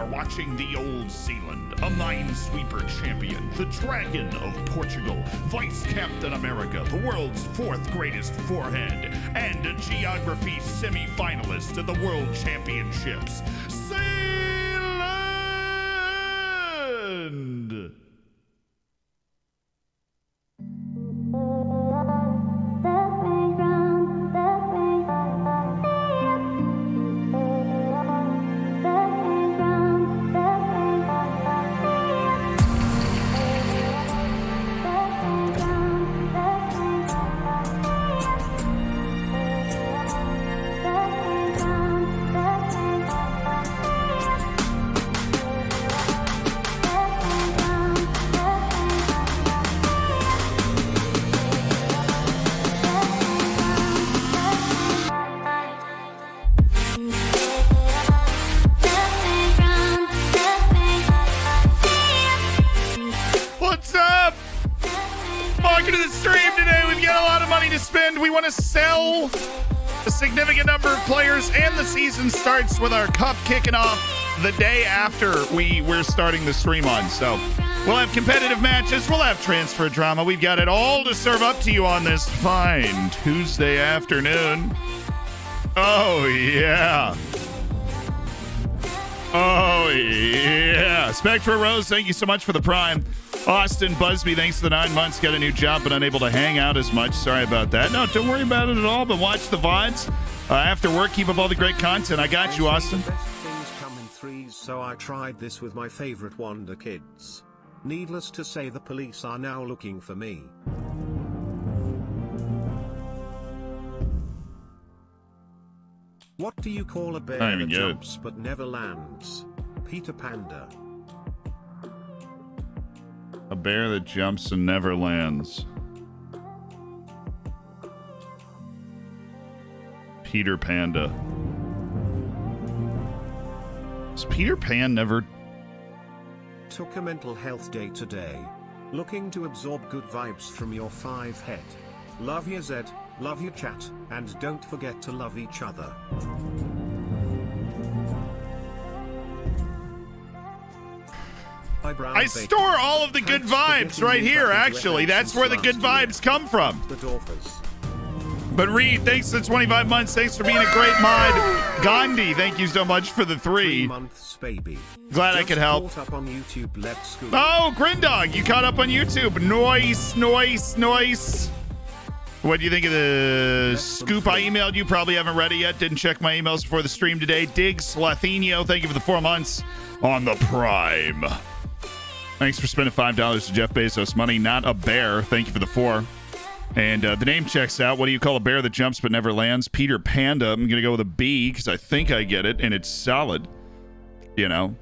are watching the Old Zealand, a minesweeper champion, the Dragon of Portugal, Vice Captain America, the world's fourth greatest forehead, and a geography semi-finalist at the World Championships, Zealand! What's up? Welcome to the stream today. We've got a lot of money to spend. We want to sell a significant number of players, and the season starts with our cup kicking off the day after we're starting the stream on. So we'll have competitive matches. We'll have transfer drama. We've got it all to serve up to you on this fine Tuesday afternoon. Oh, yeah. Oh, yeah. Spectra Rose, thank you so much for the Prime. Austin Busby, thanks for the 9 months. Got a new job, but unable to hang out as much. Sorry about that. No, don't worry about it at all, but watch the VODs after work. Keep up all the great content. I got you, Austin. The best things come in threes, so I tried this with my favorite Wonder Kids. Needless to say, the police are now looking for me. What do you call a bear that jumps but never lands? Peter Panda. A bear that jumps and never lands. Peter Panda. Is Peter Pan never... Took a mental health day today. Looking to absorb good vibes from your 5 head. Love your Zed, love your chat, and don't forget to love each other. I store all of the good vibes right here, actually. That's where the good vibes come from. But Reed, thanks for the 25 months. Thanks for being a great mod. Gandhi, thank you so much for the 3 months, baby. Glad I could help. Up on YouTube, let's go. Oh, Grindog, you caught up on YouTube. Noise, noise, noise. What do you think of the scoop I emailed you? Probably haven't read it yet. Didn't check my emails before the stream today. Diggs Latino, thank you for the 4 months on the Prime. Thanks for spending $5 to Jeff Bezos. Money, not a bear. Thank you for the 4. And the name checks out. What do you call a bear that jumps but never lands? Peter Panda. I'm going to go with a B because I think I get it, and it's solid. You know.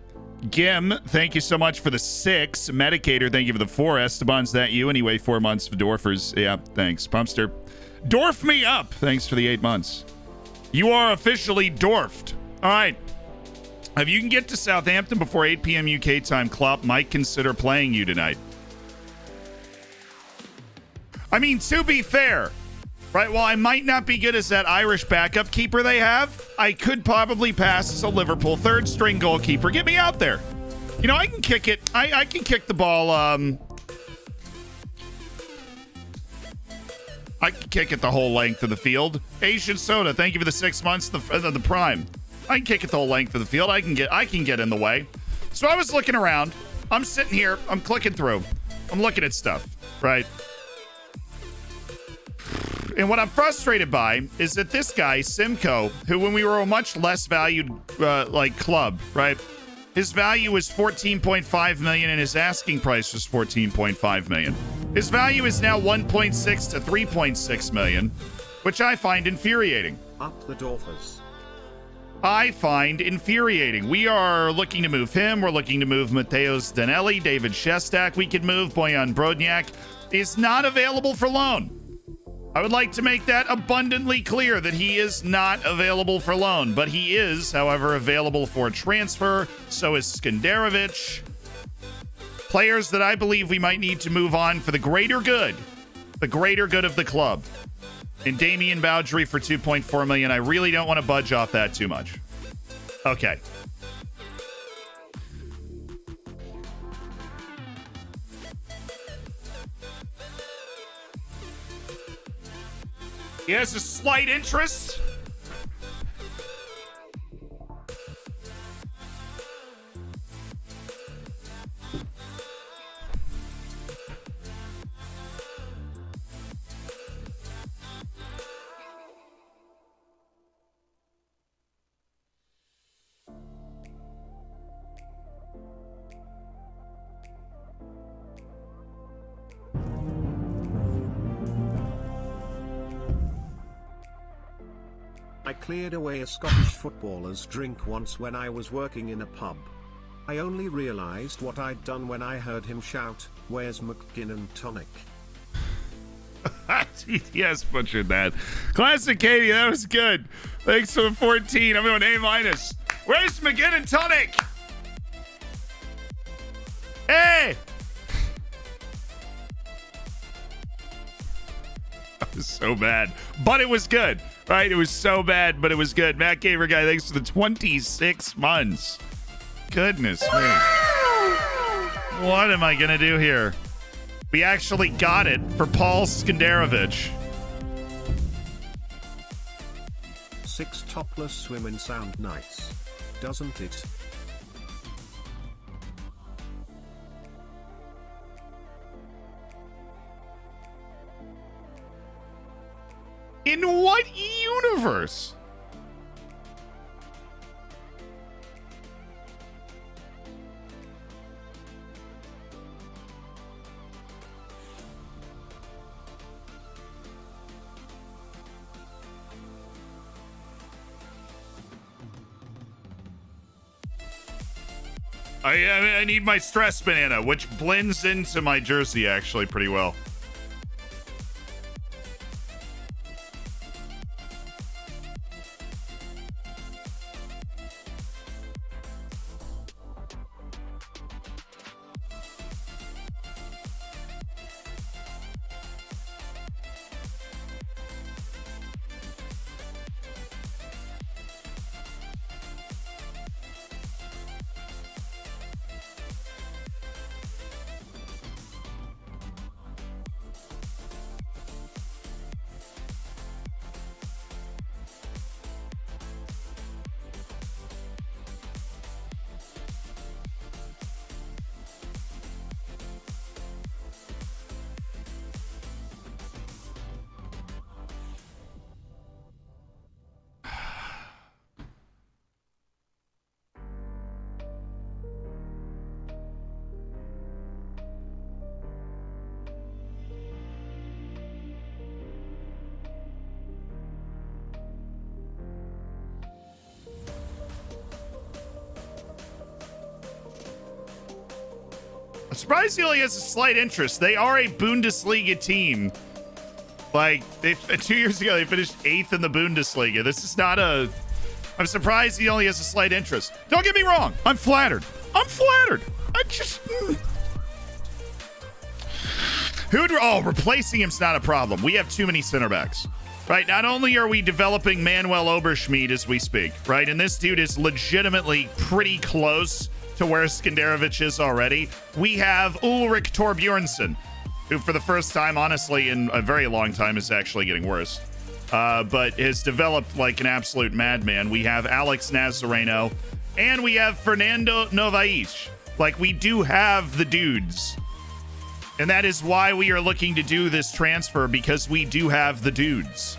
Gim, thank you so much for the 6. Medicator, thank you for the 4. Esteban's that you? Anyway, 4 months for Dorfers. Yeah, thanks. Pumpster. Dorf me up. Thanks for the 8 months. You are officially dwarfed. All right. If you can get to Southampton before 8 p.m. UK time, Klopp might consider playing you tonight. I mean, to be fair, right, while I might not be good as that Irish backup keeper they have, I could probably pass as a Liverpool third-string goalkeeper. Get me out there. You know, I can kick it. I can kick the ball. I can kick it the whole length of the field. Asian Soda, thank you for the 6 months, the Prime. I can kick it the whole length of the field. I can get in the way. So I was looking around. I'm sitting here. I'm clicking through. I'm looking at stuff, right? And what I'm frustrated by is that this guy, Simcoe, who when we were a much less valued club, right? His value was 14.5 million and his asking price was 14.5 million. His value is now 1.6 to 3.6 million, which I find infuriating. Up the Dorfers. I find infuriating. We are looking to move him. We're looking to move Mateos Danelli, David Shestak. We could move Bojan Brodniak. Is not available for loan. I would like to make that abundantly clear that he is not available for loan, but he is, however, available for transfer. So is Skenderovic. Players that I believe we might need to move on for the greater good of the club. And Damian Boudry for 2.4 million. I really don't want to budge off that too much. Okay. He has a slight interest. I cleared away a Scottish footballer's drink once when I was working in a pub. I only realized what I'd done when I heard him shout, "Where's McGinn Tonic?" Yes, butchered that. Classic Katie, that was good. Thanks for the 14. I'm going A-. Where's McGinn Tonic? Hey! That was so bad, but it was good, right? It was so bad, but it was good. Matt Gamer Guy, thanks for the 26 months. Goodness me. What am I going to do here? We actually got it for Paul Skenderovich. 6 topless women sound nice, doesn't it? In what universe? I need my stress banana, which blends into my jersey actually pretty well. I'm surprised he only has a slight interest. They are a Bundesliga team. Like, 2 years ago, they finished 8th in the Bundesliga. This is not a... I'm surprised he only has a slight interest. Don't get me wrong. I'm flattered. I'm flattered. I just... replacing him's not a problem. We have too many center backs. Right? Not only are we developing Manuel Oberschmidt as we speak, right? And this dude is legitimately pretty close to where Skenderovich is already. We have Ulrich Torbjornsson, who for the first time, honestly, in a very long time is actually getting worse, but has developed like an absolute madman. We have Alex Nazareno, and we have Fernando Novais. Like, we do have the dudes. And that is why we are looking to do this transfer, because we do have the dudes.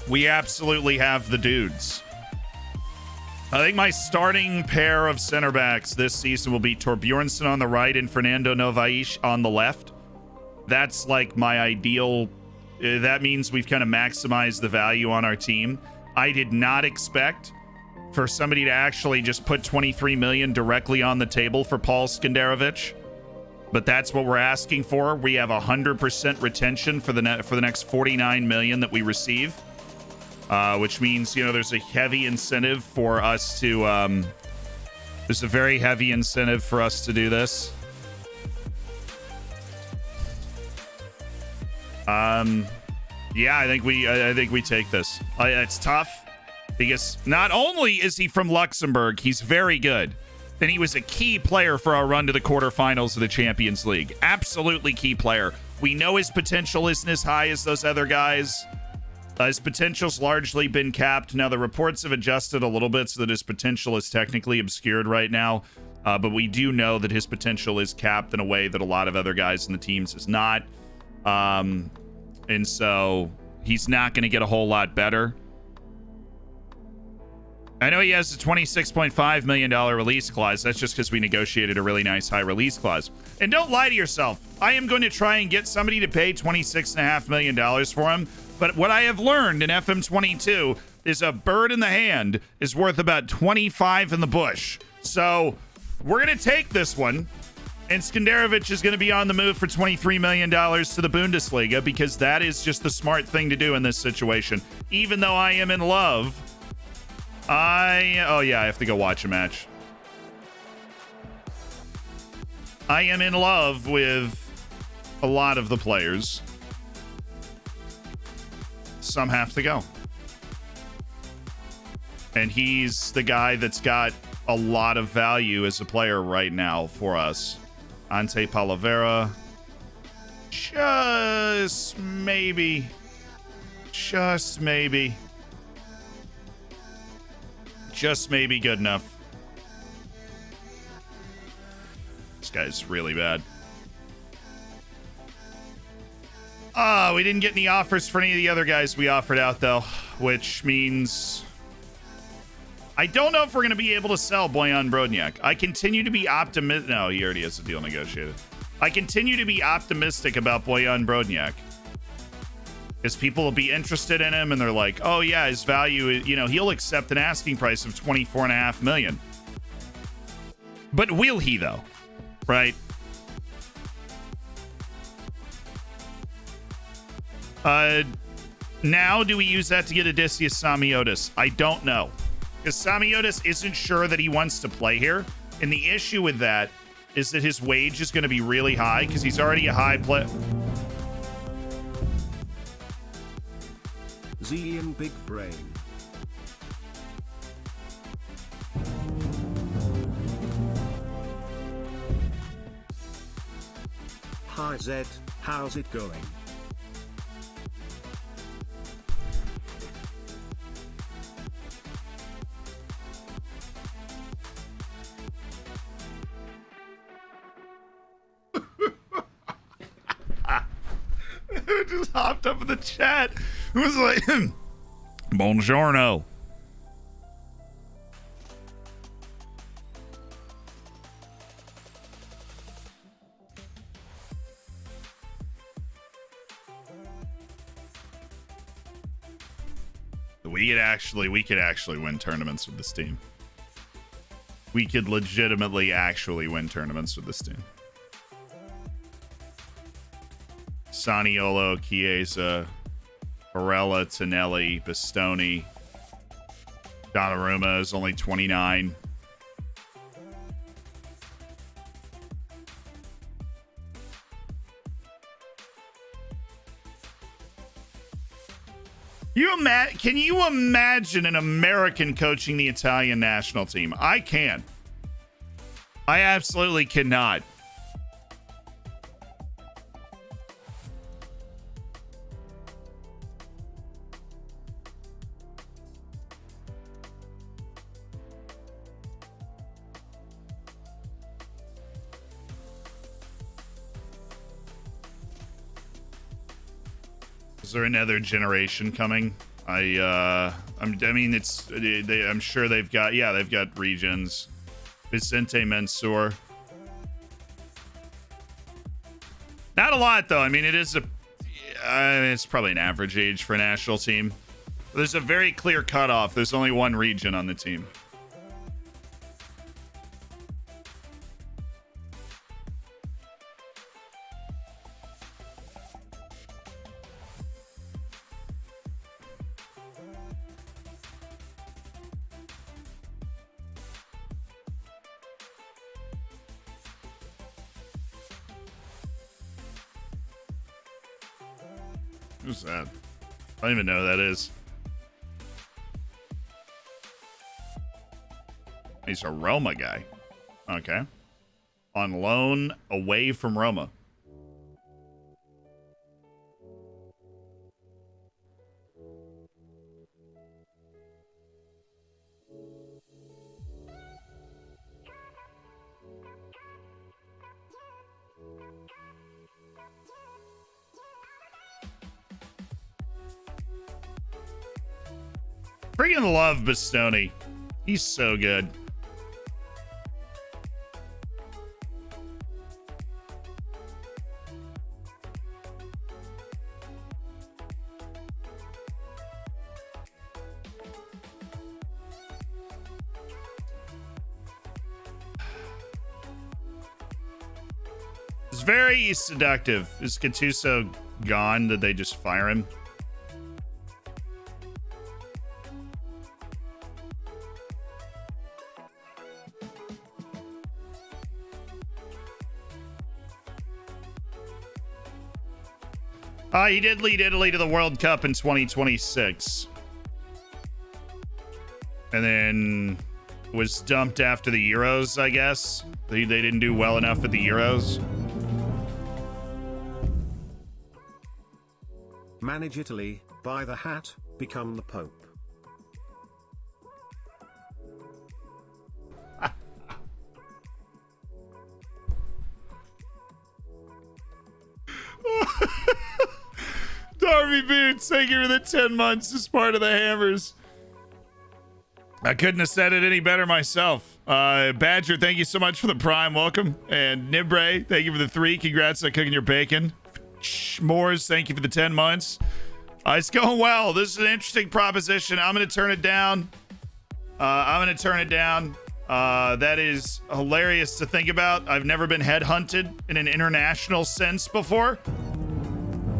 We absolutely have the dudes. I think my starting pair of center backs this season will be Torbjornsson on the right and Fernando Novais on the left. That's like my ideal. That means we've kind of maximized the value on our team. I did not expect for somebody to actually just put 23 million directly on the table for Paul Skenderovich, but that's what we're asking for. We have 100% retention for the next 49 million that we receive. Which means, you know, there's a heavy incentive for us to, there's a very heavy incentive for us to do this. Yeah, I think we take this. It's tough because not only is he from Luxembourg, he's very good. And he was a key player for our run to the quarterfinals of the Champions League. Absolutely key player. We know his potential isn't as high as those other guys. His potential's largely been capped. Now, the reports have adjusted a little bit so that his potential is technically obscured right now. But we do know that his potential is capped in a way that a lot of other guys in the teams is not. And so he's not going to get a whole lot better. I know he has a $26.5 million release clause. That's just because we negotiated a really nice high release clause. And don't lie to yourself. I am going to try and get somebody to pay $26.5 million for him. But what I have learned in FM22 is a bird in the hand is worth about 25 in the bush. So we're going to take this one. And Skenderovic is going to be on the move for $23 million to the Bundesliga because that is just the smart thing to do in this situation. Even though I am in love... I have to go watch a match. I am in love with a lot of the players. Some have to go. And he's the guy that's got a lot of value as a player right now for us. Ante Palavera. Just maybe. Just maybe good enough. This guy's really bad. We didn't get any offers for any of the other guys we offered out, though, which means I don't know if we're going to be able to sell Bojan Brodniak. I continue to be optimistic. No, he already has a deal negotiated. I continue to be optimistic about Bojan Brodniak. Because people will be interested in him and they're like, oh yeah, his value, he'll accept an asking price of $24.5 million. But will he though? Right? Now do we use that to get Odysseus Samiotis? I don't know. Because Samiotis isn't sure that he wants to play here. And the issue with that is that his wage is going to be really high because he's already a high player. Zian Big Brain. Hi Zed, how's it going? Just hopped up in the chat. It was like, Buongiorno. We could actually win tournaments with this team. We could legitimately actually win tournaments with this team. Saniolo, Chiesa, Barella, Tonelli, Bastoni. Donnarumma is only 29. Can you imagine an American coaching the Italian national team? I can. I absolutely cannot. Is there another generation coming? I'm sure they've got regions. Vicente Mensur. Not a lot though. I mean, it's probably an average age for a national team. There's a very clear cutoff. There's only one region on the team. Who's that? I don't even know who that is. He's a Roma guy. Okay. On loan away from Roma. Freaking love Bastoni. He's so good. It's very seductive. Is Gattuso gone? Did they just fire him? He did lead Italy to the World Cup in 2026. And then was dumped after the Euros, I guess. They didn't do well enough at the Euros. Manage Italy, buy the hat, become the Pope. Darby Boots, thank you for the 10 months as part of the Hammers. I couldn't have said it any better myself. Badger, thank you so much for the Prime. Welcome. And Nibre, thank you for the 3. Congrats on cooking your bacon. S'mores, thank you for the 10 months. It's going well. This is an interesting proposition. I'm going to turn it down. That is hilarious to think about. I've never been headhunted in an international sense before.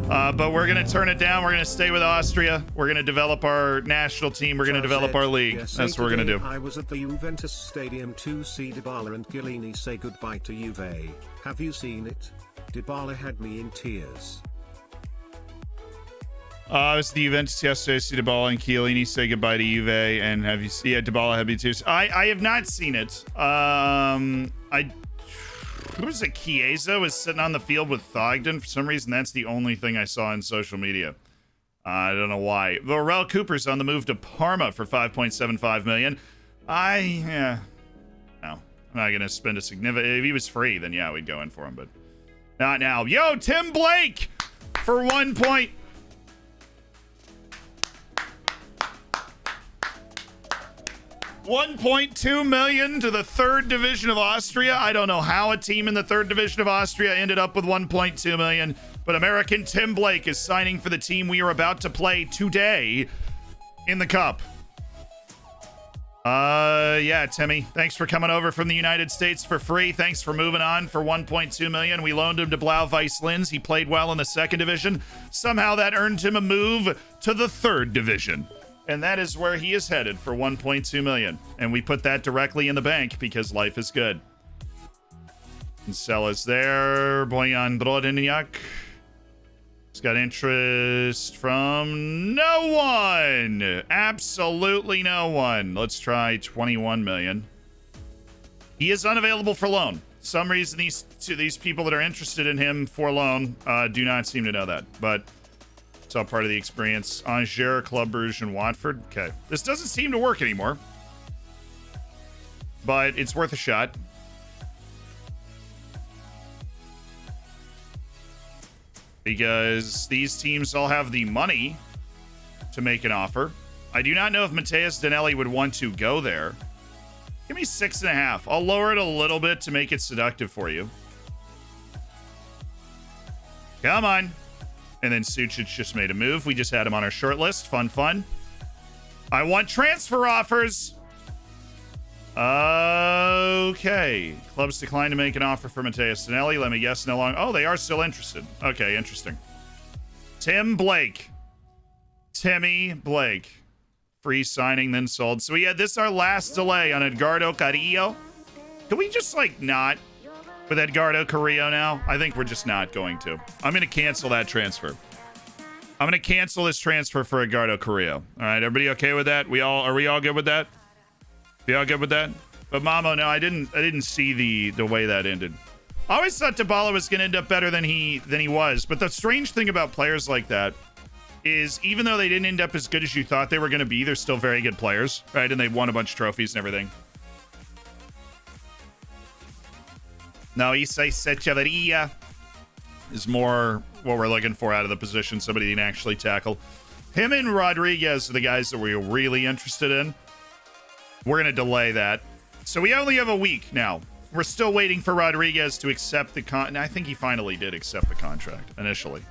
But we're going to turn it down. We're going to stay with Austria. We're going to develop our national team. We're going to develop our league. That's what we're going to do. I was at the Juventus Stadium to see Dybala and Chiellini say goodbye to Juve. Have you seen it? Dybala had me in tears. I was at the Juventus yesterday. See Dybala and Chiellini say goodbye to Juve. And have you seen? Yeah, Dybala had me too. I have not seen it. Who was it? Chiesa was sitting on the field with Thogden. For some reason, that's the only thing I saw on social media. I don't know why. Varel Cooper's on the move to Parma for $5.75 million. No, I'm not gonna spend a significant. If he was free, then yeah, we'd go in for him, but not now. Yo, Tim Blake for 1 point. $1.2 million to the 3rd division of Austria. I don't know how a team in the 3rd division of Austria ended up with $1.2 million, but American Tim Blake is signing for the team we are about to play today in the Cup. Yeah, Timmy, thanks for coming over from the United States for free. Thanks for moving on for $1.2 million. We loaned him to Blau-Weiss Linz. He played well in the 2nd division. Somehow that earned him a move to the 3rd division. And that is where he is headed for $1.2 million. And we put that directly in the bank because life is good. And Sell is there. Bojan Brodinjak. He's got interest from no one. Absolutely no one. Let's try $21 million. He is unavailable for loan. Some reason these people that are interested in him for loan do not seem to know that. But it's all part of the experience. Angers, Club Brugge, and Watford. Okay. This doesn't seem to work anymore. But it's worth a shot. Because these teams all have the money to make an offer. I do not know if Mateus Danelli would want to go there. Give me 6.5. I'll lower it a little bit to make it seductive for you. Come on. And then Sucic just made a move. We just had him on our short list. Fun. I want transfer offers. Okay. Clubs declined to make an offer for Mateus Danelli. Let me guess, no longer. Oh, they are still interested. Okay, interesting. Timmy Blake. Free signing, then sold. So yeah, this is our last delay on Edgardo Carrillo. Can we just not with Edgardo Carrillo now? I think we're just not going to. I'm going to cancel that transfer. I'm going to cancel this transfer for Edgardo Carrillo. All right, everybody okay with that? Are we all good with that? We all good with that? But Mamo, no, I didn't see the way that ended. I always thought Dybala was going to end up better than he was. But the strange thing about players like that is even though they didn't end up as good as you thought they were going to be, they're still very good players, right? And they won a bunch of trophies and everything. No, Isai Sechavarria is more what we're looking for out of the position. Somebody can actually tackle. Him and Rodriguez are the guys that we're really interested in. We're going to delay that. So we only have a week now. We're still waiting for Rodriguez to accept the I think he finally did accept the contract initially.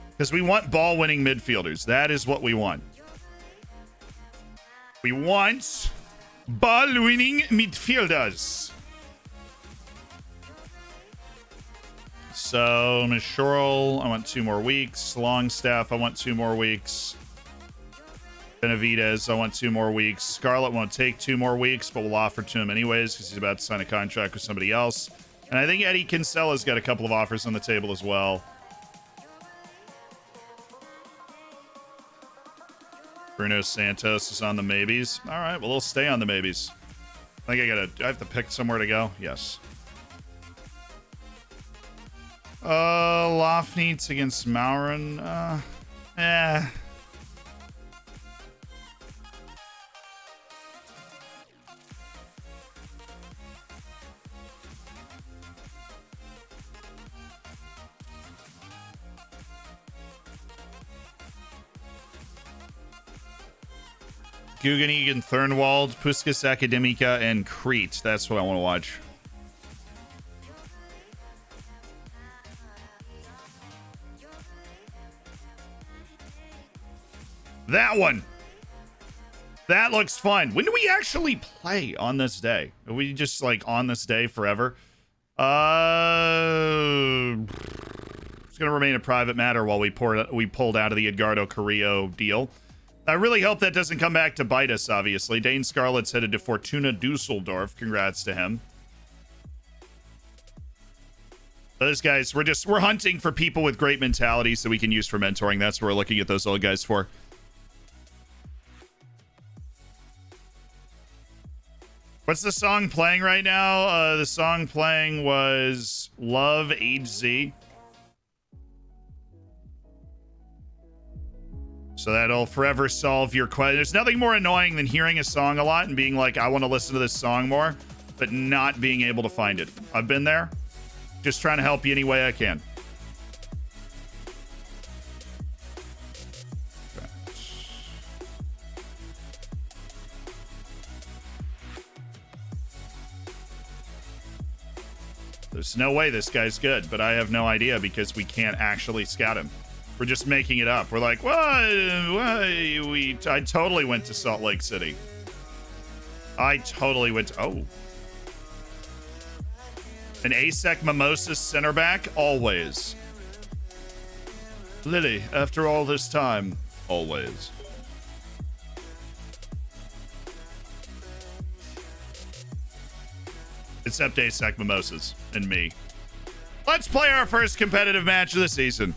Because we want ball-winning midfielders. That is what we want. We want ball-winning midfielders. So, Mishorl, I want 2 more weeks. Longstaff, I want 2 more weeks. Benavidez, I want 2 more weeks. Scarlett won't take 2 more weeks, but we'll offer to him anyways because he's about to sign a contract with somebody else. And I think Eddie Kinsella's got a couple of offers on the table as well. Bruno Santos is on the maybes. All right, well, he'll stay on the maybes. I think I have to pick somewhere to go. Yes. Lofneitz against Maurin. Guggenheim, Thurnwald, Puskas Academica, and Crete. That's what I want to watch. That one. That looks fun. When do we actually play on this day? Are we just like on this day forever? It's gonna remain a private matter while we pulled out of the Edgardo Carrillo deal. I really hope that doesn't come back to bite us, obviously. Dane Scarlett's headed to Fortuna Dusseldorf. Congrats to him. Those guys, we're hunting for people with great mentalities that we can use for mentoring. That's what we're looking at those old guys for. What's the song playing right now? The song playing was Love HZ. So that'll forever solve your question. There's nothing more annoying than hearing a song a lot and being like, I want to listen to this song more, but not being able to find it. I've been there. Just trying to help you any way I can. Okay. There's no way this guy's good, but I have no idea because we can't actually scout him. We're just making it up. We're like, well, I totally went to Salt Lake City. I totally went to, oh. An ASEC Mimosas center back? Always. Lily, after all this time, always. Except ASEC Mimosas and me. Let's play our first competitive match of the season.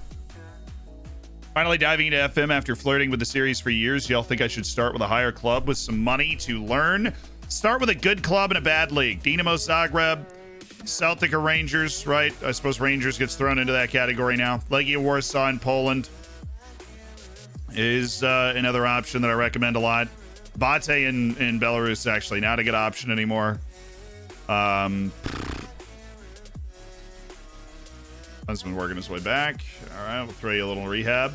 Finally diving into FM after flirting with the series for years. Y'all think I should start with a higher club with some money to learn? Start with a good club in a bad league. Dinamo Zagreb, Celtic or Rangers, right? I suppose Rangers gets thrown into that category now. Legia Warsaw in Poland is another option that I recommend a lot. Bate in Belarus, actually, not a good option anymore. Husband working his way back. All right, we'll throw you a little rehab.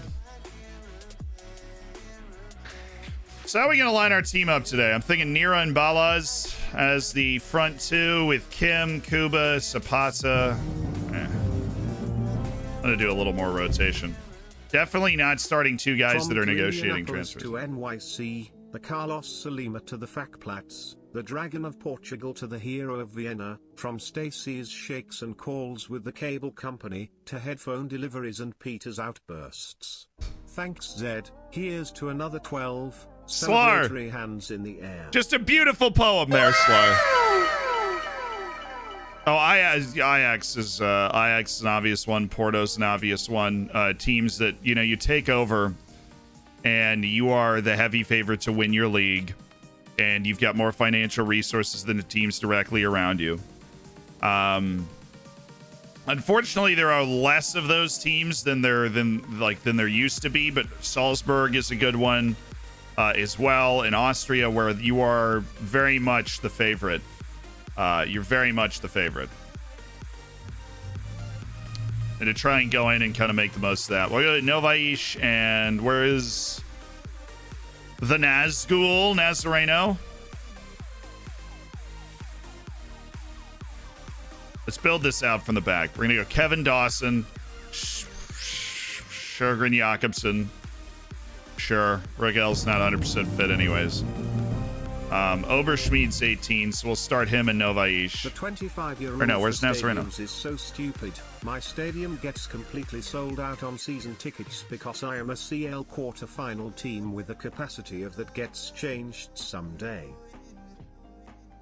So how are we going to line our team up today? I'm thinking Nira and Balaz as the front two with Kim, Kuba, Zapata. I'm going to do a little more rotation. Definitely not starting 2 guys that are negotiating transfers. To NYC, the Carlos Salima to the Fakplats, the Dragon of Portugal to the Hero of Vienna, from Stacey's shakes and calls with the cable company, to headphone deliveries and Peter's outbursts. Thanks Zed, here's to another 12, celebratory hands in the air. Just a beautiful poem there, Slar. Oh, Ajax is an obvious one. Porto's an obvious one. Teams that, you know, you take over and you are the heavy favorite to win your league. and you've got more financial resources than the teams directly around you. Unfortunately, there are less of those teams than there used to be, but Salzburg is a good one as well in Austria, where you are very much the favorite. You're very much the favorite. And to try and go in and kind of make the most of that. We'll go to Novaish, and where is the Nazgul, Nazareno? Let's build this out from the back. We're going to go Kevin Dawson, Sjogren Jakobsen. Sure, Rigel's not 100% fit anyways. Oberschmid's 18, so we'll start him in Novaish. The 25-year-old where's Nazareno? Is so stupid. My stadium gets completely sold out on season tickets because I am a CL quarter-final team with a capacity of that gets changed someday.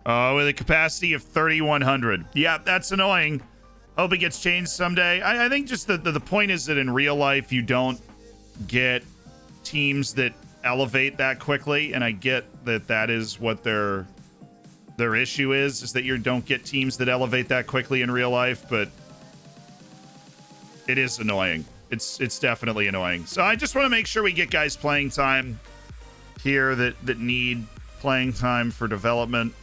With a capacity of 3,100. Yeah, that's annoying. Hope it gets changed someday. I think just the point is that in real life, you don't get teams that elevate that quickly, and I get that is what their issue is that you don't get teams that elevate that quickly in real life, but it is annoying. It's definitely annoying. So I just want to make sure we get guys playing time here that need playing time for development.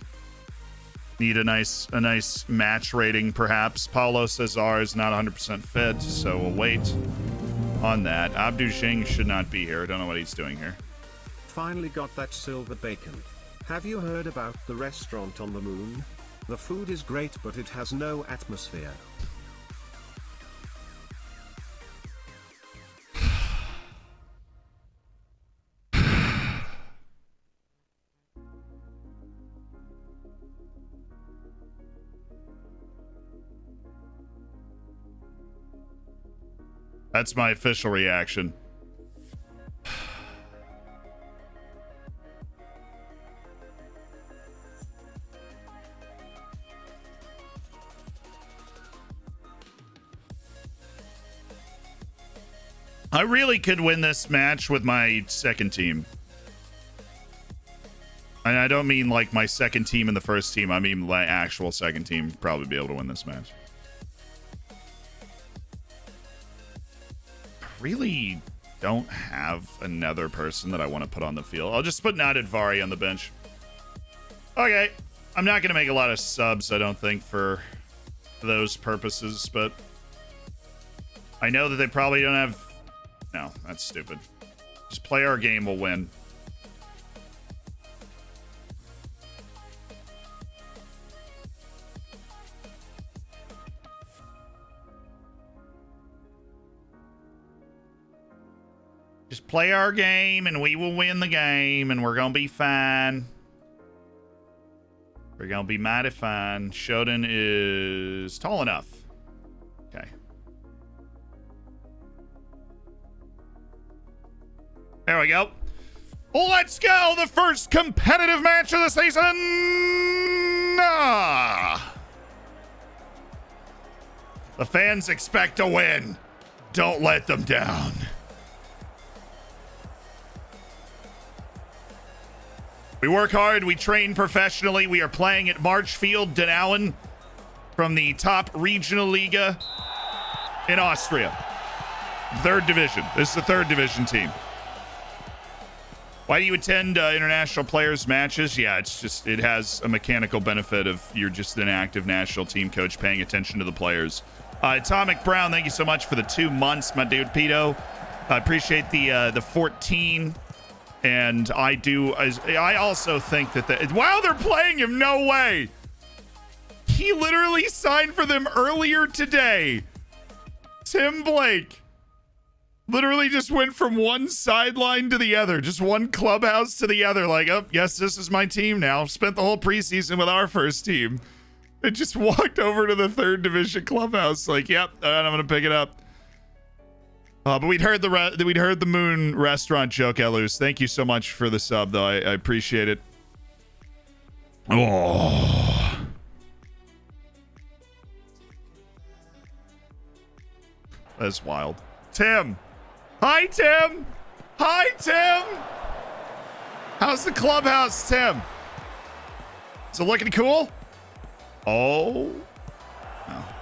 Need a nice match rating, perhaps. Paulo Cesar is not 100% fit, so we'll wait on that. Abdu Shing should not be here. Don't know what he's doing here. Finally got that silver bacon. Have you heard about the restaurant on the moon? The food is great, but it has no atmosphere. That's my official reaction. I really could win this match with my second team. And I don't mean like my second team and the first team. I mean my actual second team probably be able to win this match. Really don't have another person that I want to put on the field. I'll just put Nadidvari on the bench. Okay. I'm not going to make a lot of subs, I don't think, for those purposes, but I know that they probably don't have... No, that's stupid. Just play our game, we'll win. Just play our game and we will win the game and we're going to be fine. We're going to be mighty fine. Shodan is tall enough. Okay. There we go. Let's go. The first competitive match of the season. The fans expect to win. Don't let them down. We work hard. We train professionally. We are playing at Marchfield, Denauen, from the top regional Liga in Austria. Third division. This is the third division team. Why do you attend international players matches? Yeah, it's just, it has a mechanical benefit of you're just an active national team coach paying attention to the players. Atomic Brown, thank you so much for the 2 months, my dude. Pito, I appreciate the 14. And I also think that wow, they're playing him. No way. He literally signed for them earlier today. Tim Blake literally just went from one sideline to the other, just one clubhouse to the other. Like, oh, yes, this is my team now. Spent the whole preseason with our first team. It just walked over to the third division clubhouse. Like, yep, I'm going to pick it up. But we'd heard the Moon restaurant joke, Elus. Thank you so much for the sub, though. I appreciate it. Oh, that's wild. Tim, hi Tim. Hi Tim. How's the clubhouse, Tim? Is it looking cool? Oh. Oh.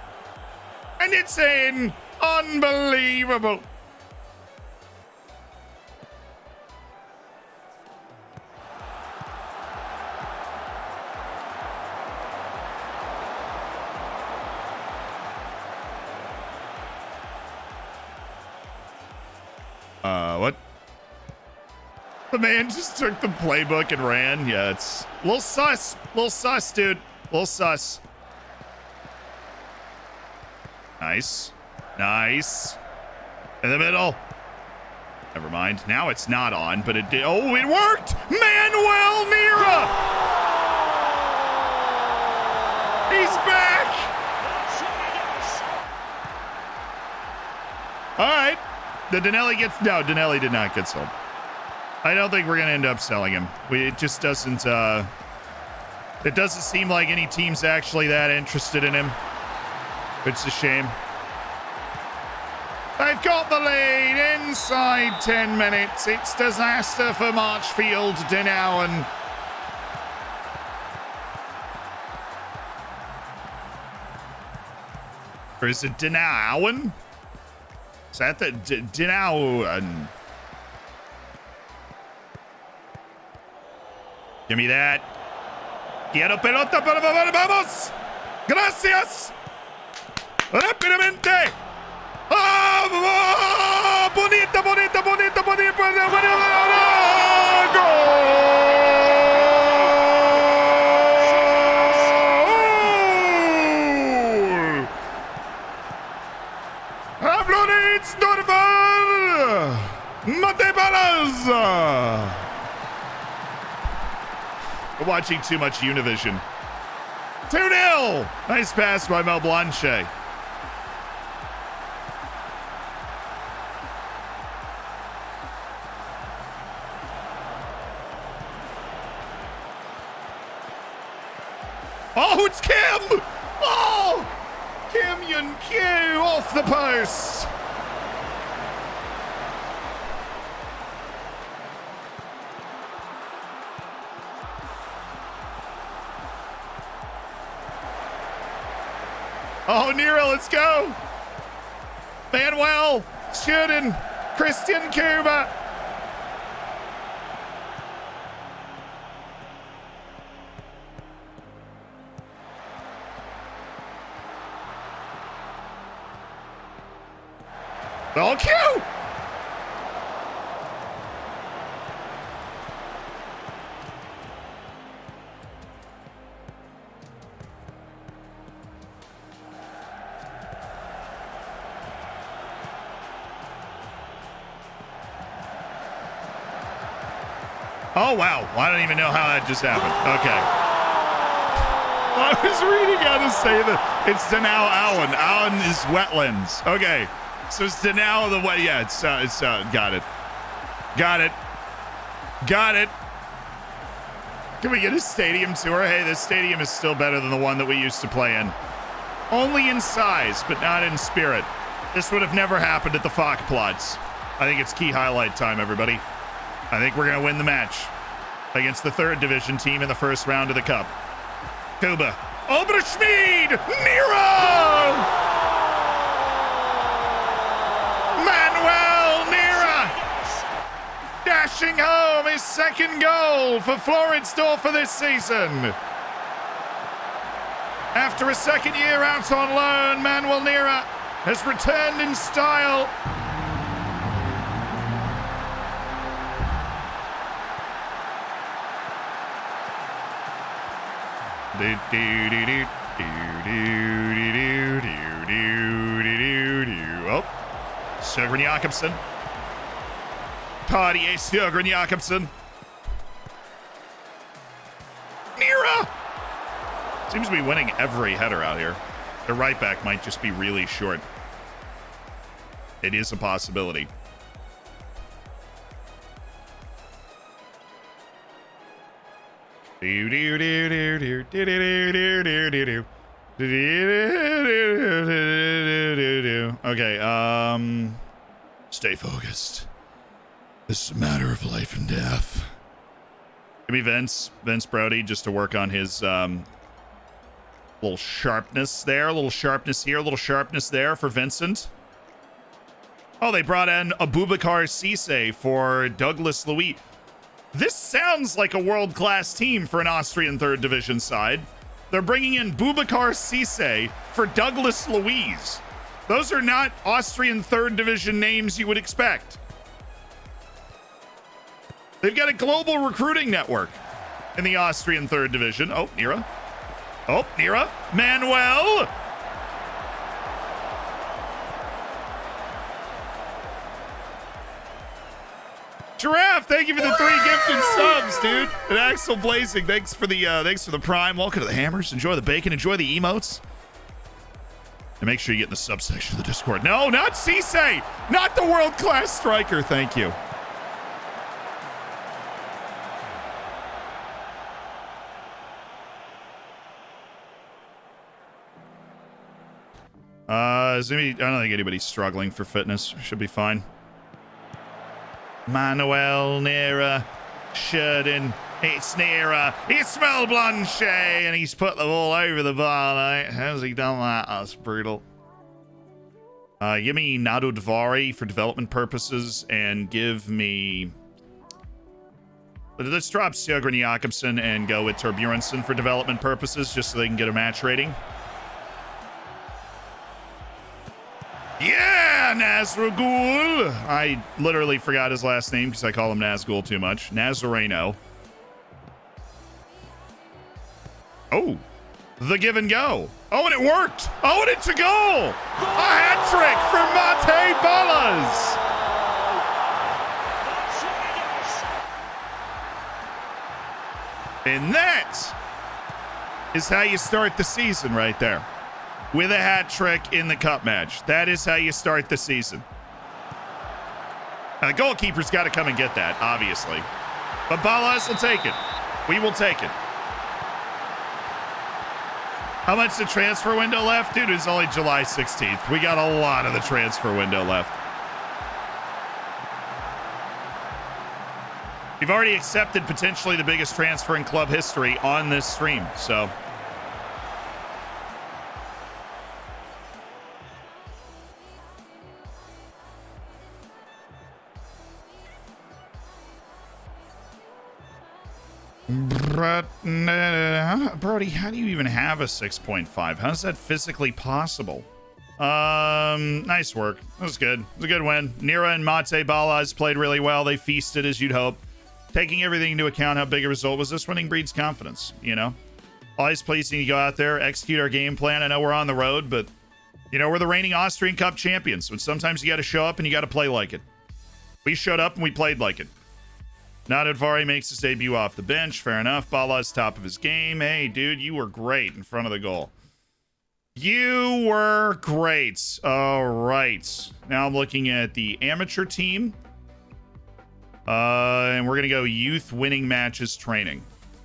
And it's in. Unbelievable. What? The man just took the playbook and ran. Yeah, it's a little sus. Little sus, dude. Little sus. Nice. Nice. In the middle. Never mind. Now it's not on, but it did. Oh, it worked. Manuel Nira. He's back. All right. Did Danelli get... No, Danelli did not get sold. I don't think we're going to end up selling him. It just doesn't... it doesn't seem like any team's actually that interested in him. It's a shame. They've got the lead inside 10 minutes. It's disaster for Marchfield, Denowen. Or is it Denowen? Is that the Denowen? Give me that. Quiero pelota para vamos. Gracias. Rápidamente. Oh, bonita, bonita, bonita, bonita, bonita. Goal. Floridsdorfer. Mate balas. We're watching too much Univision. 2-0. Nice pass by Mel Blanche. Oh, it's Kim! Oh! Kim Yun-kyu off the post. Oh, Nero, let's go. Manuel, shooting. Christian Cuba. Oh, Q! Oh, wow. I don't even know how that just happened. Okay. I was reading how to say that. It's Danao Allen. Allen is wetlands. Okay. So it's Danao the way. Yeah, it's got it. Got it. Got it. Can we get a stadium tour? Hey, this stadium is still better than the one that we used to play in. Only in size, but not in spirit. This would have never happened at the Fockplots. I think it's key highlight time, everybody. I think we're going to win the match against the third division team in the first round of the Cup. Kuba. Oberschmied! Nero! Manuel Nira! Dashing home his second goal for Floridsdorfer this season. After a second year out on loan, Manuel Nira has returned in style. Oh, Sögren Jakobsen. Tardier Sögren Jakobsen. Nira! Seems to be winning every header out here. The right back might just be really short. It is a possibility. Okay, stay focused. This is a matter of life and death. Give Give me Vince Brody, just to work on his little sharpness there. A little sharpness here, a little sharpness there for Vincent. Oh, they brought in Abubakar Cisse for Douglas Luiz. This sounds like a world-class team for an Austrian third division side. They're bringing in Boubacar Cisse for Douglas Luiz. Those are not Austrian third division names you would expect. They've got a global recruiting network in the Austrian third division. Oh, Nira. Oh, Nira. Manuel. Giraffe, thank you for the 3 gifted subs, dude. And Axel Blazing, thanks for the prime. Welcome to the Hammers. Enjoy the bacon. Enjoy the emotes. And make sure you get in the subsection of the Discord. No, not Cisse. Not the world-class striker. Thank you. I don't think anybody's struggling for fitness. Should be fine. Manuel Nera, Sheridan, it's Nera, it's Mel Blanchet, and he's put the ball over the bar now. How's he done that? That's brutal. Give me Nado Dvari for development purposes, and give me... Let's drop Sjogren Jakobsen and go with Torbjornsson for development purposes, just so they can get a match rating. Yeah, Nazragul. I literally forgot his last name because I call him Nazgul too much. Nazareno. Oh, the give and go. Oh, and it worked. Oh, and it's a goal. A hat trick for Mate Ballas. And that is how you start the season right there. With a hat trick in the cup match. That is how you start the season. Now, the goalkeeper's got to come and get that, obviously. But Ballas will take it. We will take it. How much the transfer window left? Dude, it's only July 16th. We got a lot of the transfer window left. We've already accepted potentially the biggest transfer in club history on this stream, so... Brody, how do you even have a 6.5? How's that physically possible? Nice work. That was good. It was a good win. Nira and Mate Ballas played really well. They feasted, as you'd hope. Taking everything into account, how big a result was this? Winning breeds confidence, you know? Always pleasing to go out there, execute our game plan. I know we're on the road, but, you know, we're the reigning Austrian Cup champions. But sometimes you got to show up and you got to play like it. We showed up and we played like it. Nadadvari makes his debut off the bench. Fair enough. Ballas top of his game. Hey, dude, you were great in front of the goal. You were great. All right. Now I'm looking at the amateur team. And we're going to go youth winning matches training.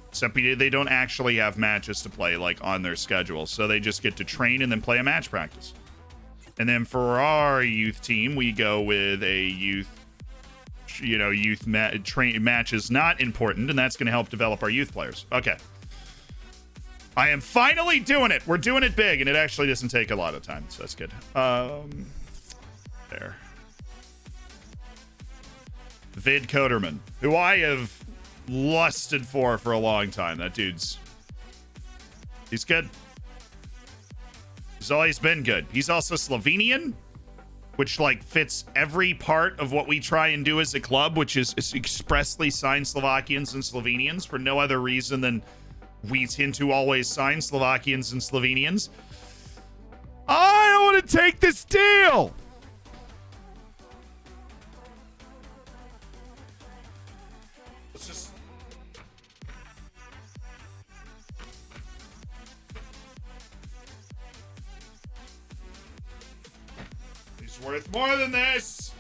Except they don't actually have matches to play, like, on their schedule. So they just get to train and then play a match practice. And then for our youth team, we go with a youth match is not important, and that's going to help develop our youth players. Okay. I am finally doing it. We're doing it big, and it actually doesn't take a lot of time, so that's good. There. Vid Coderman, who I have lusted for a long time. That dude's... He's good. He's always been good. He's also Slovenian, which, like, fits every part of what we try and do as a club, which is expressly sign Slovakians and Slovenians for no other reason than we tend to always sign Slovakians and Slovenians. I don't want to take this deal! Let's just... He's worth more than this!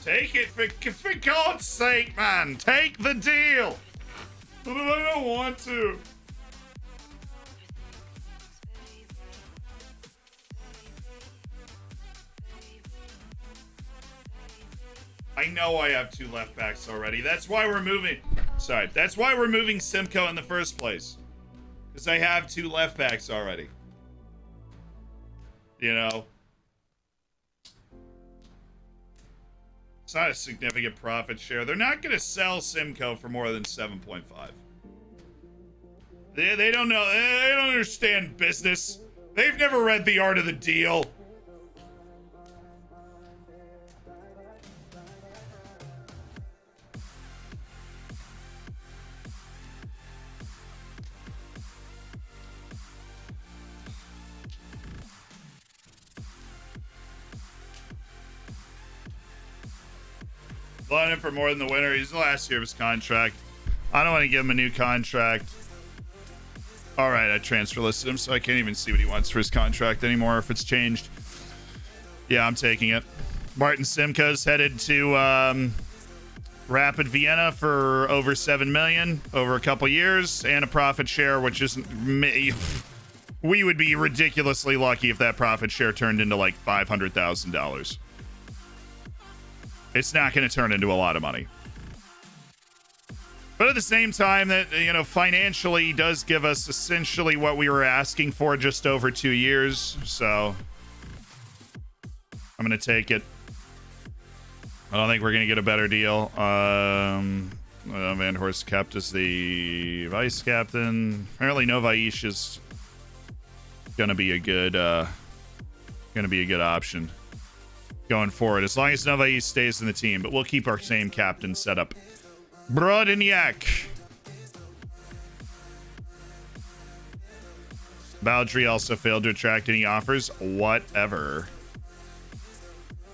Take it for God's sake, man. Take the deal. But I don't want to. I know I have 2 left backs already. That's why we're moving. Sorry. That's why we're moving Simcoe in the first place. Because I have 2 left backs already. You know? It's not a significant profit share. They're not going to sell Simcoe for more than 7.5. They don't know. They don't understand business. They've never read The Art of the Deal. Loan him for more than the winner. He's the last year of his contract. I don't want to give him a new contract. All right, I transfer listed him, so I can't even see what he wants for his contract anymore if it's changed. Yeah, I'm taking it. Martin Simcoe's headed to Rapid Vienna for over $7 million over a couple years and a profit share, which isn't. We would be ridiculously lucky if that profit share turned into like $500,000. It's not going to turn into a lot of money. But at the same time, that, you know, financially does give us essentially what we were asking for just over 2 years. So I'm going to take it. I don't think we're going to get a better deal. Van Horst kept as the vice captain. Apparently Novaish is going to be a good option going forward, as long as Novaish stays in the team. But we'll keep our same captain setup. Brodeniak. Baldry also failed to attract any offers. Whatever.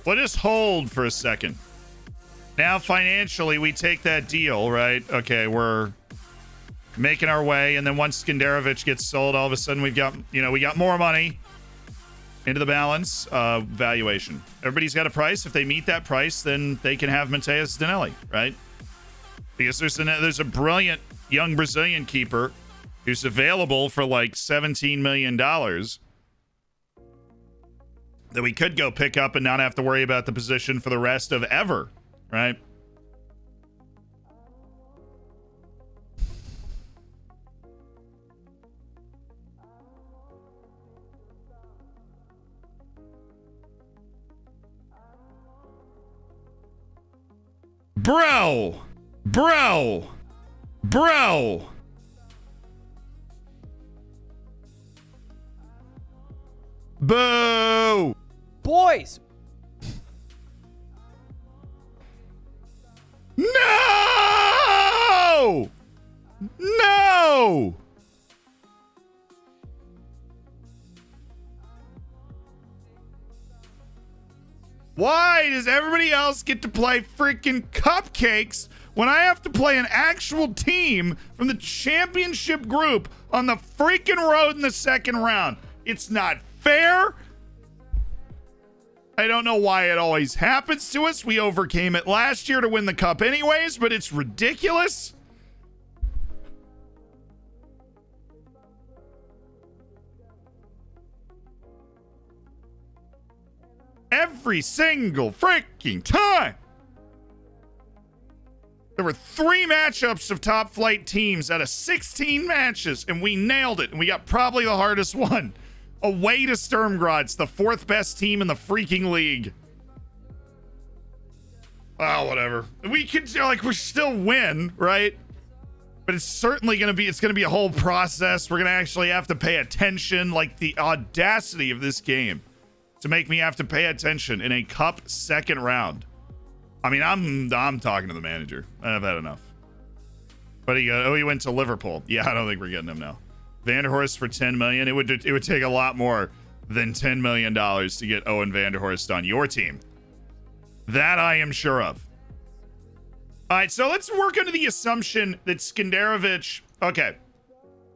We'll just hold for a second. Now, financially, we take that deal, right? Okay, we're making our way, and then once Skenderovich gets sold, all of a sudden we got more money into the balance. Valuation. Everybody's got a price. If they meet that price, then they can have Mateus Danelli, right? Because there's a brilliant young Brazilian keeper who's available for like $17 million that we could go pick up and not have to worry about the position for the rest of ever, right? Bro! Boo! Boys! No! No! Why does everybody else get to play freaking cupcakes when I have to play an actual team from the championship group on the freaking road in the second round? It's not fair. I don't know why it always happens to us. We overcame it last year to win the cup anyways, but it's ridiculous. Every single freaking time. There were 3 matchups of top flight teams out of 16 matches, and we nailed it. And we got probably the hardest one. Away to Sturmgrad's, the 4th best team in the freaking league. Oh, whatever. We could, we still win, right? But it's certainly going to be a whole process. We're going to actually have to pay attention, like the audacity of this game to make me have to pay attention in a cup second round. I mean, I'm talking to the manager. I've had enough. But he went to Liverpool. Yeah, I don't think we're getting him now. Vanderhorst for $10 million. It would take a lot more than $10 million to get Owen Vanderhorst on your team. That I am sure of. All right, so let's work under the assumption that Skenderovich. Okay,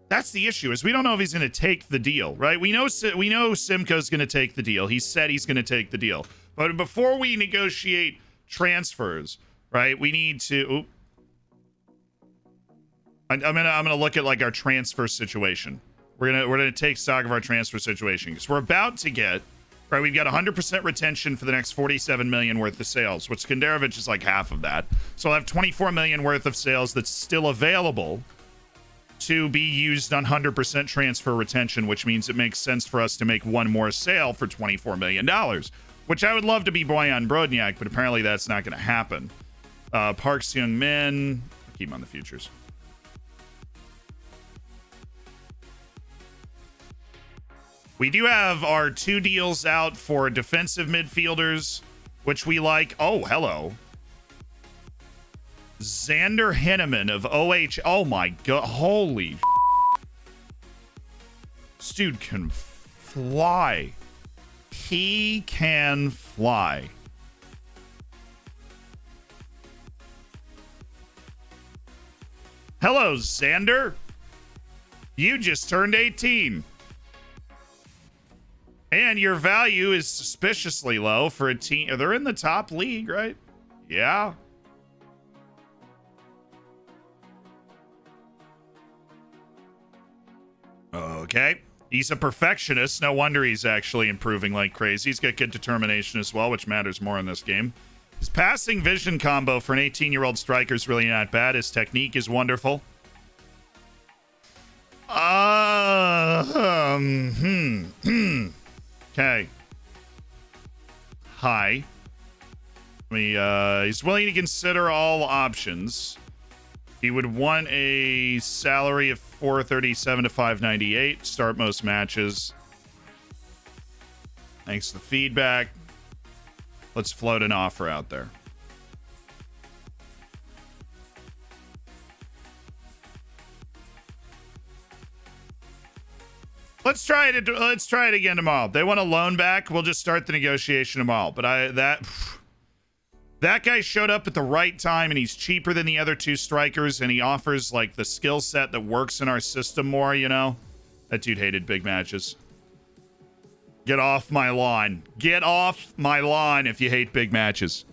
that's the issue, is we don't know if he's going to take the deal, right? We know Simcoe's going to take the deal. He said he's going to take the deal. But before we negotiate transfers, right? We need to. I'm gonna look at like our transfer situation. We're gonna take stock of our transfer situation because we're about to get right. We've got 100% retention for the next 47 million worth of sales, which Skandarovich is like half of that. So I'll have 24 million worth of sales that's still available to be used on 100% transfer retention, which means it makes sense for us to make one more sale for $24 million, which I would love to be Boyan Brodniak, but apparently that's not going to happen. Park Seung-min, keep him on the futures. We do have our 2 deals out for defensive midfielders, which we like. Oh, hello. Xander Henneman of OH. Oh my god. Holy. This dude can fly. He can fly. Hello, Xander. You just turned 18. And your value is suspiciously low for a team. They're in the top league, right? Yeah. Okay. He's a perfectionist. No wonder he's actually improving like crazy. He's got good determination as well, which matters more in this game. His passing vision combo for an 18-year-old striker is really not bad. His technique is wonderful. Okay. Hi. He's willing to consider all options. He would want a salary of 437 to 598. Start most matches. Thanks for the feedback. Let's float an offer out there. Let's try it again tomorrow. They want a loan back. We'll just start the negotiation tomorrow. But that guy showed up at the right time, and he's cheaper than the other 2 strikers, and he offers like the skill set that works in our system more, you know? That dude hated big matches. Get off my lawn. Get off my lawn if you hate big matches.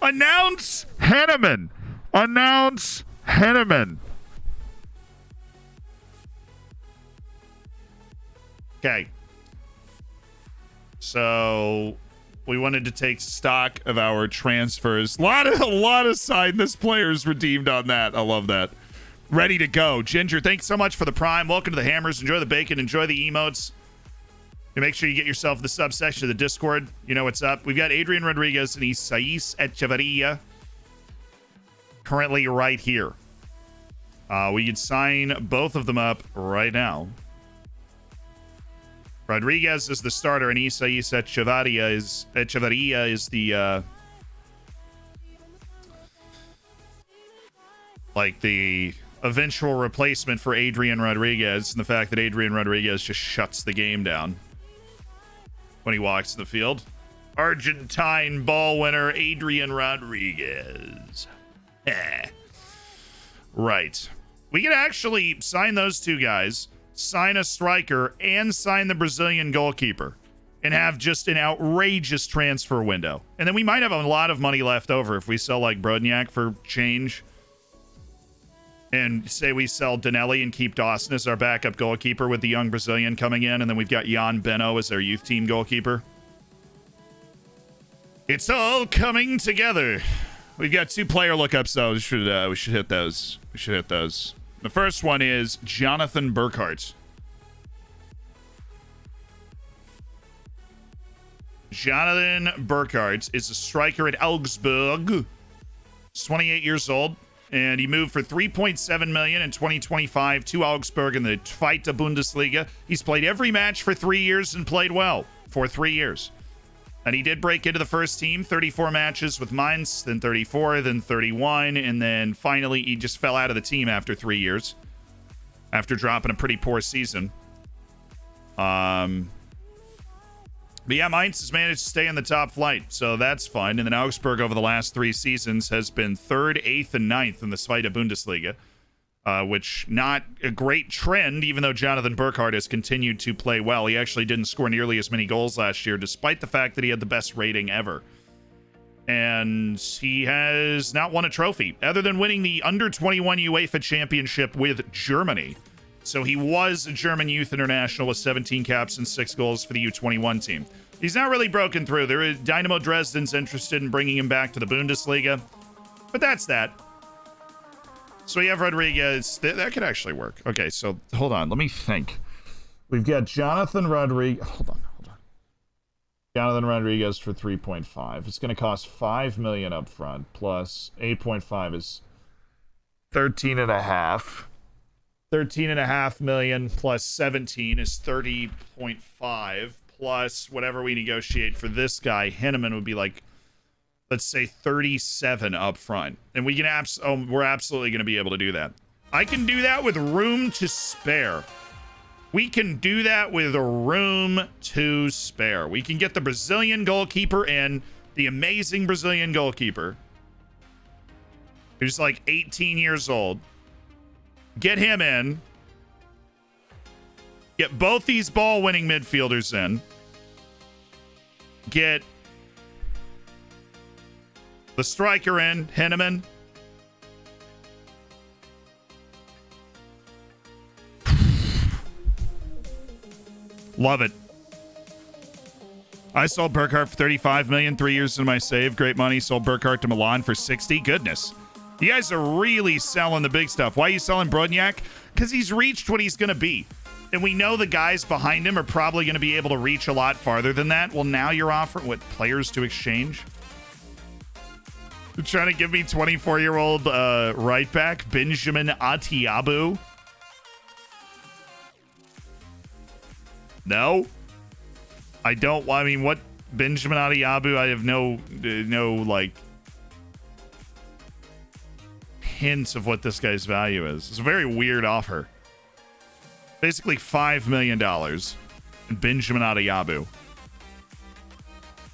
Announce Henneman. Announce Henneman. Okay. So we wanted to take stock of our transfers. A lot of signed this players redeemed on that. I love that. Ready to go. Ginger, thanks so much for the prime. Welcome to the Hammers. Enjoy the bacon. Enjoy the emotes. And make sure you get yourself the subsection of the Discord. You know what's up. We've got Adrian Rodriguez and Isais Echeverria currently right here. We could sign both of them up right now. Rodriguez is the starter, and Isais Echeverria is the like the eventual replacement for Adrian Rodriguez, and the fact that Adrian Rodriguez just shuts the game down when he walks in the field. Argentine ball winner Adrian Rodriguez. Right. We could actually sign those 2 guys, sign a striker, and sign the Brazilian goalkeeper, and have just an outrageous transfer window. And then we might have a lot of money left over if we sell like Brodniak for change. And say we sell Danelli and keep Dawson as our backup goalkeeper with the young Brazilian coming in, and then we've got Jan Beno as our youth team goalkeeper. It's all coming together. We've got 2 player lookups, though. We should hit those. We should hit those. The first one is Jonathan Burkhart. Jonathan Burkhart is a striker at Augsburg. He's 28 years old, and he moved for 3.7 million in 2025 to Augsburg in the Zweite Bundesliga. He's played every match for 3 years and played well for 3 years. And he did break into the first team, 34 matches with Mainz, then 34, then 31, and then finally he just fell out of the team after 3 years, after dropping a pretty poor season. But yeah, Mainz has managed to stay in the top flight, so that's fun. And then Augsburg over the last 3 seasons has been 3rd, 8th, and 9th in the Zweite Bundesliga. which not a great trend, even though Jonathan Burkhart has continued to play well. He actually didn't score nearly as many goals last year, despite the fact that he had the best rating ever. And he has not won a trophy, other than winning the Under-21 UEFA Championship with Germany. So he was a German youth international with 17 caps and 6 goals for the U21 team. He's not really broken through. Dynamo Dresden's interested in bringing him back to the Bundesliga. But that's that. So we have Rodriguez. That could actually work. Okay, so hold on. Let me think. We've got Jonathan Rodriguez. Hold on. Jonathan Rodriguez for 3.5. It's going to cost $5 million up front, plus 8.5 is 13.5. 13.5 million plus 17 is 30.5, plus whatever we negotiate for this guy, Henneman, would be like, let's say 37 up front. And we can we're absolutely going to be able to do that. I can do that with room to spare. We can do that with a room to spare. We can get the Brazilian goalkeeper in, the amazing Brazilian goalkeeper, who's like 18 years old. Get him in. Get both these ball-winning midfielders in. Get the striker in, Henneman. Love it. I sold Burkhart for 35 million 3 years into my save. Great money. Sold Burkhart to Milan for 60. Goodness. You guys are really selling the big stuff. Why are you selling Brodniak? Because he's reached what he's going to be. And we know the guys behind him are probably going to be able to reach a lot farther than that. Well, now you're offering, what, players to exchange? You're trying to give me 24-year-old right back, Benjamin Atiabu? No, I don't. I mean, what Benjamin Adiabu? I have no like hints of what this guy's value is. It's a very weird offer. Basically $5 million in Benjamin Adiabu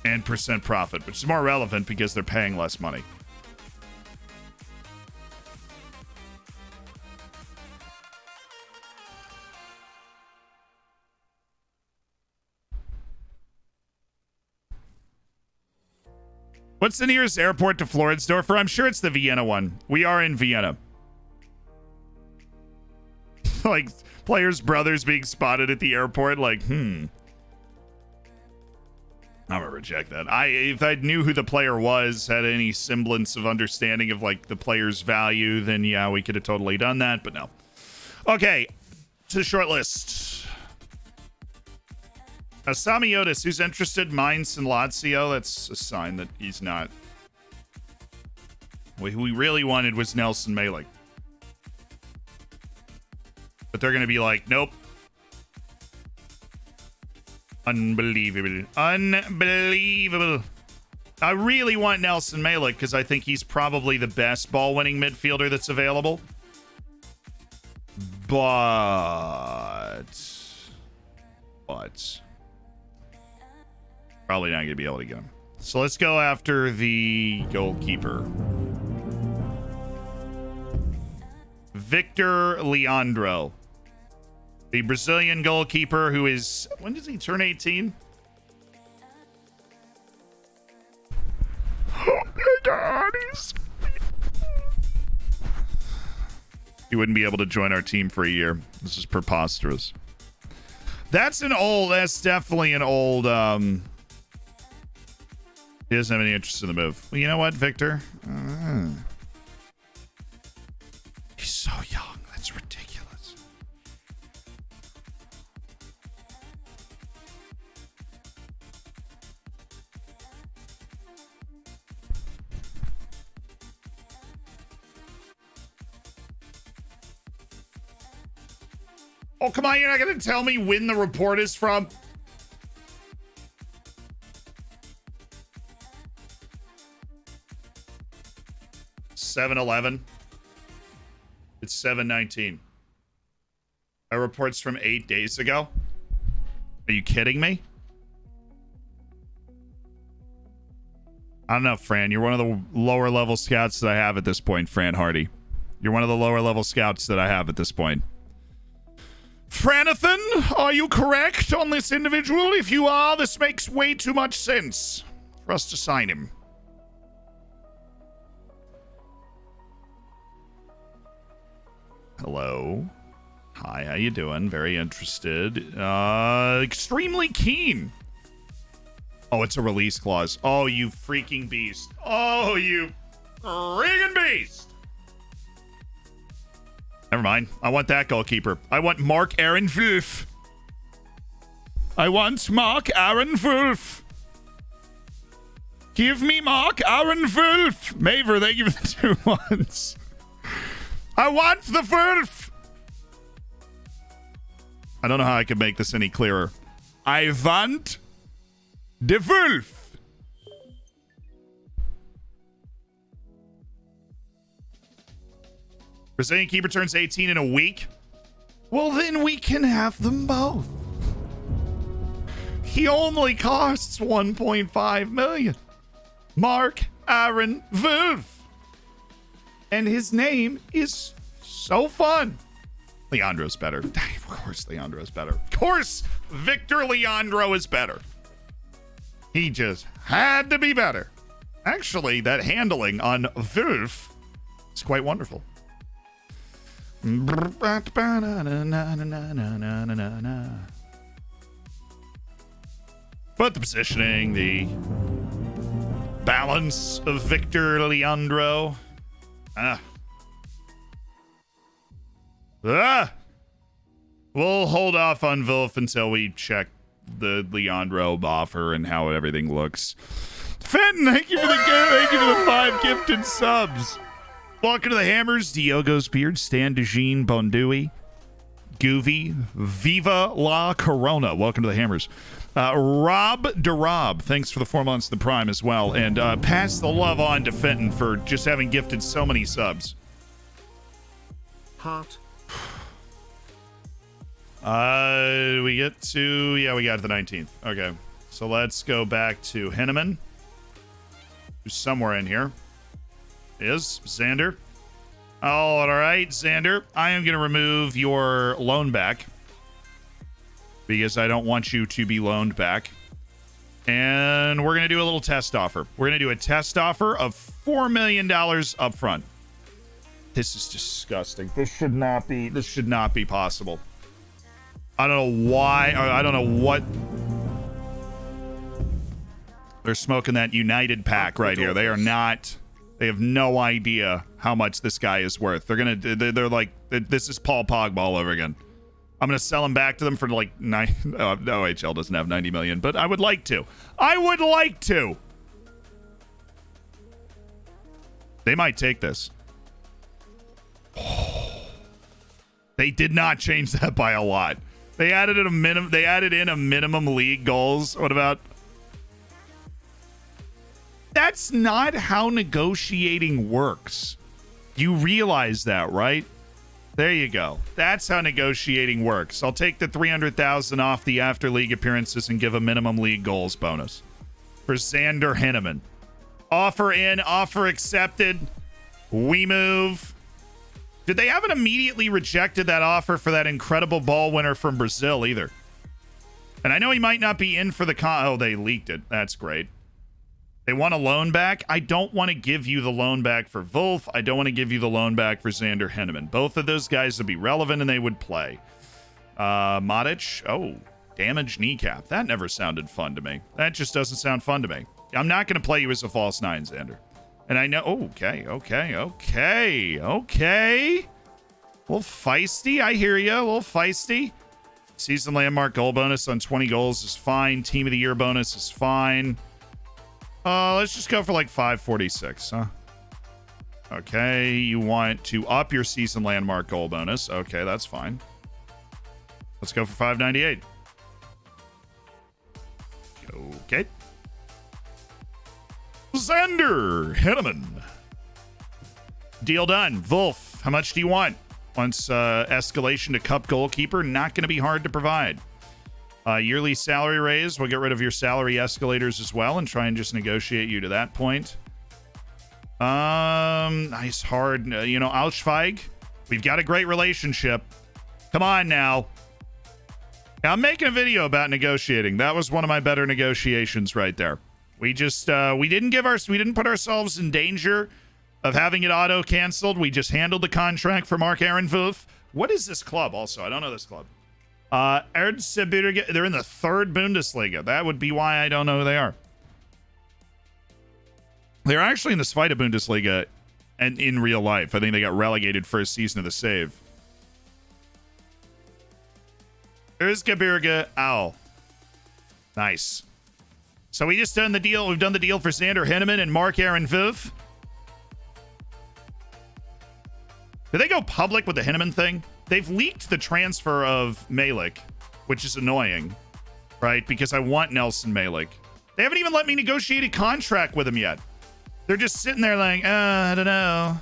and percent profit, which is more relevant because they're paying less money. What's the nearest airport to Floridsdorfer? I'm sure it's the Vienna one. We are in Vienna. Like, players' brothers being spotted at the airport. Like, I'm gonna reject that. If I knew who the player was, had any semblance of understanding of, like, the player's value, then, yeah, we could have totally done that, but no. Okay, to the short list. Samiotis, who's interested, Mainz and Lazio. That's a sign that he's not. Who we really wanted was Nelson Malik. But they're going to be like, nope. Unbelievable. Unbelievable. I really want Nelson Malik because I think he's probably the best ball-winning midfielder that's available. But probably not going to be able to get him. So let's go after the goalkeeper. Victor Leandro. The Brazilian goalkeeper who is... When does he turn 18? Oh my God, he wouldn't be able to join our team for a year. This is preposterous. That's definitely an old... He doesn't have any interest in the move. Well, you know what, Victor? He's so young. That's ridiculous. Oh, come on. You're not going to tell me when the report is from? $7.11. It's $7.19. Our report's from 8 days ago. Are you kidding me? I don't know, Fran. You're one of the lower level scouts that I have at this point, Fran Hardy. You're one of the lower level scouts that I have at this point. Franathan, are you correct on this individual? If you are, this makes way too much sense for us to sign him. Hello. Hi, how you doing? Very interested. Extremely keen. Oh, it's a release clause. Oh, you freaking beast. Oh, you freaking beast. Never mind. I want that goalkeeper. I want Mark Aaron Wolf. I want Mark Aaron Wolf. Give me Mark Aaron Wolf. Maver, thank you for the 2 months. I want the Wolf. I don't know how I can make this any clearer. I want the Wolf. Brazilian keeper turns 18 in a week. Well, then we can have them both. He only costs 1.5 million. Mark Aaron Wolf. And his name is so fun. Leandro's better. Of course Leandro's better. Of course Victor Leandro is better. He just had to be better. Actually, that handling on Wolf is quite wonderful. But the positioning, the balance of Victor Leandro. We'll hold off on Wolf until we check the Leandro offer and how everything looks. Fenton, thank you for the 5 gifted subs. Welcome to the Hammers. Diogo's Beard, Stan DeJean, Bondui, Goovy, Viva La Corona. Welcome to the Hammers. Rob DeRob, thanks for the 4 months of the Prime as well. And pass the love on to Fenton for just having gifted so many subs. Heart. We get to... Yeah, we got to the 19th. Okay. So let's go back to Henneman. Who's somewhere in here. Is Xander. Oh, all right, Xander. I am going to remove your loan back because I don't want you to be loaned back. And we're going to do a little test offer. We're going to do a test offer of $4 million up front. This is disgusting. This should not be possible. I don't know why. I don't know what. They're smoking that United pack right here. They are not. They have no idea how much this guy is worth. They're like, this is Paul Pogba all over again. I'm going to sell him back to them for like OHL doesn't have 90 million, but I would like to. They might take this. They did not change that by a lot. They added in a minimum league goals. What about? That's not how negotiating works. You realize that, right? There you go. That's how negotiating works. I'll take the 300,000 off the after league appearances and give a minimum league goals bonus for Xander Henneman. Offer in, offer accepted. We move. Did they haven't immediately rejected that offer for that incredible ball winner from Brazil either? And I know he might not be in for the oh, they leaked it. That's great. They want a loan back. I don't want to give you the loan back for Wolf. I don't want to give you the loan back for Xander Henneman. Both of those guys would be relevant and they would play. Modic. Oh, damaged kneecap. That never sounded fun to me. That just doesn't sound fun to me. I'm not going to play you as a false nine, Xander. And I know. Oh, okay. A little feisty. I hear you. A little feisty. Season landmark goal bonus on 20 goals is fine. Team of the year bonus is fine. Let's just go for like 546, huh? Okay, you want to up your season landmark goal bonus. Okay, that's fine. Let's go for 598. Okay. Xander Henneman. Deal done. Wolf, how much do you want? Once escalation to cup goalkeeper, not going to be hard to provide. Yearly salary raise. We'll get rid of your salary escalators as well and try and just negotiate you to that point. Nice hard, Ausschweig. We've got a great relationship. Come on now. Now, I'm making a video about negotiating. That was one of my better negotiations right there. We just we didn't put ourselves in danger of having it auto canceled. We just handled the contract for Mark Aaron Wolf. What is this club? Also, I don't know this club. Erzgebirge. They're in the 3rd Bundesliga. That would be why I don't know who they are. They're actually in the Zweite Bundesliga, and in real life, I think they got relegated first season of the save. Erzgebirge Owl. Nice. So we just done the deal. We've done the deal for Sander Henneman and Mark Aaron Wolf. Did they go public with the Henneman thing? They've leaked the transfer of Malik, which is annoying, right? Because I want Nelson Malik. They haven't even let me negotiate a contract with him yet. They're just sitting there like, I don't know.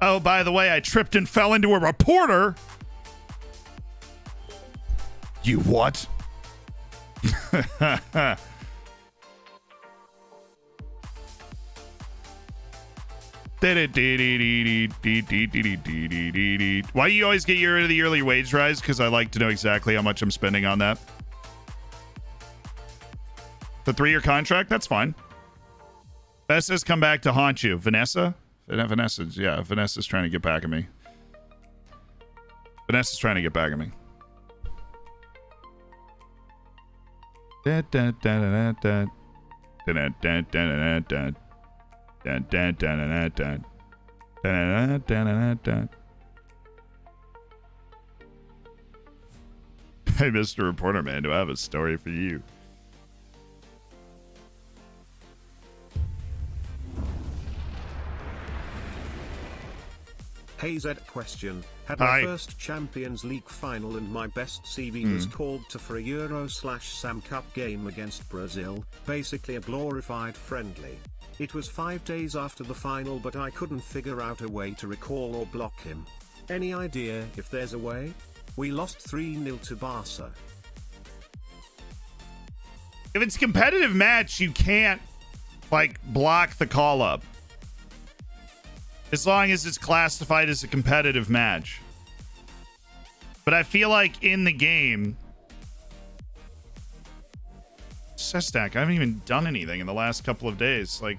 Oh, by the way, I tripped and fell into a reporter. You what? Why do you always get rid of the yearly wage rise? Because I like to know exactly how much I'm spending on that. The 3-year contract? That's fine. Vanessa's come back to haunt you. Vanessa? Vanessa's trying to get back at me. Vanessa's trying to get back at me. Da, da, da, da, da. Da, da, da, da, da. Dun, dun, dun, dun, dun. Dun, dun, dun, dun. Hey, Mr. Reporter Man, do I have a story for you? Hey Z question. Had my first Champions League final and my best CV was called to for a Euro/Sam Cup game against Brazil, basically a glorified friendly. It was 5 days after the final, but I couldn't figure out a way to recall or block him. Any idea if there's a way? We lost 3-0 to Barca. If it's a competitive match, you can't, block the call-up. As long as it's classified as a competitive match. But I feel like in the game... Sestak, I haven't even done anything in the last couple of days. What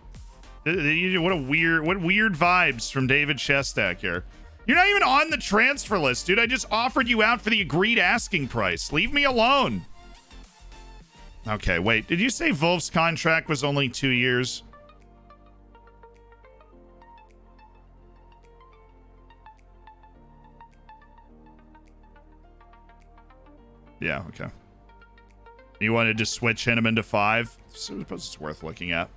weird vibes from David Shestak here. You're not even on the transfer list, dude. I just offered you out for the agreed asking price. Leave me alone. Okay, wait. Did you say Wolf's contract was only 2 years? Yeah, okay. You wanted to switch Henneman to 5? So I suppose it's worth looking at.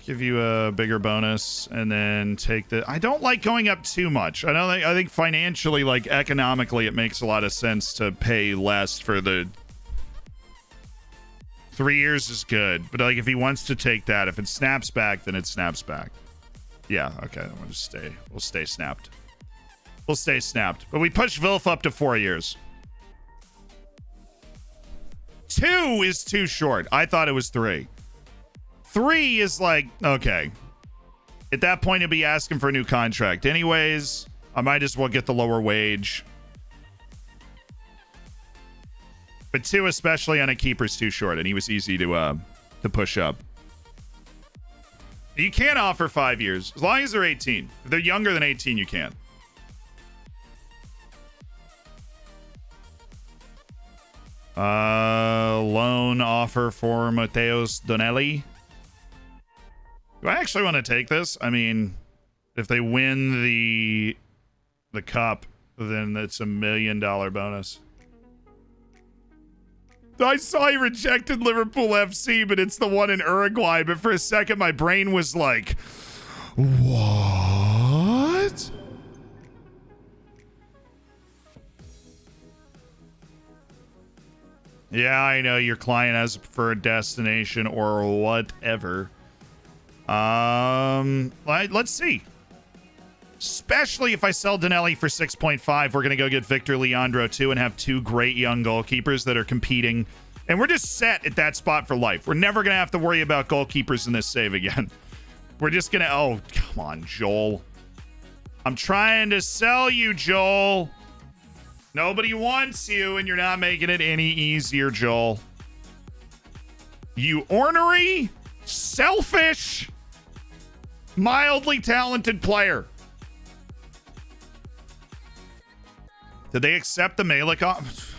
Give you a bigger bonus and then take the... I don't like going up too much. I think financially, economically, it makes a lot of sense to pay less for the... 3 years is good, but if he wants to take that, if it snaps back, then it snaps back. Yeah, okay, then we'll just stay. We'll stay snapped. We'll stay snapped. But we pushed Wilf up to 4 years. 2 is too short. I thought it was 3. 3 is okay. At that point, he'd be asking for a new contract. Anyways, I might as well get the lower wage. But 2, especially on a keeper, is too short, and he was easy to push up. You can't offer 5 years, as long as they're 18. If they're younger than 18, you can't. Loan offer for Mateus Donelli. Do I actually want to take this? I mean, if they win the cup, then it's $1 million bonus. I saw he rejected Liverpool FC, but it's the one in Uruguay. But for a second, my brain was like, what? Yeah, I know your client has a preferred destination or whatever. Let's see. Especially if I sell Donelli for 6.5, we're going to go get Victor Leandro too and have 2 great young goalkeepers that are competing And we're just set at that spot for life. We're never going to have to worry about goalkeepers in this save again. We're just going to... Oh, come on, Joel. I'm trying to sell you, Joel. Nobody wants you, and you're not making it any easier, Joel. You ornery, selfish, mildly talented player. Did they accept the Malik off?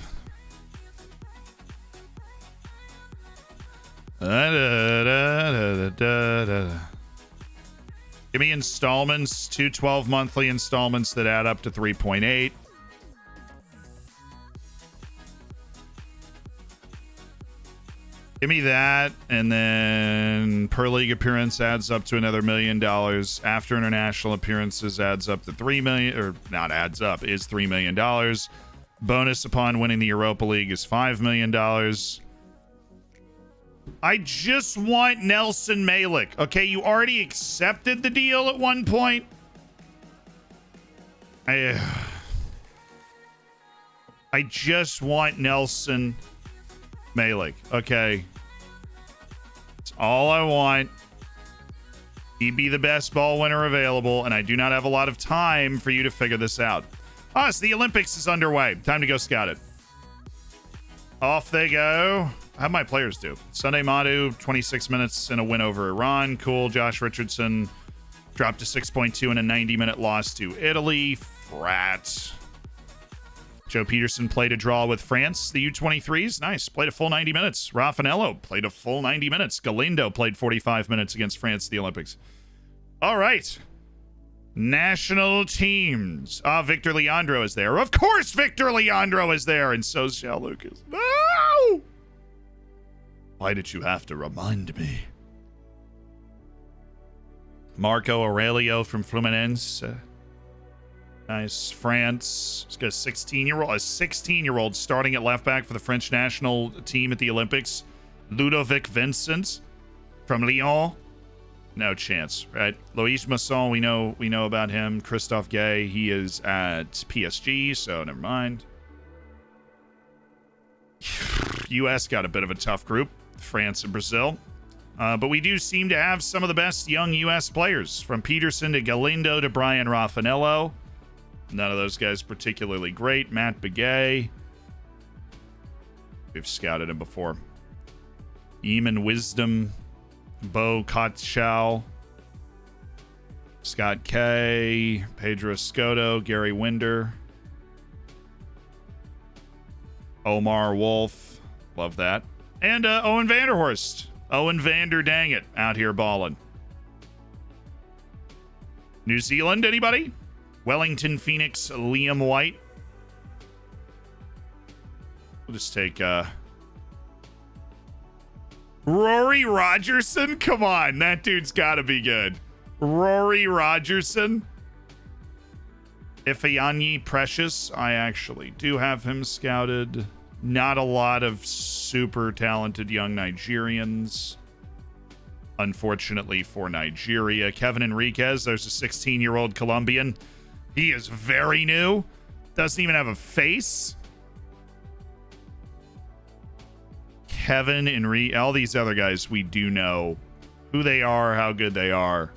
Give me installments, 2 12-monthly installments that add up to 3.8. Give me that, and then per league appearance adds up to another $1 million. After international appearances adds up to $3 million, or not adds up, is $3 million. Bonus upon winning the Europa League is $5 million. I just want Nelson Malik. Okay, you already accepted the deal at one point. I just want Nelson Malik. Okay. That's all I want. He'd be the best ball winner available, and I do not have a lot of time for you to figure this out. Oh, so the Olympics is underway. Time to go scout it. Off they go. How'd my players do? Sunday Madu, 26 minutes and a win over Iran. Cool. Josh Richardson dropped to 6.2 in a 90-minute loss to Italy. Frat. Joe Peterson played a draw with France. The U23s, nice. Played a full 90 minutes. Raffanello played a full 90 minutes. Galindo played 45 minutes against France at the Olympics. All right. National teams. Victor Leandro is there. Of course Victor Leandro is there. And so's Shao Lucas. No! Why did you have to remind me? Marco Aurelio from Fluminense. Nice. France. He's got a 16-year-old starting at left back for the French national team at the Olympics. Ludovic Vincent from Lyon. No chance, right? Loïs Masson, we know about him. Christophe Gay, he is at PSG, so never mind. US got a bit of a tough group. France and Brazil. But we do seem to have some of the best young US players. From Peterson to Galindo to Brian Raffanello. None of those guys particularly great. Matt Begay. We've scouted him before. Eamon Wisdom. Bo Kotschau. Scott Kay. Pedro Escoto. Gary Winder. Omar Wolf. Love that. And Owen Vanderhorst. Owen Vander dang it. Out here balling. New Zealand, anybody? Wellington Phoenix, Liam White. We'll just take Rory Rogerson. Come on, that dude's got to be good. Rory Rogerson. Ifeanyi Precious. I actually do have him scouted. Not a lot of super talented young Nigerians. Unfortunately for Nigeria. Kevin Enriquez. There's a 16-year-old Colombian. He is very new. Doesn't even have a face. Kevin, Enrique, all these other guys, we do know who they are, how good they are.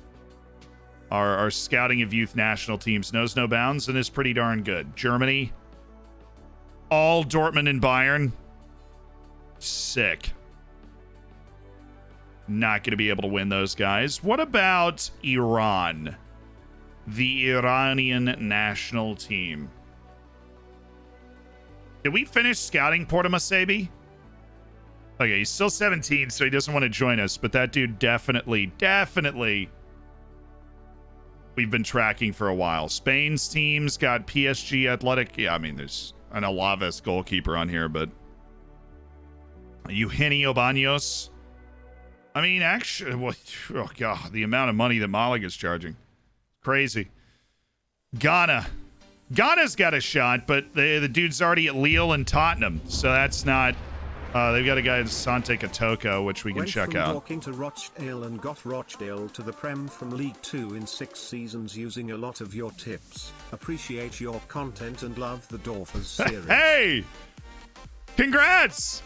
Our scouting of youth national teams knows no bounds and is pretty darn good. Germany. All Dortmund and Bayern. Sick. Not going to be able to win those guys. What about Iran? The Iranian national team. Did we finish scouting Portamasebi? Okay, he's still 17, so he doesn't want to join us, but that dude definitely we've been tracking for a while. Spain's team's got PSG Athletic. Yeah, I mean, there's an Alaves goalkeeper on here, but Eugenio Baños. I mean, actually, oh God, the amount of money that Malik is charging. Crazy. Ghana's got a shot, but the dude's already at Lille and Tottenham, so that's not. They've got a guy, Sante Kotoko, which we can check out. Walking to Rochdale and got Rochdale to the Prem from League 2 in 6 seasons using a lot of your tips. Appreciate your content and love the Dorfers series. Hey! Congrats!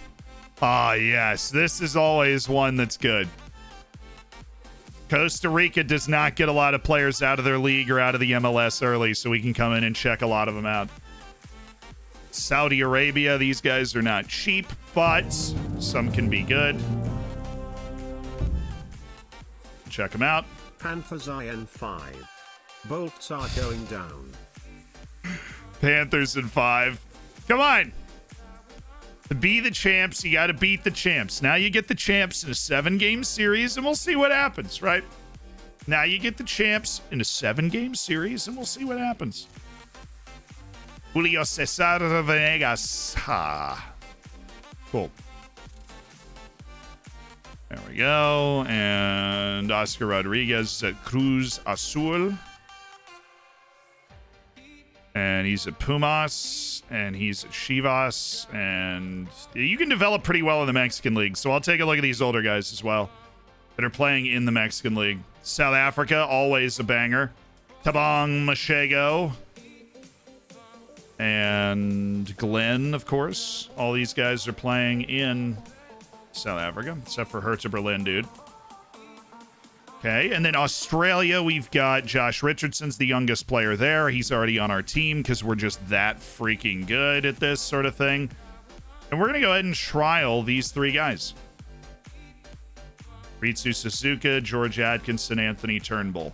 Ah, yes. This is always one that's good. Costa Rica does not get a lot of players out of their league or out of the MLS early, so we can come in and check a lot of them out. Saudi Arabia, these guys are not cheap, but some can be good. Check them out. Panthers in 5. Bolts are going down. Panthers in 5. Come on. To be the champs, you got to beat the champs. Now you get the champs in a 7-game series, and we'll see what happens, right? Now you get the champs in a 7-game series, and we'll see what happens. Julio Cesar Venegas. Ha. Cool. There we go. And Oscar Rodriguez at Cruz Azul. And he's at Pumas, and he's at Chivas, and you can develop pretty well in the Mexican League. So I'll take a look at these older guys as well that are playing in the Mexican League. South Africa, always a banger. Tabang Mashego. And Glenn, of course. All these guys are playing in South Africa, except for Hertha Berlin, dude. Okay, and then Australia, we've got Josh Richardson's the youngest player there. He's already on our team because we're just that freaking good at this sort of thing. And we're going to go ahead and trial these 3 guys. Ritsu Suzuka, George Atkinson, Anthony Turnbull.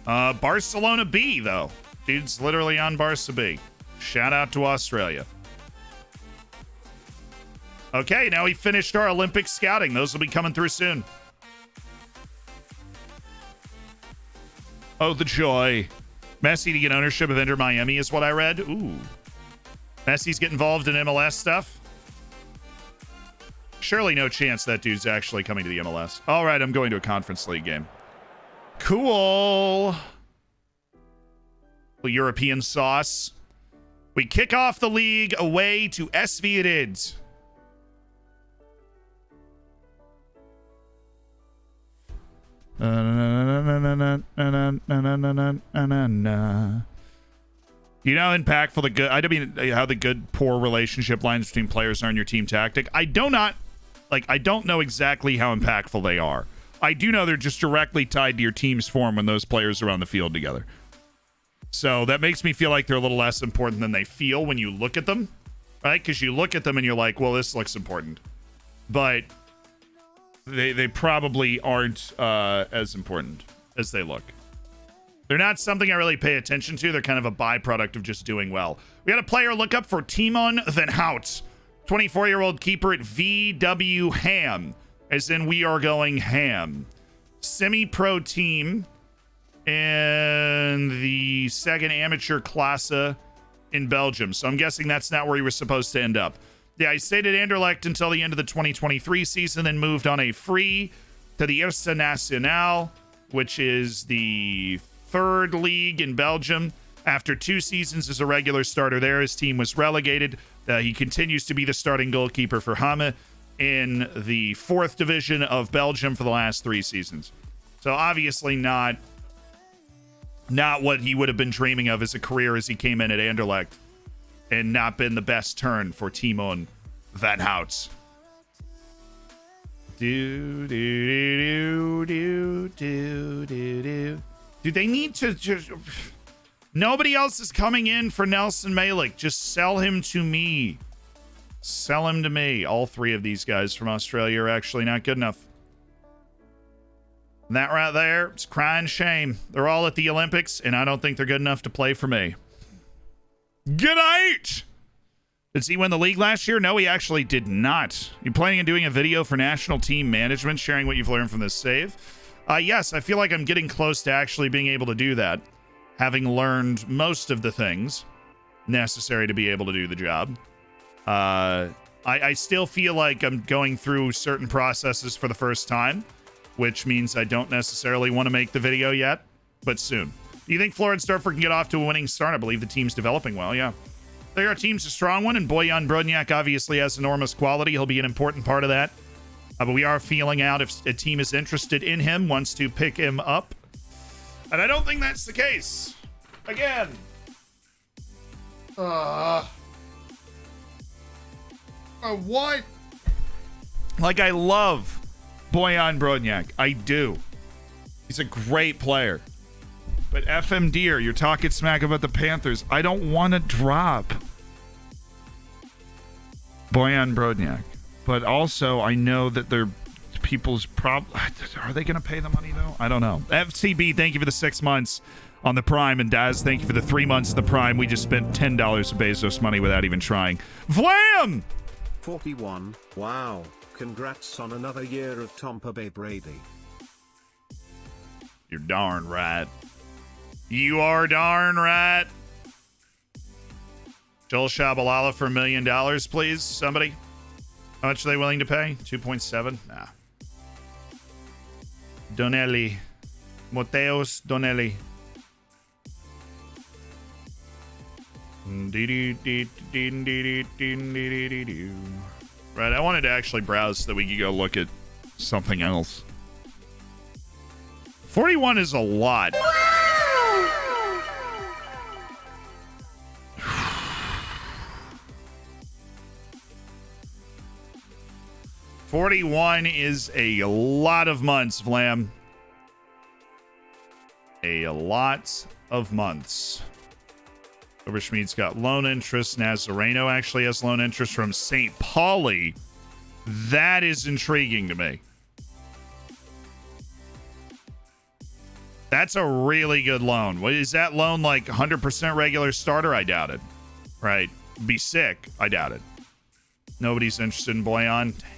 Barcelona B, though. Dude's literally on Barca B. Shout out to Australia. Okay, now we finished our Olympic scouting. Those will be coming through soon. Oh, the joy. Messi to get ownership of Inter Miami is what I read. Ooh. Messi's get involved in MLS stuff. Surely no chance that dude's actually coming to the MLS. All right, I'm going to a Conference League game. Cool. European sauce. We kick off the league away to SV Rids. You know how impactful the good, I mean, how the good, poor relationship lines between players are in your team tactic. I don't know exactly how impactful they are. I do know they're just directly tied to your team's form when those players are on the field together. So that makes me feel like they're a little less important than they feel when you look at them, right? Because you look at them and you're like, well, this looks important. But they probably aren't as important as they look. They're not something I really pay attention to. They're kind of a byproduct of just doing well. We got a player lookup for Timon Van Hout, 24-year-old keeper at VW Ham, as in we are going ham. Semi-pro team in the second amateur classe in Belgium. So I'm guessing that's not where he was supposed to end up. Yeah, he stayed at Anderlecht until the end of the 2023 season, then moved on a free to the Eerste Nationale, which is the 3rd league in Belgium. After 2 seasons as a regular starter there, his team was relegated. He continues to be the starting goalkeeper for Hamme in the 4th division of Belgium for the last 3 seasons. So obviously not what he would have been dreaming of as a career as he came in at Anderlecht, and not been the best turn for Timon Van Hout. Do do do do do do. Do they need to just? Nobody else is coming in for Nelson Malik. Just sell him to me. Sell him to me. All 3 of these guys from Australia are actually not good enough. And that right there, it's crying shame. They're all at the Olympics, and I don't think they're good enough to play for me. Good night! Did he win the league last year? No, he actually did not. You planning on doing a video for national team management, sharing what you've learned from this save? Yes, I feel like I'm getting close to actually being able to do that, having learned most of the things necessary to be able to do the job. I still feel like I'm going through certain processes for the first time, which means I don't necessarily want to make the video yet, but soon. Do you think Floridsdorfer can get off to a winning start? I believe the team's developing well, yeah. Our team's a strong one, and Bojan Brodnjak obviously has enormous quality. He'll be an important part of that. But we are feeling out if a team is interested in him, wants to pick him up. And I don't think that's the case. Again, What? Like, I love Bojan Brodnjak. I do. He's a great player. But FM Deer, you're talking smack about the Panthers. I don't want to drop Bojan Brodnjak. But also, I know that they're people's Are they going to pay the money, though? I don't know. FCB, thank you for the 6 months on the Prime. And Daz, thank you for the 3 months of the Prime. We just spent $10 of Bezos money without even trying. Vlam! 41. Wow. Congrats on another year of Tampa Bay Brady. You're darn right. You are darn right. Joel Shabalala for $1 million, please. Somebody. How much are they willing to pay? 2.7? Nah. Donnelly. Mateos Donnelly. Right, I wanted to actually browse so that we could go look at something else. 41 is a lot. $41 is a lot of months, Vlam. A lot of months. Overschmidt's got loan interest. Nazareno actually has loan interest from St. Pauli. That is intriguing to me. That's a really good loan. What is that loan, like 100% regular starter? I doubt it. Right. Be sick. I doubt it. Nobody's interested in Boyan. Dang it.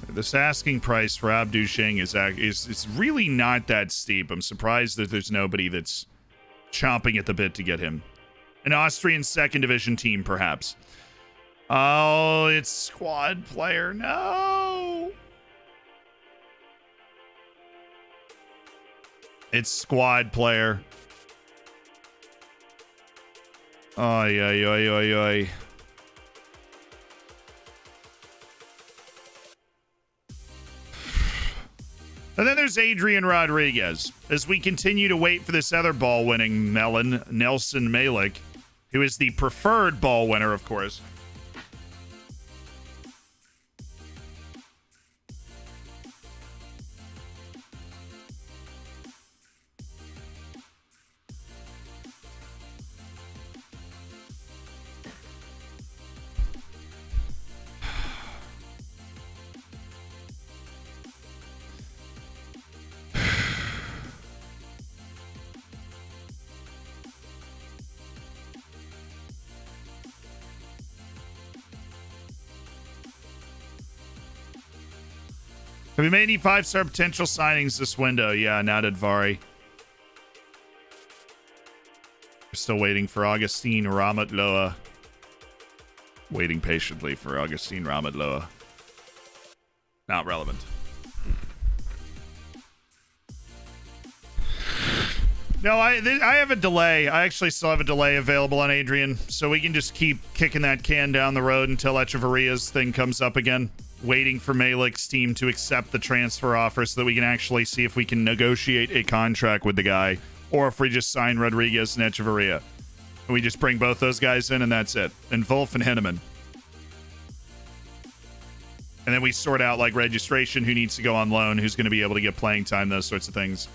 This asking price for Abdu Shing is really not that steep. I'm surprised that there's nobody that's chomping at the bit to get him. An Austrian second division team, perhaps. Oh, it's squad player. No. It's squad player. Oy, oy, oy, oy, oy. And then there's Adrian Rodriguez. As we continue to wait for this other ball-winning melon, Nelson Malik, who is the preferred ball winner, of course. Have we made any 5-star potential signings this window? Yeah, not Advari. We're still waiting for Augustine Ramatloa. Waiting patiently for Augustine Ramatloa. Not relevant. No, I have a delay. I actually still have a delay available on Adrian, so we can just keep kicking that can down the road until Echeveria's thing comes up again. Waiting for Malik's team to accept the transfer offer so that we can actually see if we can negotiate a contract with the guy, or if we just sign Rodriguez and Echeverria. And we just bring both those guys in and that's it. And Wolf and Henneman. And then we sort out like registration, who needs to go on loan, who's going to be able to get playing time, those sorts of things.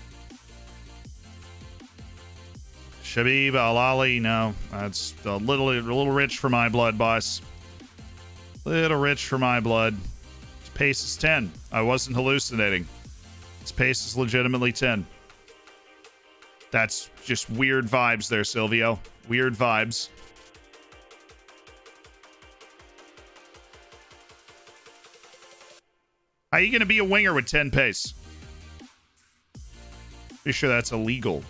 Shabib Al-Ali, no. That's a little rich for my blood, boss. Little rich for my blood. His pace is 10. I wasn't hallucinating. His pace is legitimately 10. That's just weird vibes there, Silvio. Weird vibes. How are you going to be a winger with 10 pace? Pretty sure that's illegal.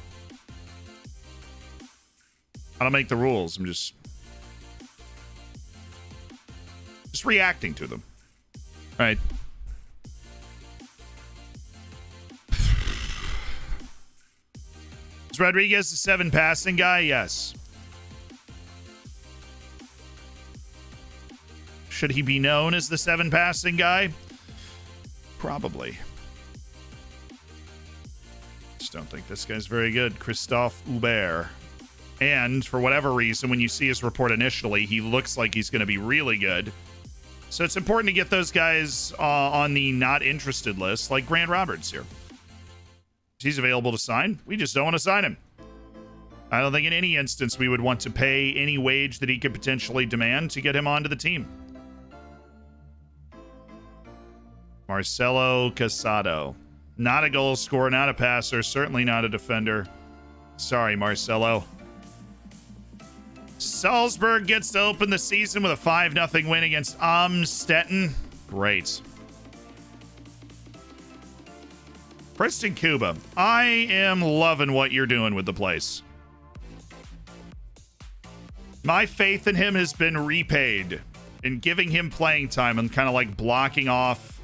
I don't make the rules. I'm just reacting to them. All right. Is Rodriguez the 7 passing guy? Yes. Should he be known as the 7 passing guy? Probably. Just don't think this guy's very good. Christophe Hubert. And for whatever reason, when you see his report initially, he looks like he's going to be really good. So it's important to get those guys on the not interested list, like Grant Roberts here. He's available to sign. We just don't want to sign him. I don't think in any instance we would want to pay any wage that he could potentially demand to get him onto the team. Marcelo Casado. Not a goal scorer, not a passer, certainly not a defender. Sorry, Marcelo. Salzburg gets to open the season with a 5-0 win against Amstetten. Great. Preston Kuba, I am loving what you're doing with the place. My faith in him has been repaid in giving him playing time and kind of like blocking off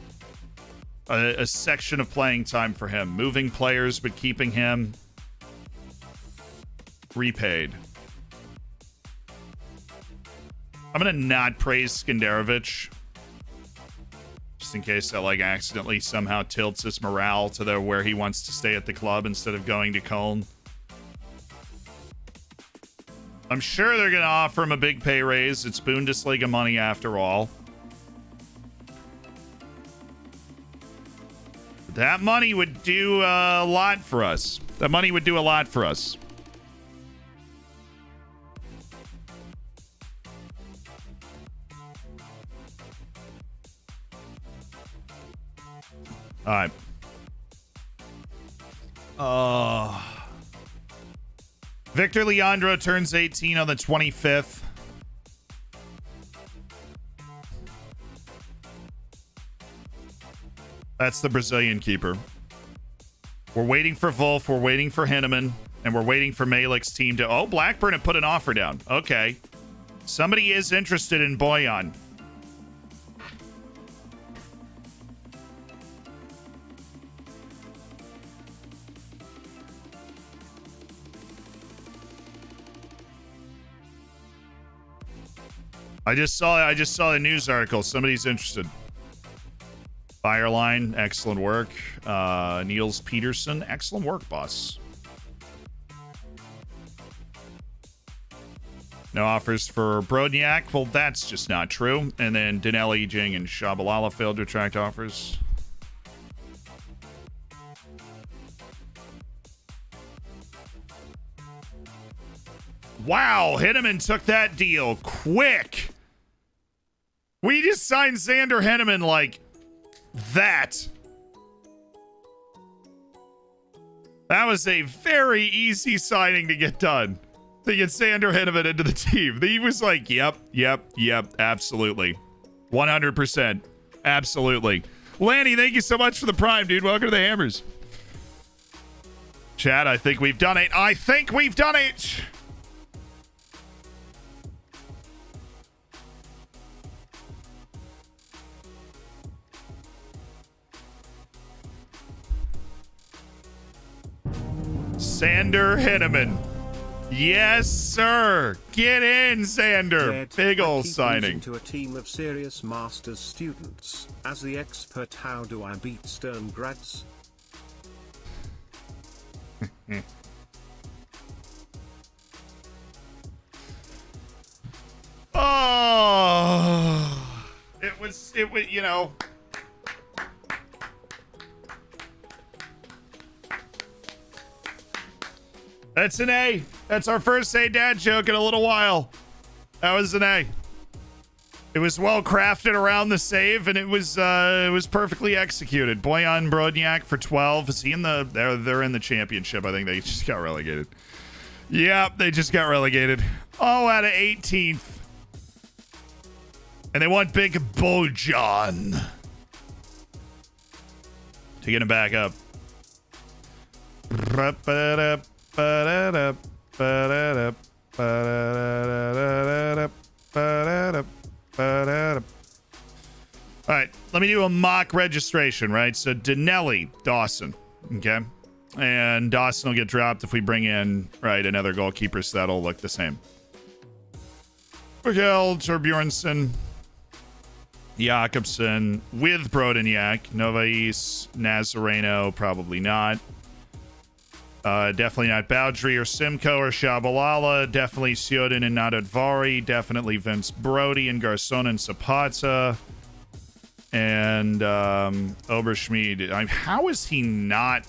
a section of playing time for him. Moving players, but keeping him repaid. I'm going to not praise Skenderovich. Just in case that like accidentally somehow tilts his morale to where he wants to stay at the club instead of going to Köln. I'm sure they're going to offer him a big pay raise. It's Bundesliga money after all. That money would do a lot for us. That money would do a lot for us. All right. Victor Leandro turns 18 on the 25th. That's the Brazilian keeper. We're waiting for Wolf. We're waiting for Henneman. And we're waiting for Malik's team to... Oh, Blackburn have put an offer down. Okay. Somebody is interested in Boyan. I just saw the news article. Somebody's interested. Fireline, excellent work. Niels Peterson, excellent work, boss. No offers for Brodniak. Well, that's just not true. And then Danelli, Jing, and Shabalala failed to attract offers. Wow, Henneman took that deal quick. We just signed Xander Henneman like that. That was a very easy signing to get done. To get Xander Henneman into the team. He was like, yep, absolutely. 100%. Absolutely. Lanny, thank you so much for the prime, dude. Welcome to the Hammers. Chad, I think we've done it. I think we've done it. Xander Henneman. Yes, sir. Get in, Xander. Dead. Big ol' I keep signing. losing to a team of serious master's students. As the expert, how do I beat Stern grads? Oh, it was, you know. That's an A. That's our first A dad joke in a little while. That was an A. It was well crafted around the save, and it was perfectly executed. Boyan Brodniak for 12. Is he in the? They're in the championship. I think they just got relegated. Yeah, they just got relegated. Oh, out of 18th. And they want Big Bojan to get him back up. All right, let me do a mock registration, right? So Danelli, Dawson, okay? And Dawson will get dropped if we bring in, right, another goalkeeper, so that'll look the same. Mikael Torbjornsson, Jakobsen with Brodeniak, Novais, Nazareno, probably not. Definitely not Bowdry or Simcoe or Shabalala. Definitely Sjöden and Nadadvari. Definitely Vince Brody and Garçon and Zapata. And Oberschmied. How is he not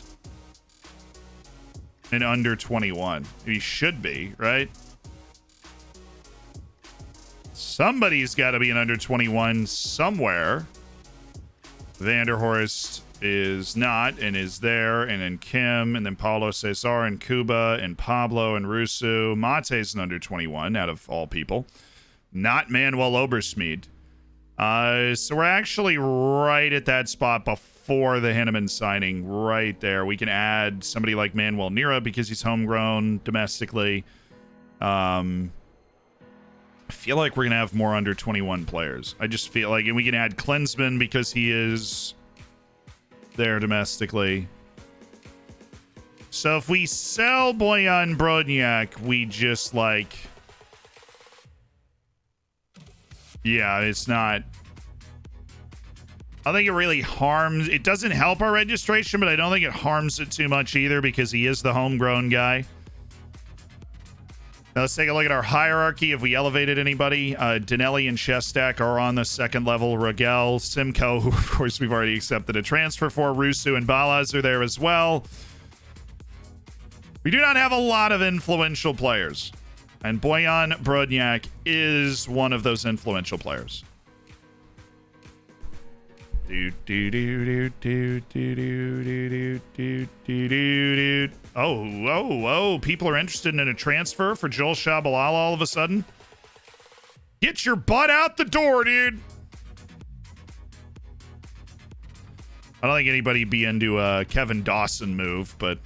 an under 21? He should be, right? Somebody's got to be an under 21 somewhere. Vanderhorst is not and is there, and then Kim, and then Paulo Cesar and Cuba and Pablo and Rusu. Mate's an under 21 out of all people. Not Manuel Oberschmied. So we're actually right at that spot before the Hinneman signing, right there. We can add somebody like Manuel Nira because he's homegrown domestically. I feel like we're going to have more under 21 players. I just feel like, and we can add Klinsmann because he is there domestically. So if we sell Bojan Brodniak, we just like, yeah, it's not, I think it really harms, it doesn't help our registration, but I don't think it harms it too much either because he is the homegrown guy. Now let's take a look at our hierarchy. If we elevated anybody, Danelli and Shestak are on the second level. Rogel, Simcoe, who of course we've already accepted a transfer for. Rusu and Balaz are there as well. We do not have a lot of influential players. And Bojan Brodniak is one of those influential players. Oh, people are interested in a transfer for Joel Shabalala all of a sudden. Get your butt out the door, dude. I don't think anybody be into a Kevin Dawson move, but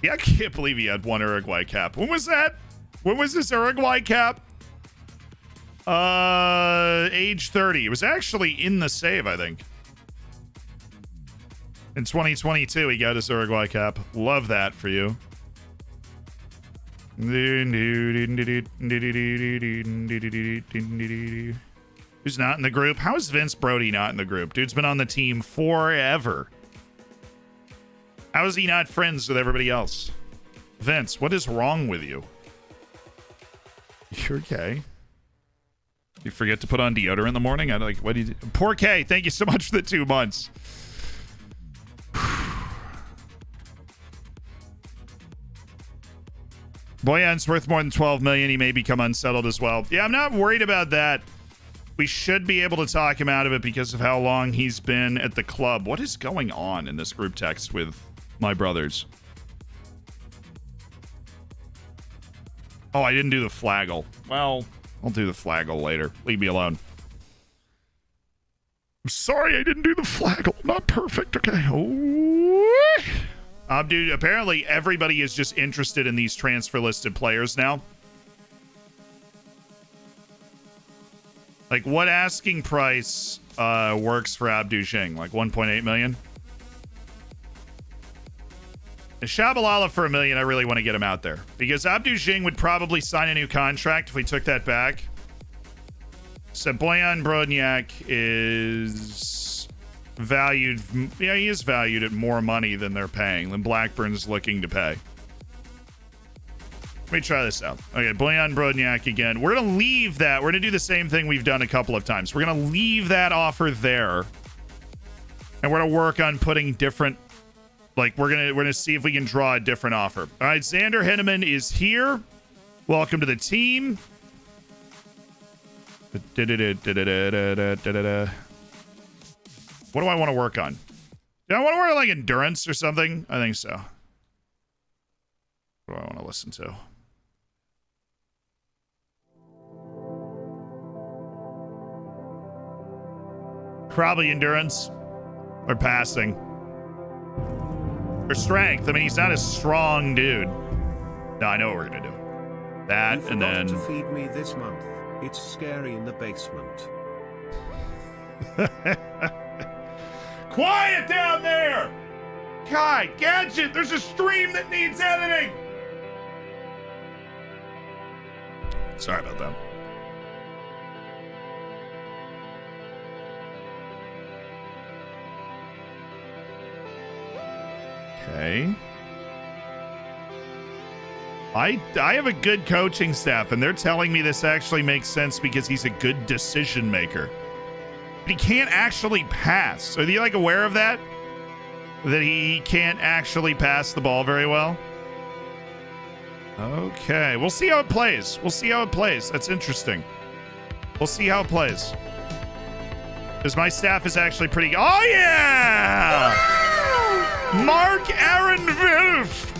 yeah, I can't believe he had one Uruguay cap. When was that? When was this Uruguay cap? Age 30. It was actually in the save, I think. In 2022, he got his Uruguay cap. Love that for you. Who's not in the group? How is Vince Brody not in the group? Dude's been on the team forever. How is he not friends with everybody else? Vince, what is wrong with you? You're okay. You forget to put on deodorant in the morning? I like, what do you do? Poor K, thank you so much for the 2 months. Boyan's worth more than 12 million. He may become unsettled as well. Yeah, I'm not worried about that. We should be able to talk him out of it because of how long he's been at the club. What is going on in this group text with my brothers? Oh, I didn't do the flaggle. Well, I'll do the flaggle later. Leave me alone. I'm sorry I didn't do the flaggle. Not perfect. Okay. Oh. Dude, apparently everybody is just interested in these transfer listed players now. Like, what asking price works for Abdu Xing? Like 1.8 million? Shabalala for $1 million, I really want to get him out there. Because Abdu Xing would probably sign a new contract if we took that back. So Bojan Brodniak is valued... Yeah, he is valued at more money than they're paying, than Blackburn's looking to pay. Let me try this out. Okay, Bojan Brodniak again. We're going to leave that. We're going to do the same thing we've done a couple of times. We're going to leave that offer there. And we're going to work on putting different... Like, we're gonna see if we can draw a different offer. All right, Xander Hinneman is here. Welcome to the team. What do I want to work on? Do I want to work on, like, endurance or something? I think so. What do I want to listen to? Probably endurance or passing. Or strength. I mean, he's not a strong dude. No, I know what we're gonna do. That and then to feed me this month. It's scary in the basement. Quiet down there. God, Gadget, there's a stream that needs editing. Sorry about that. Okay. I have a good coaching staff, and they're telling me this actually makes sense because he's a good decision maker. But he can't actually pass. Are you like aware of that? That he can't actually pass the ball very well? Okay, we'll see how it plays. We'll see how it plays. That's interesting. We'll see how it plays. Because my staff is actually pretty... Oh, yeah! Mark Aaron Wilf.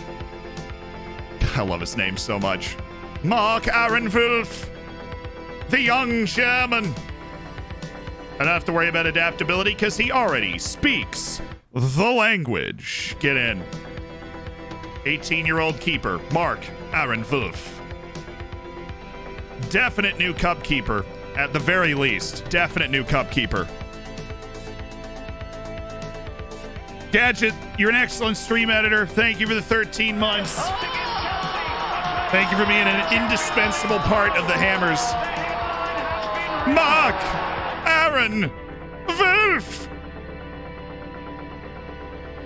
I love his name so much. Mark Aaron Wilf. The young Sherman. I don't have to worry about adaptability because he already speaks the language. Get in. 18-year-old keeper, Mark Aaron Wilf. Definite new cup keeper, at the very least. Definite new cup keeper. Gadget, you're an excellent stream editor. Thank you for the 13 months. Thank you for being an indispensable part of the Hammers. Mark Aaron Wilf.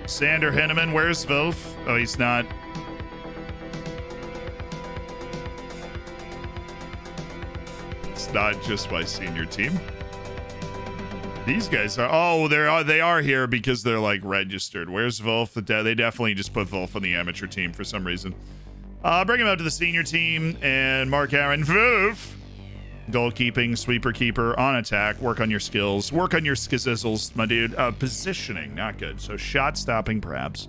Sander Henneman, where's Wilf? Oh, he's not. It's not just my senior team. These guys are, oh, they are here because they're like registered. Where's Wolf? They definitely just put Wolf on the amateur team for some reason. Bring him out to the senior team, and Mark Aaron Wolf. Goalkeeping, sweeper keeper, on attack. Work on your skills. Work on your skizzles, my dude. Positioning, not good. So shot stopping, perhaps.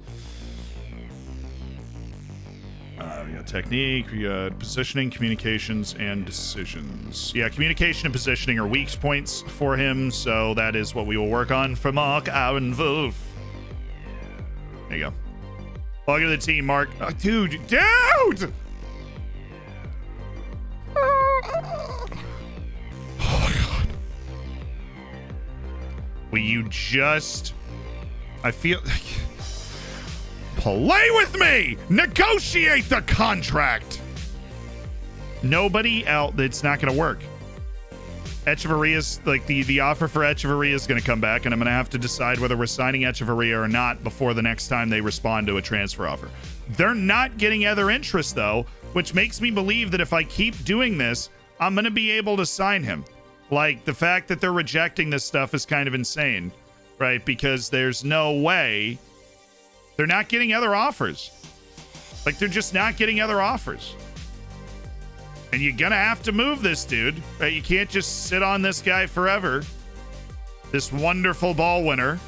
We got technique, we got positioning, communications, and decisions. Yeah, communication and positioning are weak points for him, so that is what we will work on for Mark Aaron Wolf. There you go. Welcome to the team, Mark. Oh, dude! Oh, my God. Will you just... I feel... Play with me! Negotiate the contract! Nobody out. It's not going to work. Echeverria's, like, the offer for Echeverria is going to come back, and I'm going to have to decide whether we're signing Echeverria or not before the next time they respond to a transfer offer. They're not getting other interest, though, which makes me believe that if I keep doing this, I'm going to be able to sign him. Like, the fact that they're rejecting this stuff is kind of insane, right? Because there's no way... They're not getting other offers. Like, they're just not getting other offers. And you're gonna have to move this dude, right? You can't just sit on this guy forever. This wonderful ball winner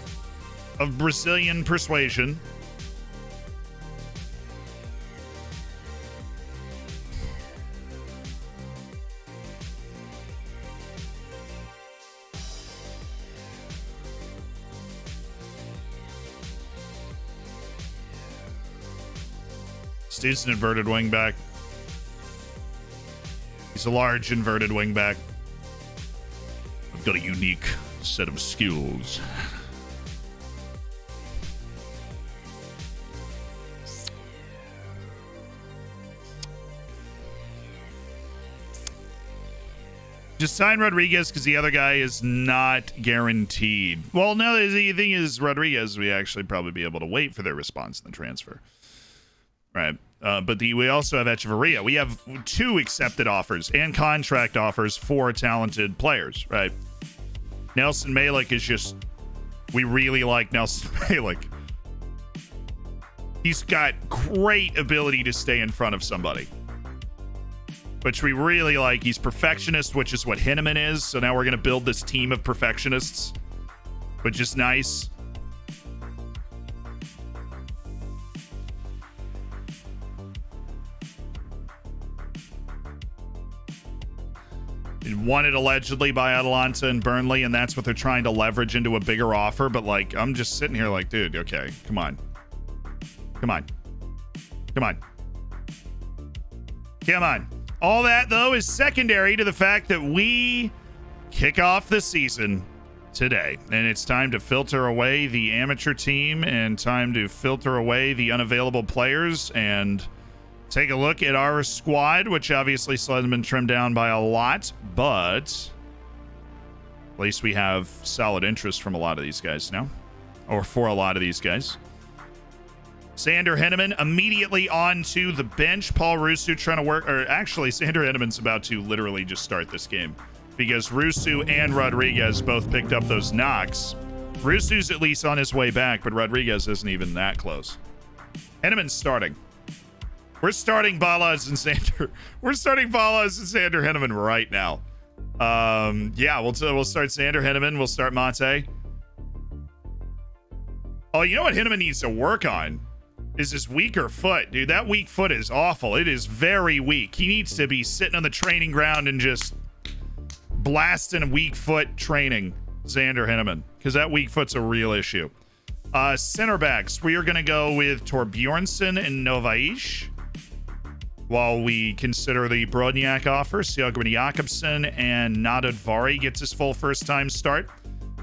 of Brazilian persuasion. This dude's an inverted wingback. He's a large inverted wingback. I've got a unique set of skills. Just sign Rodriguez because the other guy is not guaranteed. Well, no, the thing is, Rodriguez, we actually probably be able to wait for their response in the transfer. Right. But we also have Echeverria. We have 2 accepted offers and contract offers for talented players, right? Nelson Malik is just... We really like Nelson Malik. He's got great ability to stay in front of somebody, which we really like. He's perfectionist, which is what Hinneman is. So now we're going to build this team of perfectionists, which is nice. Wanted allegedly by Atalanta and Burnley, and that's what they're trying to leverage into a bigger offer. But, like, I'm just sitting here like, dude, okay, come on. Come on. Come on. Come on. All that, though, is secondary to the fact that we kick off the season today. And it's time to filter away the amateur team and time to filter away the unavailable players and take a look at our squad, which obviously still hasn't been trimmed down by a lot, but at least we have solid interest from a lot of these guys now, or for a lot of these guys. Sander Henneman immediately onto the bench. Paul Rusu trying to work, or actually Sander Henneman's about to literally just start this game because Rusu and Rodriguez both picked up those knocks. Rusu's at least on his way back, but Rodriguez isn't even that close. Henneman's starting. We're starting Balaz and Sander. We're starting Balaz and Sander Henneman right now. Yeah, we'll start Sander Henneman. We'll start Mate. Oh, you know what Henneman needs to work on is his weaker foot, dude. That weak foot is awful. It is very weak. He needs to be sitting on the training ground and just blasting weak foot training, Sander Henneman, because that weak foot's a real issue. Center backs, we are going to go with Torbjornsson and Novaish while we consider the Brodniak offer. Sjogren Jakobsen and Nadadvari gets his full first-time start.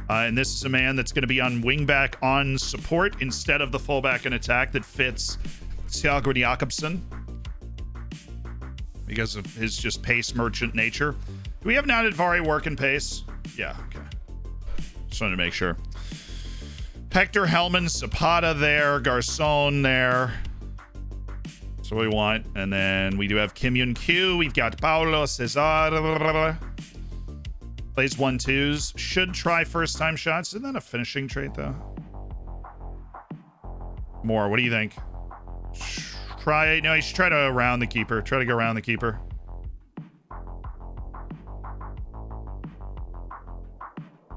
And this is a man that's going to be on wingback on support instead of the fullback in attack that fits Sjogren Jakobsen because of his just pace merchant nature. Do we have Nadadvari working pace? Yeah, okay. Just wanted to make sure. Hector Hellman, Zapata there, Garcon there. That's what we want. And then we do have Kim Yun Kyu. We've got Paulo Cesar. Plays 1-2s. Should try first time shots. Isn't that a finishing trait though? More. What do you think? No, you should try to round the keeper. Try to go around the keeper.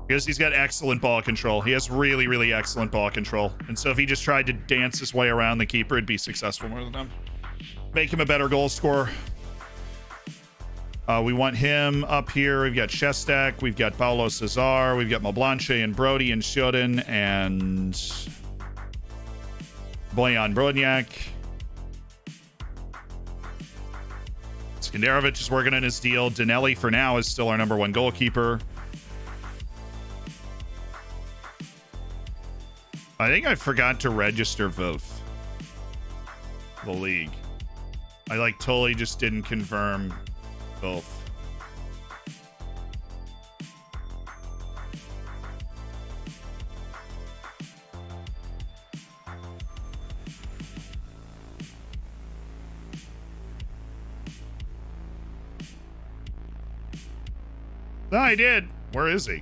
Because he's got excellent ball control. He has really, really excellent ball control. And so if he just tried to dance his way around the keeper, it'd be successful more than him. Make him a better goal scorer. We want him up here. We've got Shestak. We've got Paulo Cesar. We've got Moblanche and Brody and Shodin and Bojan Brodniak. Skandarovic is working on his deal. Danelli for now is still our number one goalkeeper. I think I forgot to register Wolf. The league. I totally just didn't confirm Wolf. No, I did. Where is he?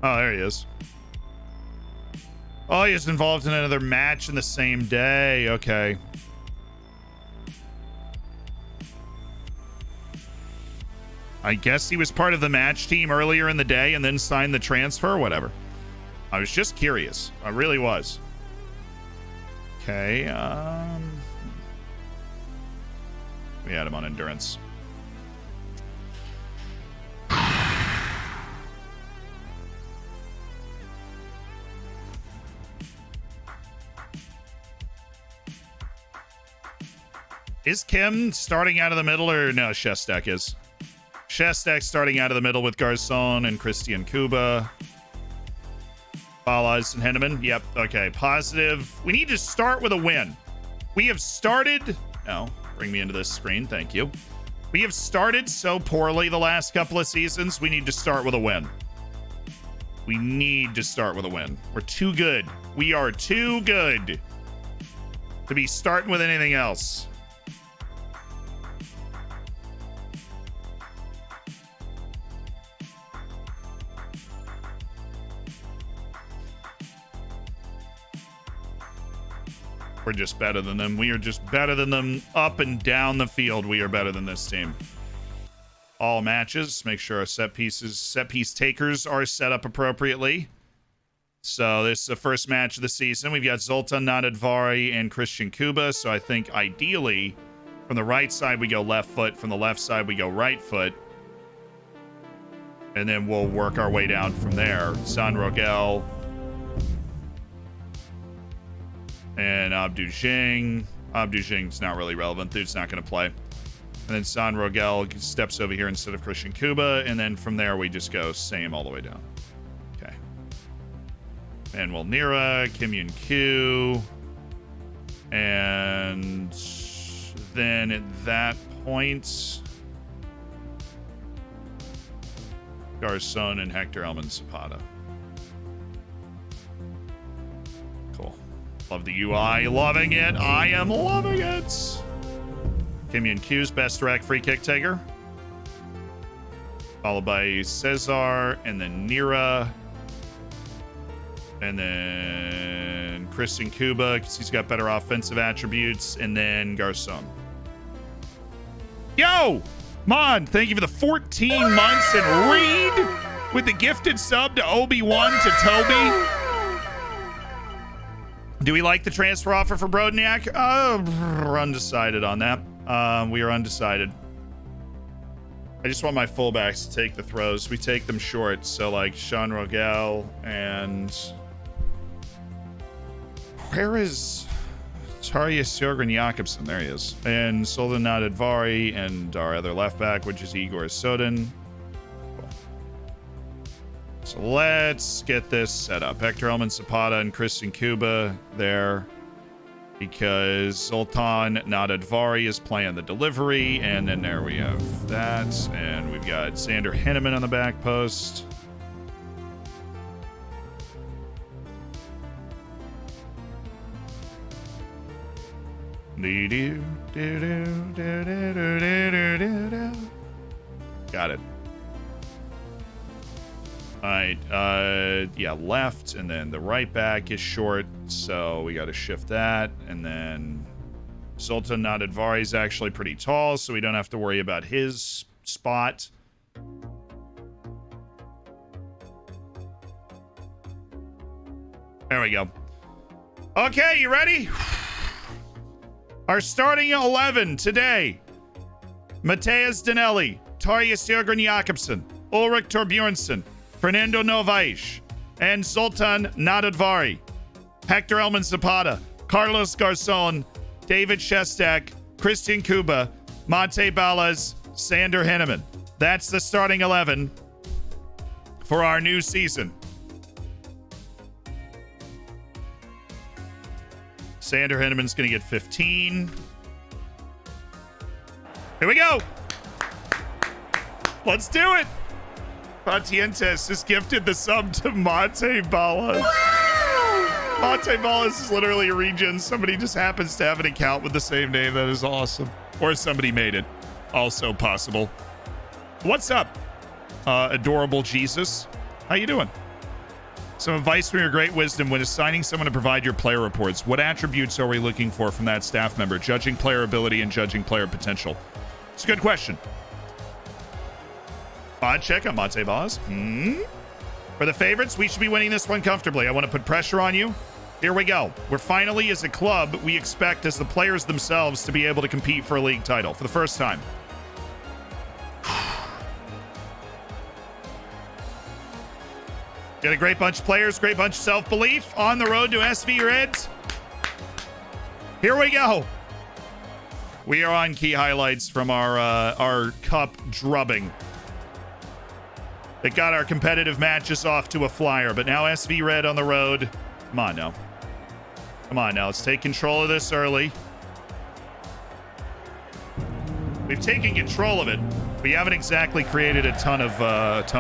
Oh, there he is. Oh, he's involved in another match in the same day. Okay. I guess he was part of the match team earlier in the day and then signed the transfer. Whatever. I was just curious. I really was. Okay. We had him on endurance. Is Kim starting out of the middle or no? Shestak is. Shestak starting out of the middle with Garcon and Christian Kuba. Balaz and Henneman. Yep. Okay. Positive. We need to start with a win. We have started. No, bring me into this screen. Thank you. We have started so poorly the last couple of seasons. We need to start with a win. We need to start with a win. We're too good. We are too good to be starting with anything else. We're just better than them. We are just better than them up and down the field. We are better than this team. All matches. Make sure our set piece takers are set up appropriately. So this is the first match of the season. We've got Zoltan Nadadvari and Christian Kuba. So I think ideally from the right side we go left foot. From the left side we go right foot. And then we'll work our way down from there. San Rogel and Abdu Jing. Abdu Jing's not really relevant. Dude's not going to play. And then San Rogel steps over here instead of Christian Kuba. And then from there, we just go same all the way down. Okay. Manuel Nira, Kim Yun Kyu. And then at that point, Garcon and Hector Elman Zapata. Cool. Love the UI. Loving it. I am loving it. Kim Yun Kyu's best direct free kick taker. Followed by Cesar and then Nira. And then Christian Kuba, because he's got better offensive attributes. And then Garcon. Yo! Mon, thank you for the 14 months. And Reed with the gifted sub to Obi-Wan to Toby. Do we like the transfer offer for Brodniak? We're undecided on that. We are undecided. I just want my fullbacks to take the throws. We take them short. So, like, Sean Rogel and... Where is Tarja Sjogren Jakobsen? There he is. And Soldan Nadadvari and our other left back, which is Igor Sodin. Cool. So let's get this set up. Hector Elman Zapata and Christian Kuba there. Because Zoltan Nadadvari is playing the delivery. And then there we have that. And we've got Sander Henneman on the back post. Got it. All right. Yeah, left, and then the right back is short, so we got to shift that. And then Sultan Nadadvari is actually pretty tall, so we don't have to worry about his spot. There we go. Okay, you ready? Our starting 11 today: Mateus Danelli, Tarja Sjogren Jakobsen, Ulrich Torbjornsson, Fernando Novaes, and Sultan Nadadvari. Hector Elman Zapata, Carlos Garcon, David Shestak, Christian Kuba, Mate Balas, Sander Henneman. That's the starting 11 for our new season. Sander Henneman's going to get 15. Here we go. Let's do it. Patientes just gifted the sub to Mate Balas. Mate Balas is literally a regen. Somebody just happens to have an account with the same name. That is awesome. Or somebody made it. Also possible. What's up, adorable Jesus? How you doing? Some advice from your great wisdom when assigning someone to provide your player reports. What attributes are we looking for from that staff member? Judging player ability and judging player potential. It's a good question. Odd check on Mate Balas. For the favorites, we should be winning this one comfortably. I want to put pressure on you. Here we go. We're finally, as a club, we expect as the players themselves to be able to compete for a league title for the first time. Got a great bunch of players, great bunch of self-belief on the road to SV Reds. Here we go. We are on key highlights from our cup drubbing. It got our competitive matches off to a flyer, but now SV Red on the road. Come on now. Come on now. Let's take control of this early. We've taken control of it. We haven't exactly created a ton of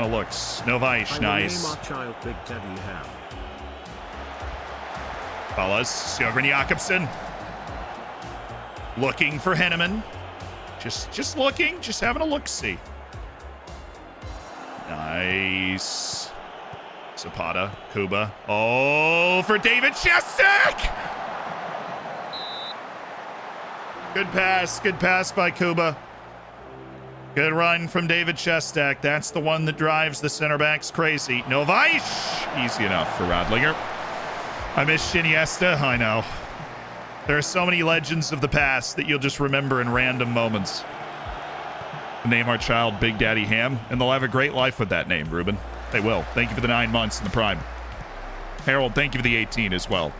looks. Novaes, nice. Balas, Sjogren Jakobsen. Looking for Henneman. Just looking, just having a look-see. Nice. Zapata, Kuba. Oh, for David Shestak! Good pass by Kuba. Good run from David Shestak. That's the one that drives the center backs crazy. Novaes! Easy enough for Radlinger. I miss Iniesta, I know. There are so many legends of the past that you'll just remember in random moments. Name our child Big Daddy Ham, and they'll have a great life with that name, Ruben. They will. Thank you for the 9 months in the prime. Harold, thank you for the 18 as well.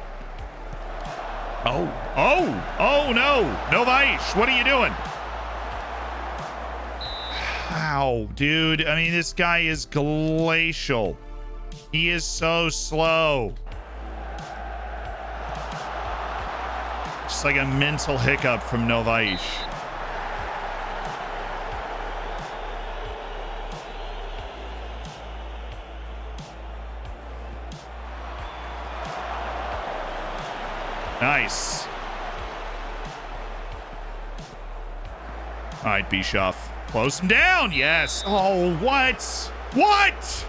Oh no. Novaes, what are you doing? Wow, dude. I mean, this guy is glacial. He is so slow. Just like a mental hiccup from Novaish. Nice. All right, Bischoff. Close him down. Yes. Oh, what? What?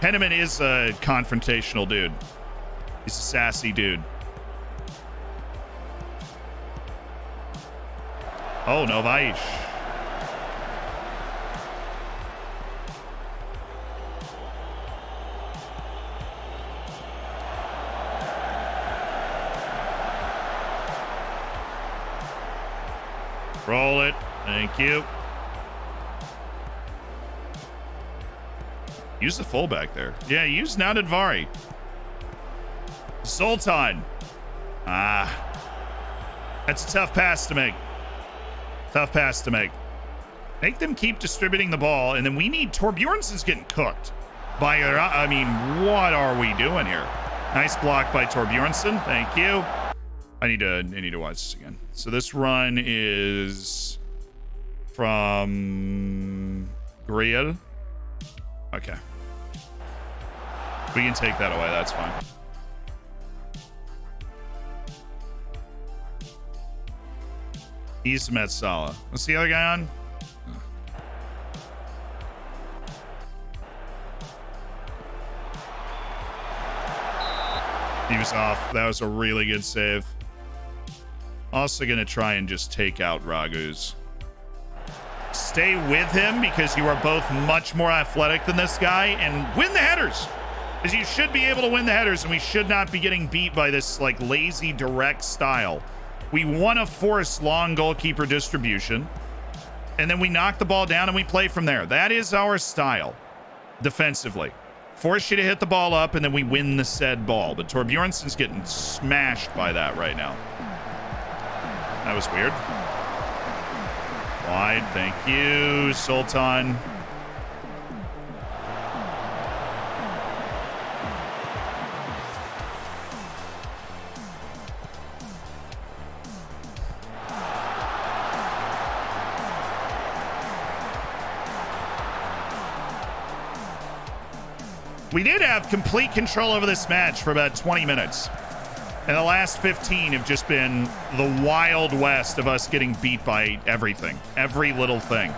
Henneman is a confrontational dude. He's a sassy dude. Oh, Novaish. Roll it. Thank you. Use the fullback there. Yeah, use Nadadvari. Zoltan. Ah. That's a tough pass to make. Tough pass to make. Make them keep distributing the ball, and then we need Torbjornsen's getting cooked by I mean, what are we doing here? Nice block by Torbjornsen. Thank you. I need to watch this again. So this run is from Griel. Okay. We can take that away. That's fine. He's Metsala. What's the other guy on? He was off. That was a really good save. Also going to try and just take out Ragus. Stay with him because you are both much more athletic than this guy, and win the headers. Because you should be able to win the headers, and we should not be getting beat by this like lazy direct style. We want to force long goalkeeper distribution, and then we knock the ball down and we play from there. That is our style defensively. Force you to hit the ball up, and then we win the said ball. But Torbjornsen's getting smashed by that right now. That was weird. Wide, thank you, Sultan. We did have complete control over this match for about 20 minutes. And the last 15 have just been the Wild West of us getting beat by everything. Every little thing.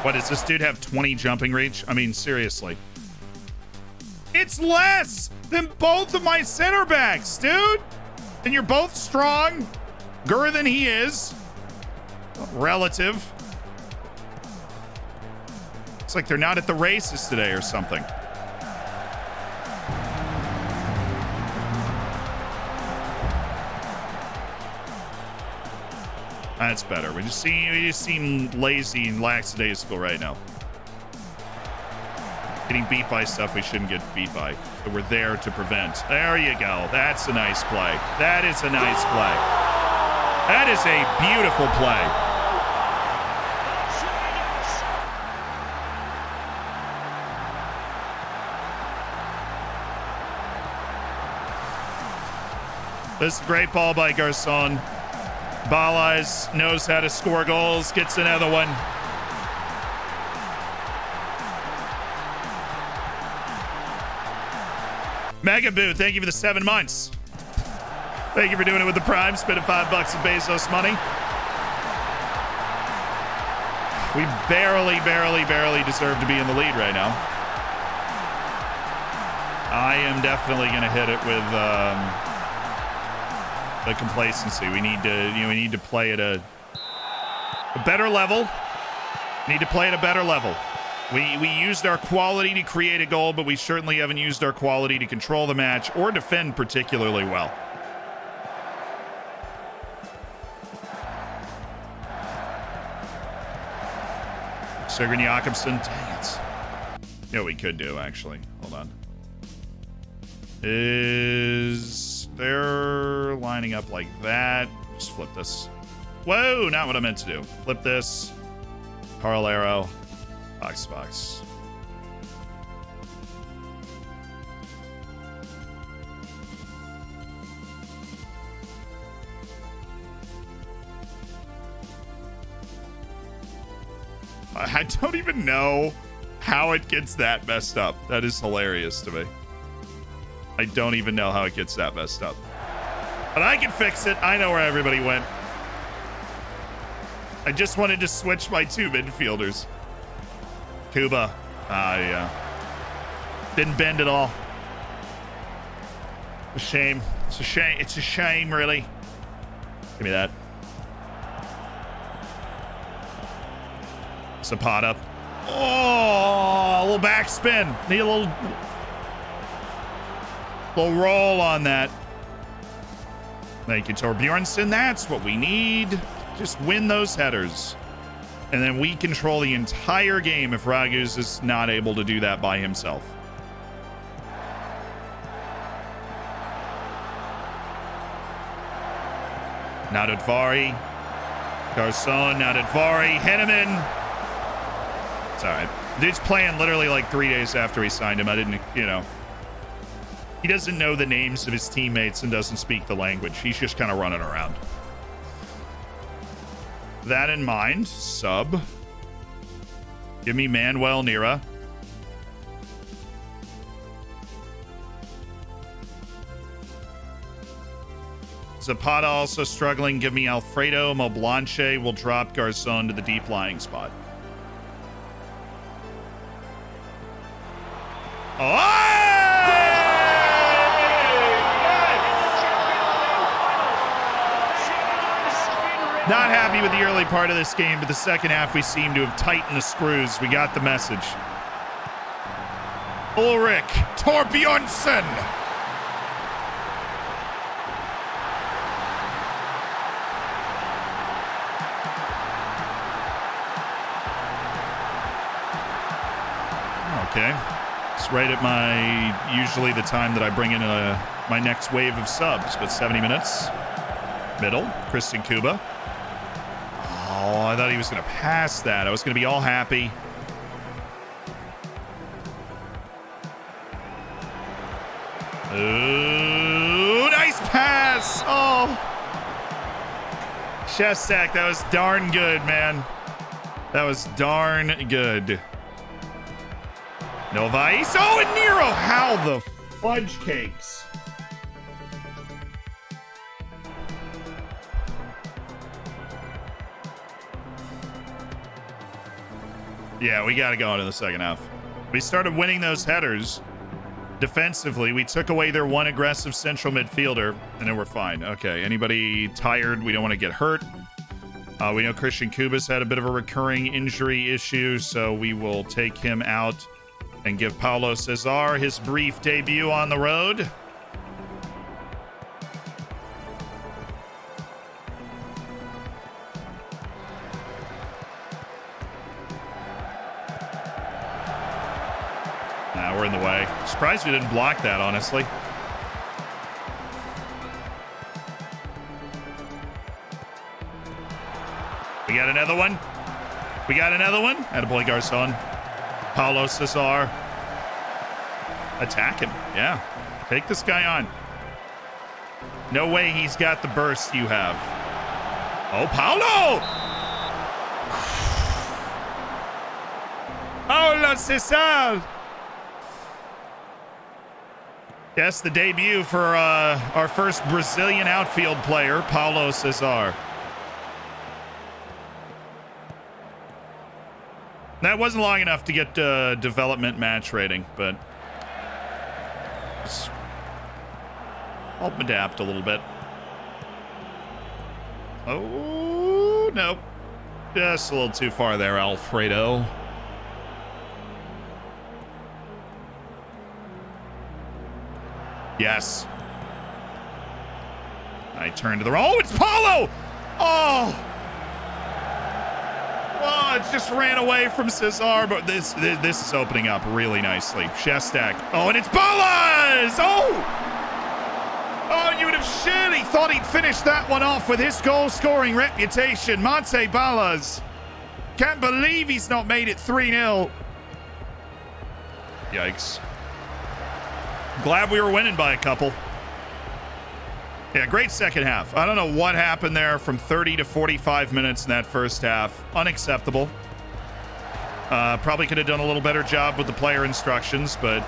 What, does this dude have 20 jumping reach? I mean, seriously. It's less than both of my center backs, dude. And you're both strong. Gur than he is. Relative. It's like they're not at the races today or something. That's better. We just seem lazy and lackadaisical right now. Getting beat by stuff we shouldn't get beat by. That we're there to prevent. There you go. That's a nice play. That is a nice play. That is a beautiful play. This is a great ball by Garçon. Balaz knows how to score goals, gets another one. Megaboo, thank you for the 7 months. Thank you for doing it with the Prime, spending $5 of Bezos money. We barely deserve to be in the lead right now. I am definitely going to hit it with the complacency. We need to play at a better level. Need to play at a better level. We used our quality to create a goal, but we certainly haven't used our quality to control the match or defend particularly well. Sigurd Jakobsen. Dang it. Yeah, we could do, actually. Hold on. is they're lining up like that. Just flip this. Whoa, not what I meant to do. Flip this. Carl Arrow. Box. I don't even know how it gets that messed up. That is hilarious to me. I don't even know how it gets that messed up. But I can fix it. I know where everybody went. I just wanted to switch my two midfielders. Cuba. Yeah. Didn't bend at all. A shame. It's a shame. It's a shame, really. Give me that. Zapata. Oh, a little backspin. Need a little roll on that. Thank you, Torbjornsson. That's what we need. Just win those headers. And then we control the entire game if Ragus is not able to do that by himself. Nadadvari. Garçon, Nadadvari. Henneman. It's all right. Dude's playing literally like 3 days after we signed him. I didn't, he doesn't know the names of his teammates and doesn't speak the language. He's just kind of running around. That in mind, sub. Give me Manuel Nira. Zapata also struggling. Give me Alfredo. Moblanche will drop Garçon to the deep lying spot. Oh! Not happy with the early part of this game, but the second half we seem to have tightened the screws. We got the message. Ulrich Torbjornsson. Okay. It's right at usually the time that I bring in my next wave of subs, but 70 minutes. Middle, Christian Cuba. Oh, I thought he was going to pass that. I was going to be all happy. Ooh, nice pass. Oh. Shestak, that was darn good, man. That was darn good. No vice. Oh, and Nero. How the fudge cakes. Yeah, we got to go into the second half. We started winning those headers defensively. We took away their one aggressive central midfielder, and then we're fine. Okay, anybody tired? We don't want to get hurt. We know Christian Kuba's had a bit of a recurring injury issue, so we will take him out and give Paulo Cesar his brief debut on the road. We're in the way. Surprised we didn't block that, honestly. We got another one. We got another one. Attaboy Garçon. Paulo Cesar. Attack him. Yeah. Take this guy on. No way he's got the burst you have. Oh, Paulo! Paulo Cesar! Yes, the debut for our first Brazilian outfield player, Paulo Cesar. That wasn't long enough to get development match rating, but just help him adapt a little bit. Oh, no. Just a little too far there, Alfredo. Yes. I turn to the... Oh, it's Paulo! Oh! Oh, it just ran away from Cesar, but this is opening up really nicely. Shestak. Oh, and it's Ballas! Oh! Oh, you would have surely thought he'd finish that one off with his goal-scoring reputation. Monte Ballas. Can't believe he's not made it 3-0. Yikes. Glad we were winning by a couple. Yeah, great second half. I don't know what happened there from 30 to 45 minutes in that first half. Unacceptable. Probably could have done a little better job with the player instructions, but...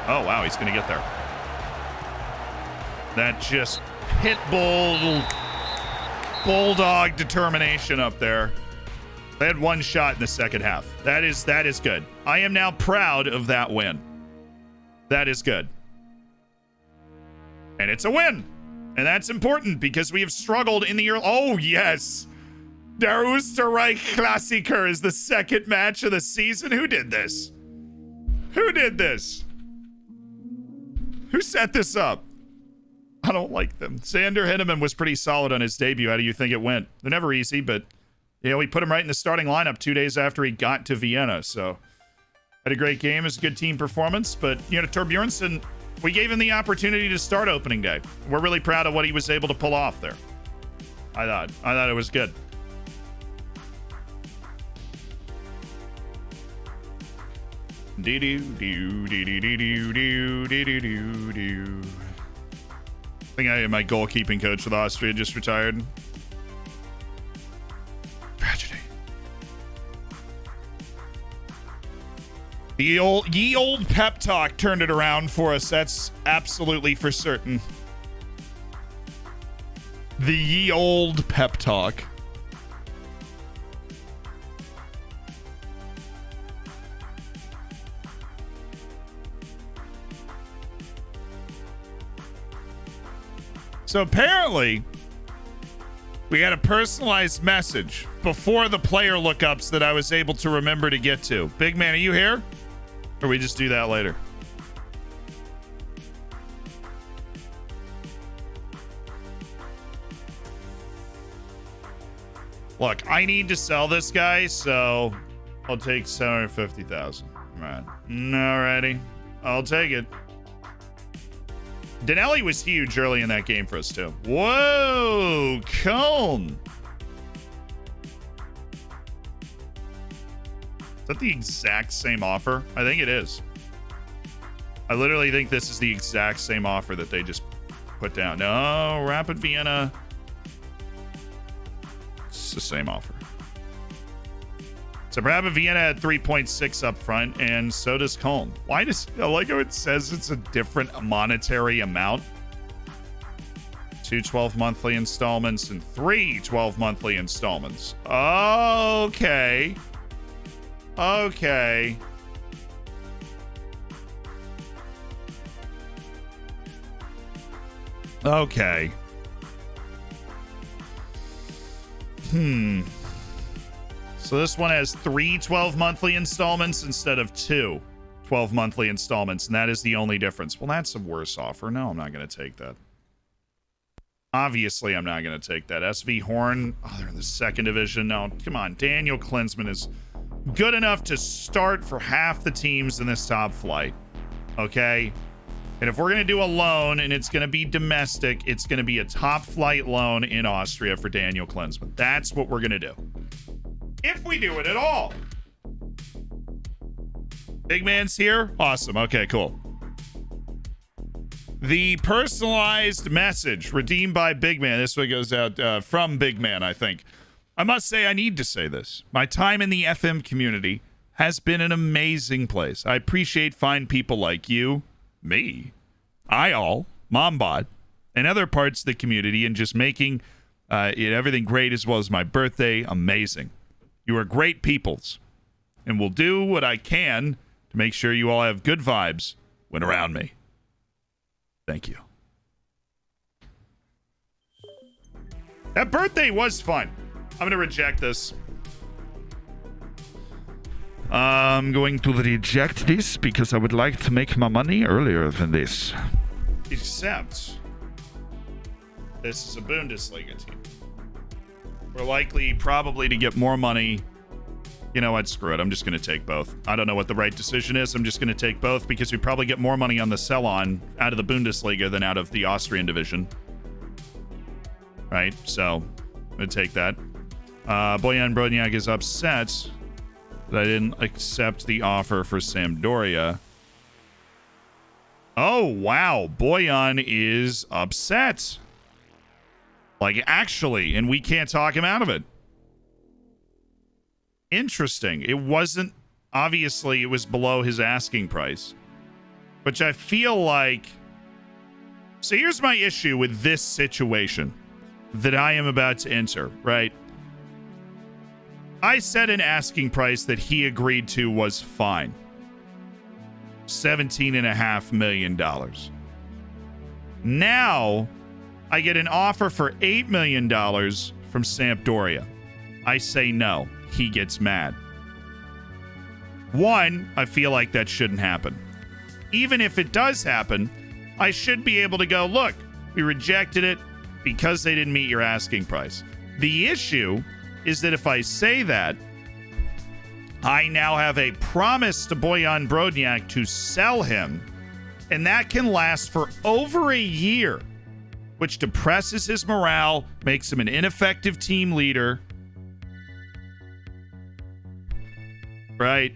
Oh, wow, he's going to get there. That just pit bull, bulldog determination up there. They had one shot in the second half. That is good. I am now proud of that win. That is good. And it's a win. And that's important because we have struggled in the early... Oh, yes. Der Österreich Klassiker is the second match of the season. Who did this? Who did this? Who set this up? I don't like them. Sander Henneman was pretty solid on his debut. How do you think it went? They're never easy, but, you know, we put him right in the starting lineup 2 days after he got to Vienna. So, had a great game. It was a good team performance. But, you know, Torbjornsson, we gave him the opportunity to start opening day. We're really proud of what he was able to pull off there. I thought it was good. I think my goalkeeping coach with Austria just retired. Tragedy. The ye old pep talk turned it around for us. That's absolutely for certain. The ye old pep talk. So apparently, we had a personalized message before the player lookups that I was able to remember to get to. Big man, are you here? Or we just do that later? Look, I need to sell this guy, so I'll take 750,000. All right. Alrighty. I'll take it. Danelli was huge early in that game for us, too. Whoa, Cone. Is that the exact same offer? I think it is. I literally think this is the exact same offer that they just put down. No, Rapid Vienna. It's the same offer. So Rapid Vienna had 3.6 up front, and so does Cologne. Why does, I like how it says it's a different monetary amount? 2 12 monthly installments and 3 12 monthly installments. Okay. Okay. Okay. So this one has 3 12 monthly installments instead of 2 12 monthly installments, and that is the only difference. Well, that's a worse offer. No, I'm not going to take that. Obviously, I'm not going to take that. SV Horn, oh, they're in the second division. No, come on. Daniel Klinsmann is good enough to start for half the teams in this top flight. Okay? And if we're going to do a loan and it's going to be domestic, it's going to be a top flight loan in Austria for Daniel Klinsmann. That's what we're going to do. If we do it at all. Big man's here? Awesome. Okay, cool. The personalized message redeemed by Big Man. This one goes out from Big Man, I think. I must say, I need to say this. My time in the FM community has been an amazing place. I appreciate fine people like you, me, Mombot, and other parts of the community, and just making everything great, as well as my birthday amazing. You are great peoples, and will do what I can to make sure you all have good vibes when around me. Thank you. That birthday was fun. I'm going to reject this. I'm going to reject this because I would like to make my money earlier than this. Except this is a Bundesliga team. We're likely probably to get more money. You know what? Screw it. I'm just going to take both. I don't know what the right decision is. I'm just going to take both because we probably get more money on the sell-on out of the Bundesliga than out of the Austrian division. Right? So, I'm going to take that. Bojan Brodniak is upset that I didn't accept the offer for Sampdoria. Oh, wow. Bojan is upset. Like, actually, and we can't talk him out of it. Interesting. It wasn't, obviously, it was below his asking price, which I feel like. So here's my issue with this situation that I am about to enter, right? I said an asking price that he agreed to was fine. $17.5 million. Now, I get an offer for $8 million from Sampdoria. I say no. He gets mad. One, I feel like that shouldn't happen. Even if it does happen, I should be able to go, look, we rejected it because they didn't meet your asking price. The issue is that if I say that, I now have a promise to Bojan Brodniak to sell him, and that can last for over a year, which depresses his morale, makes him an ineffective team leader. Right?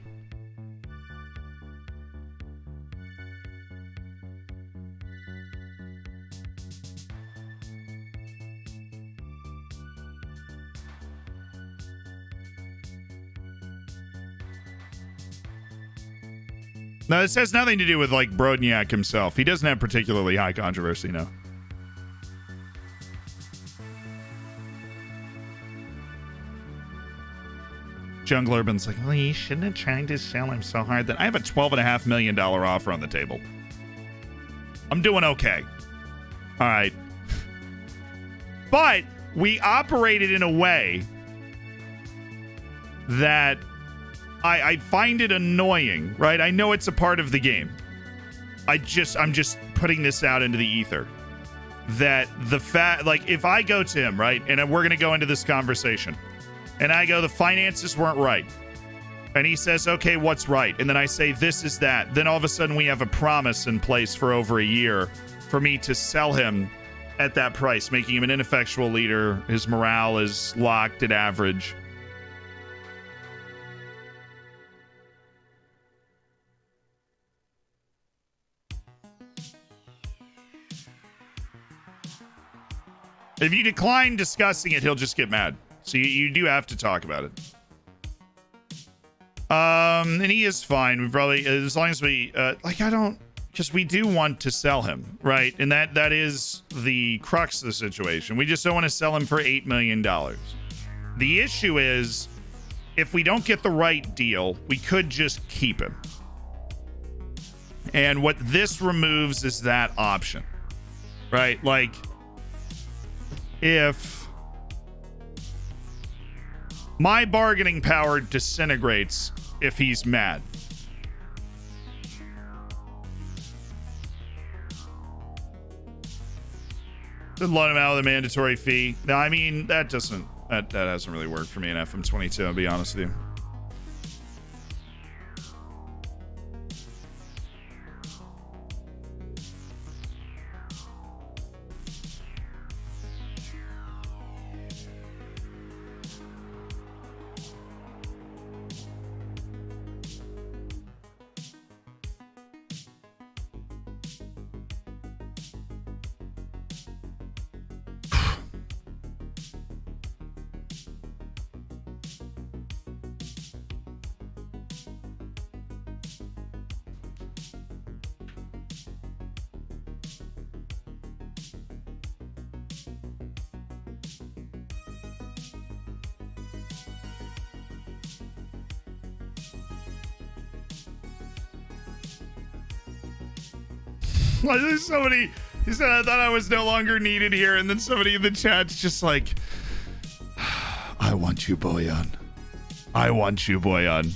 Now, this has nothing to do with, like, Brodniak himself. He doesn't have particularly high controversy, no. Jungle Urban's like, well, you shouldn't have tried to sell him so hard. That I have a $12.5 million offer on the table. I'm doing okay. All right. But we operated in a way that I find it annoying, right? I know it's a part of the game. I'm just putting this out into the ether. That the fact, like, if I go to him, right, and we're going to go into this conversation, and I go, the finances weren't right. And he says, okay, what's right? And then I say, this is that. Then all of a sudden we have a promise in place for over a year for me to sell him at that price, making him an ineffectual leader. His morale is locked at average. If you decline discussing it, he'll just get mad. So you do have to talk about it. And he is fine. We probably, as long as we, because we do want to sell him, right? And that is the crux of the situation. We just don't want to sell him for $8 million. The issue is, if we don't get the right deal, we could just keep him. And what this removes is that option, right? Like, if my bargaining power disintegrates if he's mad. Then let him out with a mandatory fee. Now, I mean, that hasn't really worked for me in FM22, I'll be honest with you. There's somebody, he said, I thought I was no longer needed here. And then somebody in the chat's just like, I want you, Bojan. I want you, Bojan.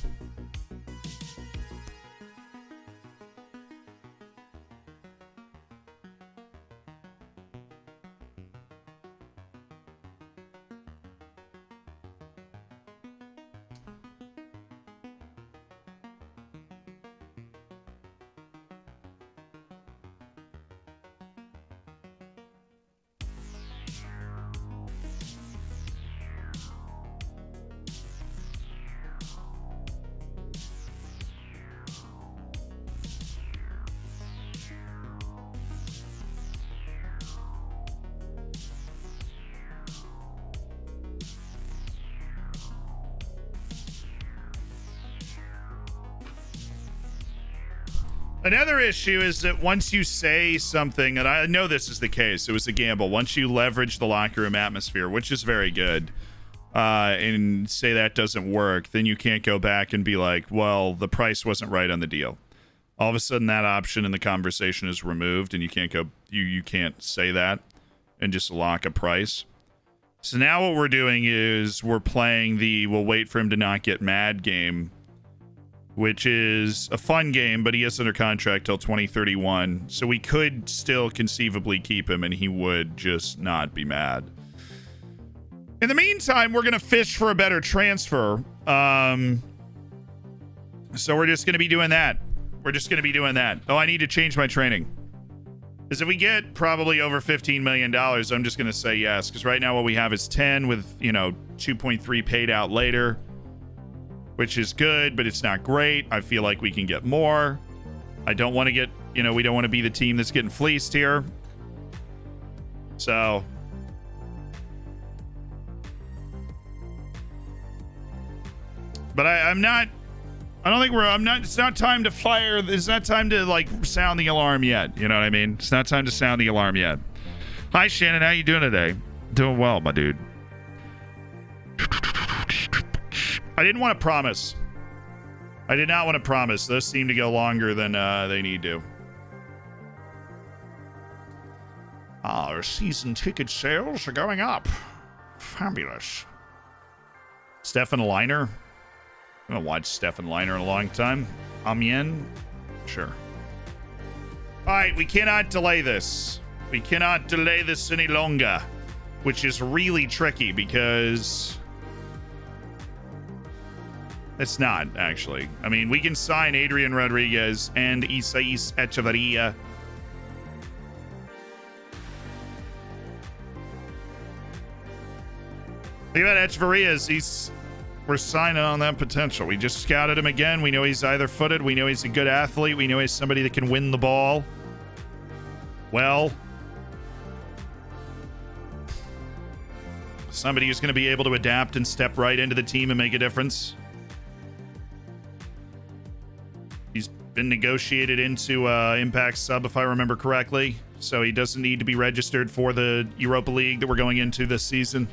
Another issue is that once you say something, and I know this is the case, it was a gamble. Once you leverage the locker room atmosphere, which is very good, and say that doesn't work, then you can't go back and be like, well, the price wasn't right on the deal. All of a sudden, that option in the conversation is removed, and you can't go, you can't say that and just lock a price. So now what we're doing is we're playing the we'll wait for him to not get mad game, which is a fun game, but he is under contract till 2031. So we could still conceivably keep him and he would just not be mad. In the meantime, we're going to fish for a better transfer. So we're just going to be doing that. Oh, I need to change my training. Because if we get probably over $15 million, I'm just going to say yes. Because right now what we have is 10 with, 2.3 paid out later, which is good, but it's not great. I feel like we can get more. I don't want to get, we don't want to be the team that's getting fleeced here. So. But it's not time to fire. It's not time to sound the alarm yet. You know what I mean? It's not time to sound the alarm yet. Hi, Shannon. How you doing today? Doing well, my dude. I didn't want to promise. I did not want to promise. Those seem to go longer than they need to. Our season ticket sales are going up. Fabulous. Stefan Leiner. I haven't watched Stefan Leiner in a long time. Amiens? Sure. All right, we cannot delay this. We cannot delay this any longer, which is really tricky because it's not, actually. I mean, we can sign Adrian Rodriguez and Isais Echeverria. Think about Echeverria. We're signing on that potential. We just scouted him again. We know he's either footed. We know he's a good athlete. We know he's somebody that can win the ball. Well, somebody who's going to be able to adapt and step right into the team and make a difference. He's been negotiated into Impact sub, if I remember correctly. So he doesn't need to be registered for the Europa League that we're going into this season.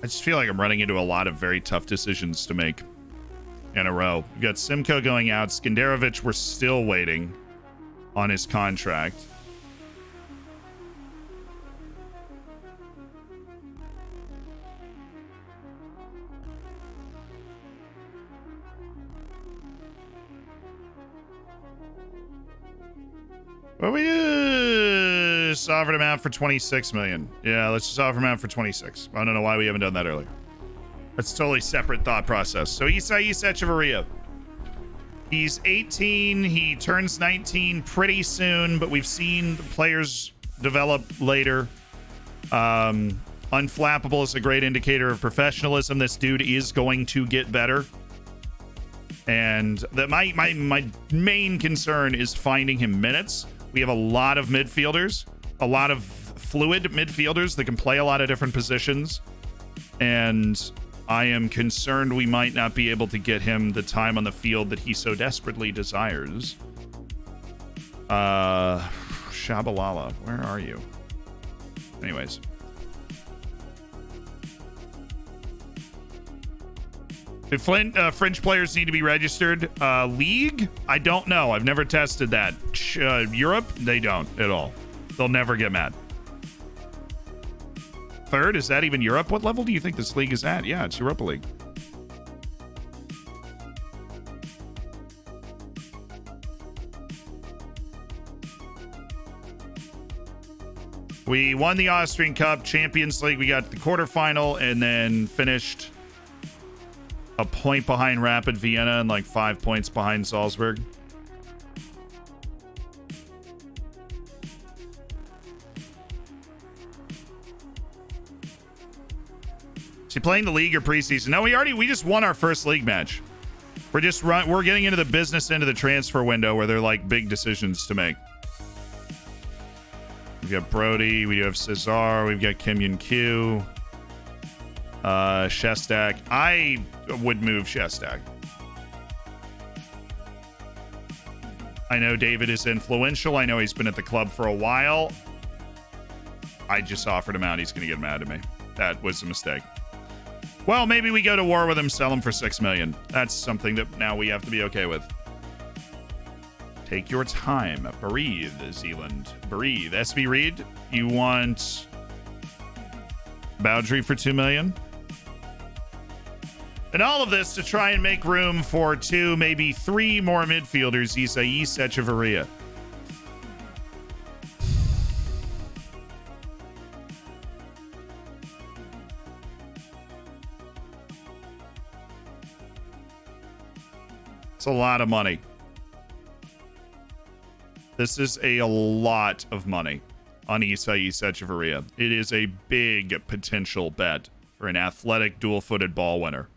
I just feel like I'm running into a lot of very tough decisions to make in a row. We've got Simco going out. Skenderovic, we're still waiting on his contract. Well, we just offered him out for 26 million. Yeah, let's just offer him out for 26. I don't know why we haven't done that earlier. That's a totally separate thought process. So Isais Echeverria. He's 18. He turns 19 pretty soon, but we've seen the players develop later. Unflappable is a great indicator of professionalism. This dude is going to get better. And that my main concern is finding him minutes. We have a lot of midfielders, a lot of fluid midfielders that can play a lot of different positions. And I am concerned we might not be able to get him the time on the field that he so desperately desires. Shabalala, where are you? Anyways. Do French players need to be registered? League? I don't know. I've never tested that. Europe? They don't at all. They'll never get mad. Third? Is that even Europe? What level do you think this league is at? Yeah, it's Europa League. We won the Austrian Cup, Champions League. We got the quarterfinal and then finished a point behind Rapid Vienna and like 5 points behind Salzburg. Is he playing the league or preseason? No, we just won our first league match. We're getting into the business end of the transfer window where there are like big decisions to make. We've got Brody, we do have Cesar, we've got Kim Yun Kyu, Shestak. I would move Shestak. I know David is influential. I know he's been at the club for a while. I just offered him out. He's going to get mad at me. That was a mistake. Well, maybe we go to war with him, sell him for $6 million. That's something that now we have to be okay with. Take your time. Breathe, Zealand. Breathe. SB Reed, you want Boundary for $2 million? And all of this to try and make room for 2, maybe 3 more midfielders, Isais Echeverria. It's a lot of money. This is a lot of money on Isais Echeverria. It is a big potential bet for an athletic dual-footed ball winner.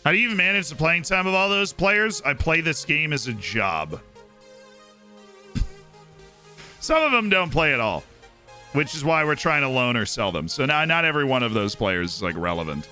How do you even manage the playing time of all those players? I play this game as a job. Some of them don't play at all, which is why we're trying to loan or sell them. So now not every one of those players is like relevant.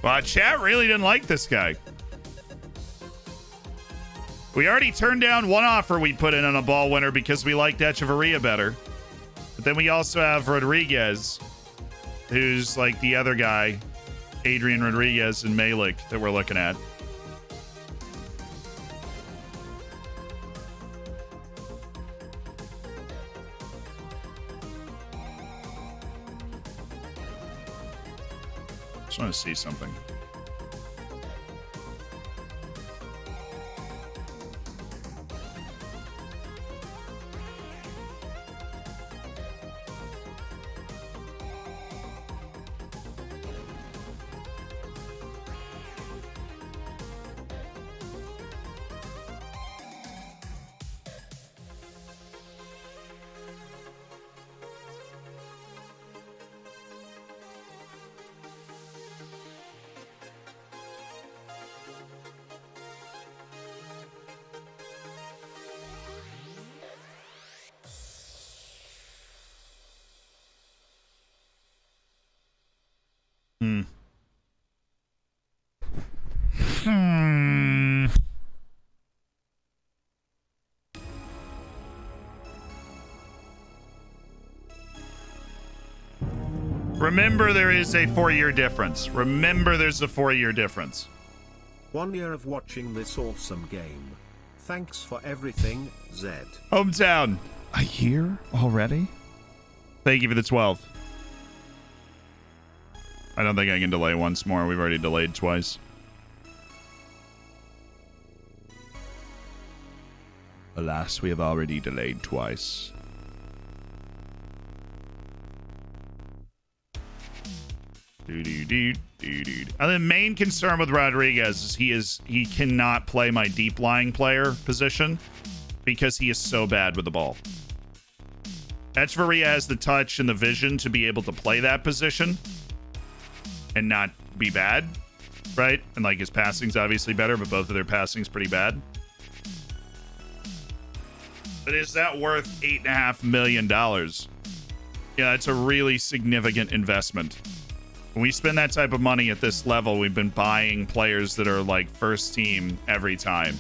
Well, chat really didn't like this guy. We already turned down one offer we put in on a ball winner because we liked Echeverria better. But then we also have Rodriguez, who's like the other guy, Adrian Rodriguez and Malik, that we're looking at. Just want to see something. Remember, there is a 4-year difference. Remember, there's a 4-year difference. 1 year of watching this awesome game. Thanks for everything, Zed. Hometown. A year already? Thank you for the 12. I don't think I can delay once more. We've already delayed twice. Alas, we have already delayed twice. And the main concern with Rodriguez is he cannot play my deep lying player position because he is so bad with the ball. Echeverria has the touch and the vision to be able to play that position and not be bad, right? And like his passing's obviously better, but both of their passing's pretty bad. But is that worth $8.5 million? Yeah, it's a really significant investment. When we spend that type of money at this level, we've been buying players that are like first team every time.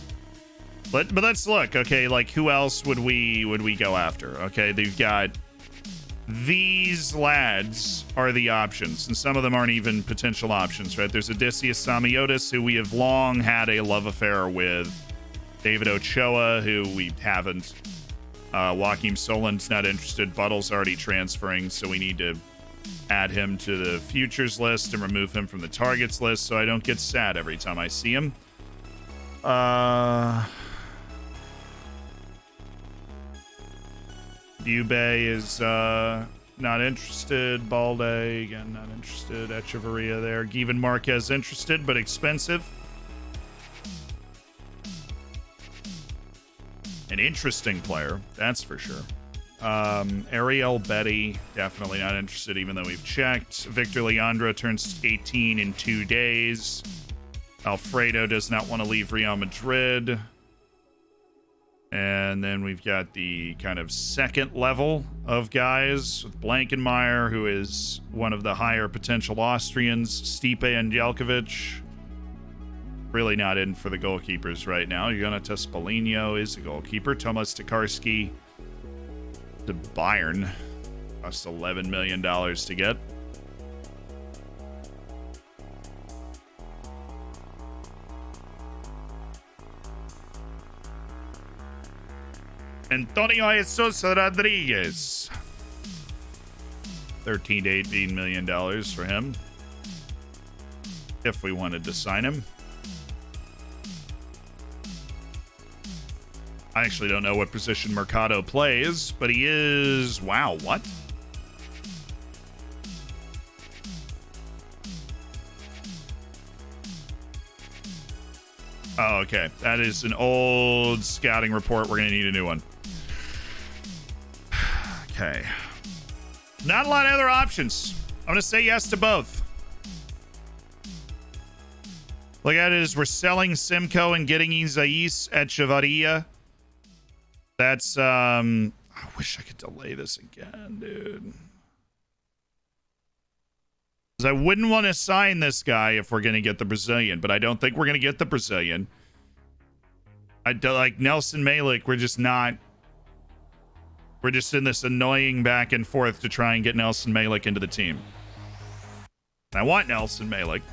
But let's look, okay, like who else would we go after? Okay, they've got these lads are the options, and some of them aren't even potential options, right? There's Odysseus Samiotis, who we have long had a love affair with. David Ochoa, who we haven't. Joaquim Solin's not interested. Buttle's already transferring, so we need to add him to the futures list and remove him from the targets list so I don't get sad every time I see him. Dubé is not interested. Balde, again, not interested. Echeverria there. Given Marquez interested, but expensive. An interesting player, that's for sure. Ariel Betty, definitely not interested, even though we've checked. Victor Leandro turns 18 in 2 days. Alfredo does not want to leave Real Madrid. And then we've got the kind of second level of guys with Blankenmeyer, who is one of the higher potential Austrians. Stipe Anjelkovic. Really not in for the goalkeepers right now. Jonathan Polino is a goalkeeper. Tomas Tokarski to Bayern. Cost $11 million to get. Antonio Jesus Rodriguez. $13 to $18 million for him. If we wanted to sign him. I actually don't know what position Mercado plays, but he is... Wow, what? Oh, okay. That is an old scouting report. We're going to need a new one. Okay. Not a lot of other options. I'm going to say yes to both. Look at it as we're selling Simcoe and getting Isais at Chavarria. That's, I wish I could delay this again, dude. Because I wouldn't want to sign this guy if we're going to get the Brazilian, but I don't think we're going to get the Brazilian. I do, like Nelson Malik, we're just not. We're just in this annoying back and forth to try and get Nelson Malik into the team. I want Nelson Malik.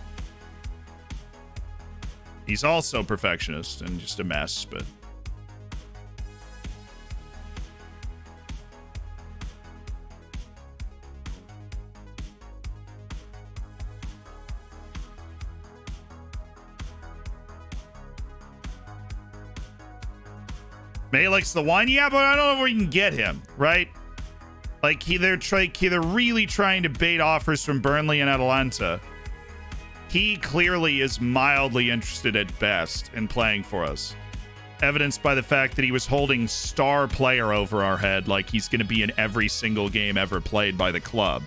He's also perfectionist and just a mess, but... Malik's the one? Yeah, but I don't know where we can get him, right? Like, they're really trying to bait offers from Burnley and Atalanta. He clearly is mildly interested at best in playing for us. Evidenced by the fact that he was holding star player over our head like he's going to be in every single game ever played by the club.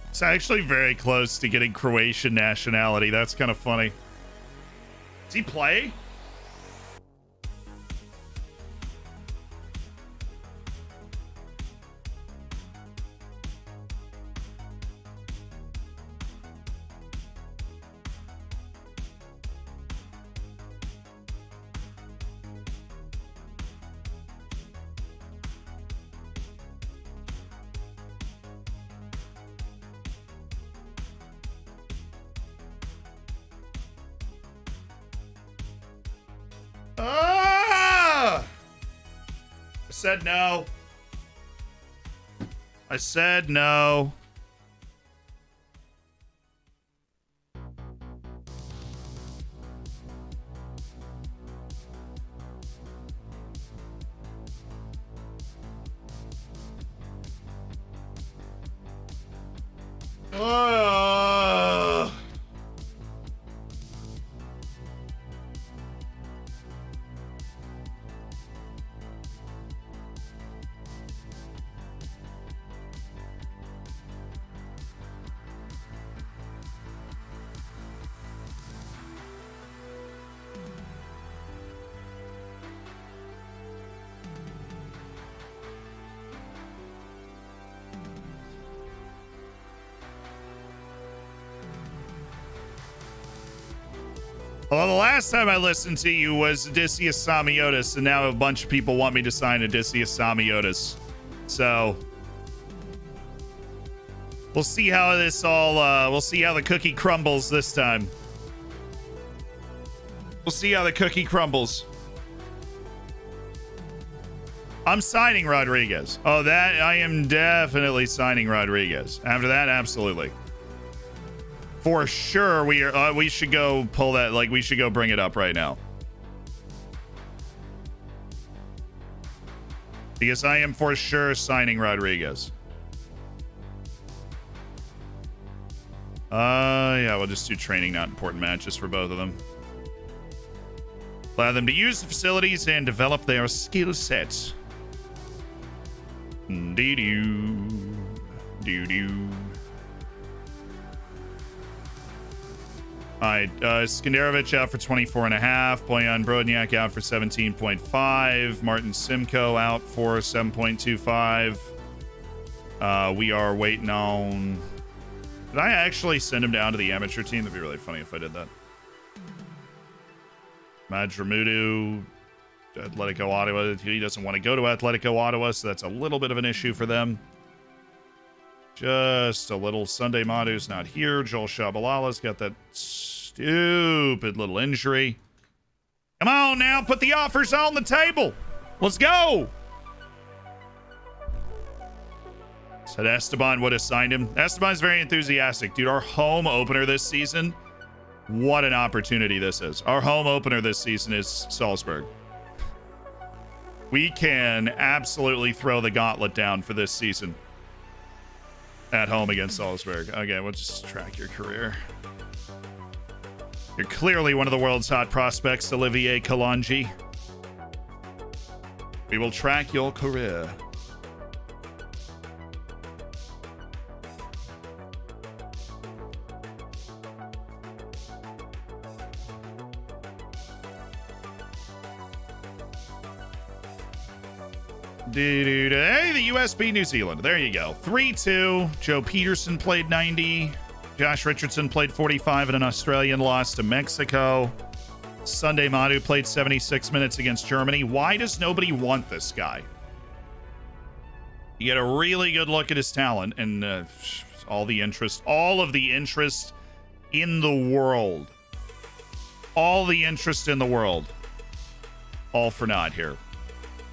It's actually very close to getting Croatian nationality. That's kind of funny. Does he play? Said no. I said no. Although the last time I listened to you was Odysseus Samiotis, and now a bunch of people want me to sign Odysseus Samiotis. So we'll see how this all, we'll see how the cookie crumbles this time. We'll see how the cookie crumbles. I'm signing Rodriguez. Oh, that I am definitely signing Rodriguez. After that, absolutely. For sure, we should go pull that, like, we should go bring it up right now. Because I am for sure signing Rodriguez. Yeah, we'll just do training, not important matches for both of them. Allow them to use the facilities and develop their skill sets. Doo-doo. Doo-doo. All right, Skenderovich out for 24.5. Bojan Brodniak out for 17.5. Martin Simcoe out for 7.25. We are waiting on... Did I actually send him down to the amateur team? That'd be really funny if I did that. Madramudu, Atletico Ottawa. He doesn't want to go to Atletico Ottawa, so that's a little bit of an issue for them. Just a little. Sunday Madu's not here. Joel Shabalala's got that stupid little injury. Come on now, put the offers on the table. Let's go. Said Esteban would have signed him. Esteban's very enthusiastic. Dude, our home opener this season, what an opportunity this is. Our home opener this season is Salzburg. We can absolutely throw the gauntlet down for this season. At home against Salzburg. Okay, we'll just track your career. You're clearly one of the world's hot prospects, Olivier Kalanji. We will track your career. Hey, the US beat New Zealand. There you go. 3-2. Joe Peterson played 90. Josh Richardson played 45 in an Australian loss to Mexico. Sunday Madu played 76 minutes against Germany. Why does nobody want this guy? You get a really good look at his talent and all of the interest in the world. All the interest in the world. All for naught here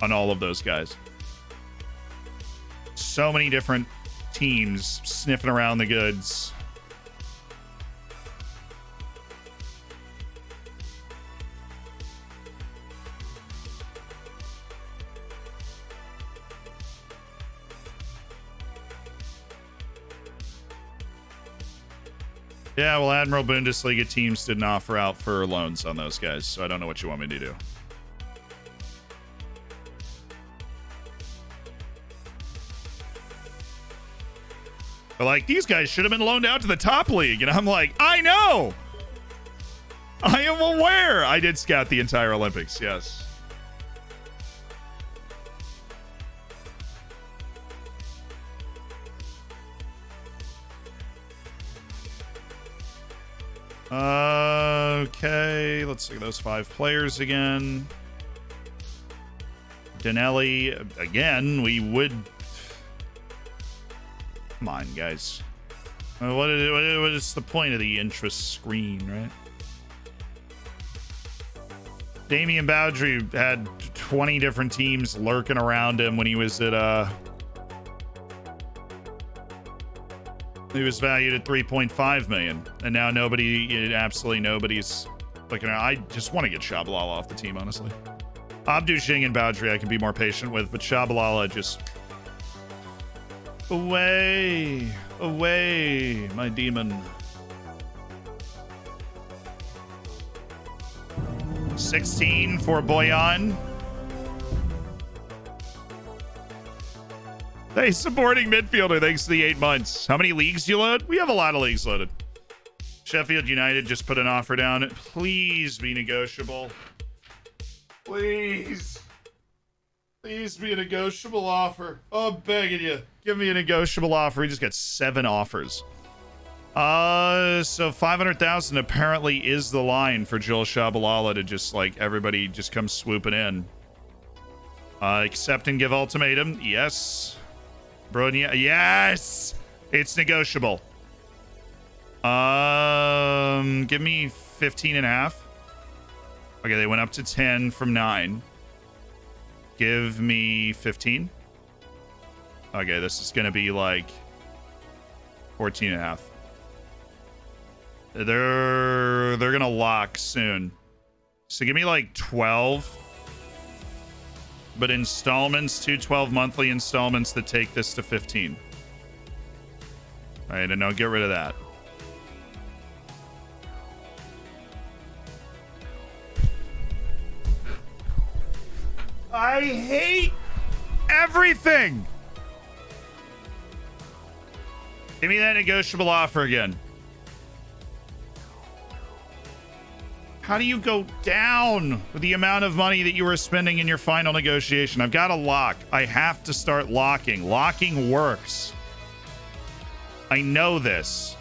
on all of those guys. So many different teams sniffing around the goods. Yeah, well, Admiral Bundesliga teams didn't offer out for loans on those guys, so I don't know what you want me to do. But like, these guys should have been loaned out to the top league. And I'm like, I know. I am aware. I did scout the entire Olympics. Yes. Okay. Let's look at those 5 players again. Danelli, again, we would... Come on, guys. What is the point of the interest screen, right? Damian Bowdry had 20 different teams lurking around him when he was at he was valued at 3.5 million, and now absolutely nobody's looking at. I just want to get Shabalala off the team, honestly. Abdu Xing and Bowdry I can be more patient with, but Shabalala just... Away, away, my demon. 16 for Boyan. Hey, supporting midfielder, thanks to the 8 months. How many leagues do you load? We have a lot of leagues loaded. Sheffield United just put an offer down. Please be negotiable. Please. Please be a negotiable offer. Oh, I'm begging you. Give me a negotiable offer. He just got 7 offers. So 500,000 apparently is the line for Joel Shabalala to just like everybody just come swooping in. Accept and give ultimatum. Yes. Bronya. Yes. It's negotiable. Give me 15 and a half. Okay, they went up to 10 from 9. Give me 15. Okay, this is gonna be like 14 and a half. They're gonna lock soon. So give me like 12. But installments, 12 monthly installments that take this to 15. All right, and I'll get rid of that. I hate everything. Give me that negotiable offer again. How do you go down with the amount of money that you were spending in your final negotiation? I've got a lock. I have to start locking. Locking works. I know this.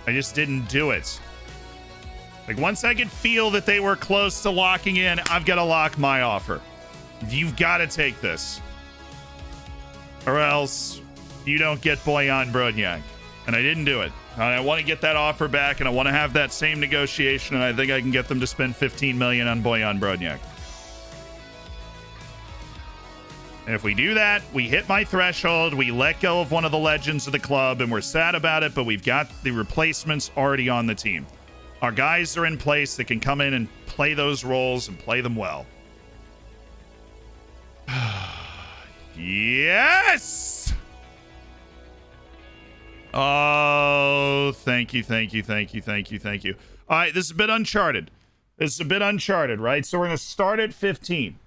I just didn't do it. Like, once I could feel that they were close to locking in, I've got to lock my offer. You've got to take this. Or else you don't get Boyan Bronya. And I didn't do it. I want to get that offer back, and I want to have that same negotiation, and I think I can get them to spend 15 million on Boyan Bronya. And if we do that, we hit my threshold, we let go of one of the legends of the club, and we're sad about it, but we've got the replacements already on the team. Our guys are in place that can come in and play those roles and play them well. Yes! Oh, thank you. All right, this is a bit uncharted. Right? So we're going to start at 15.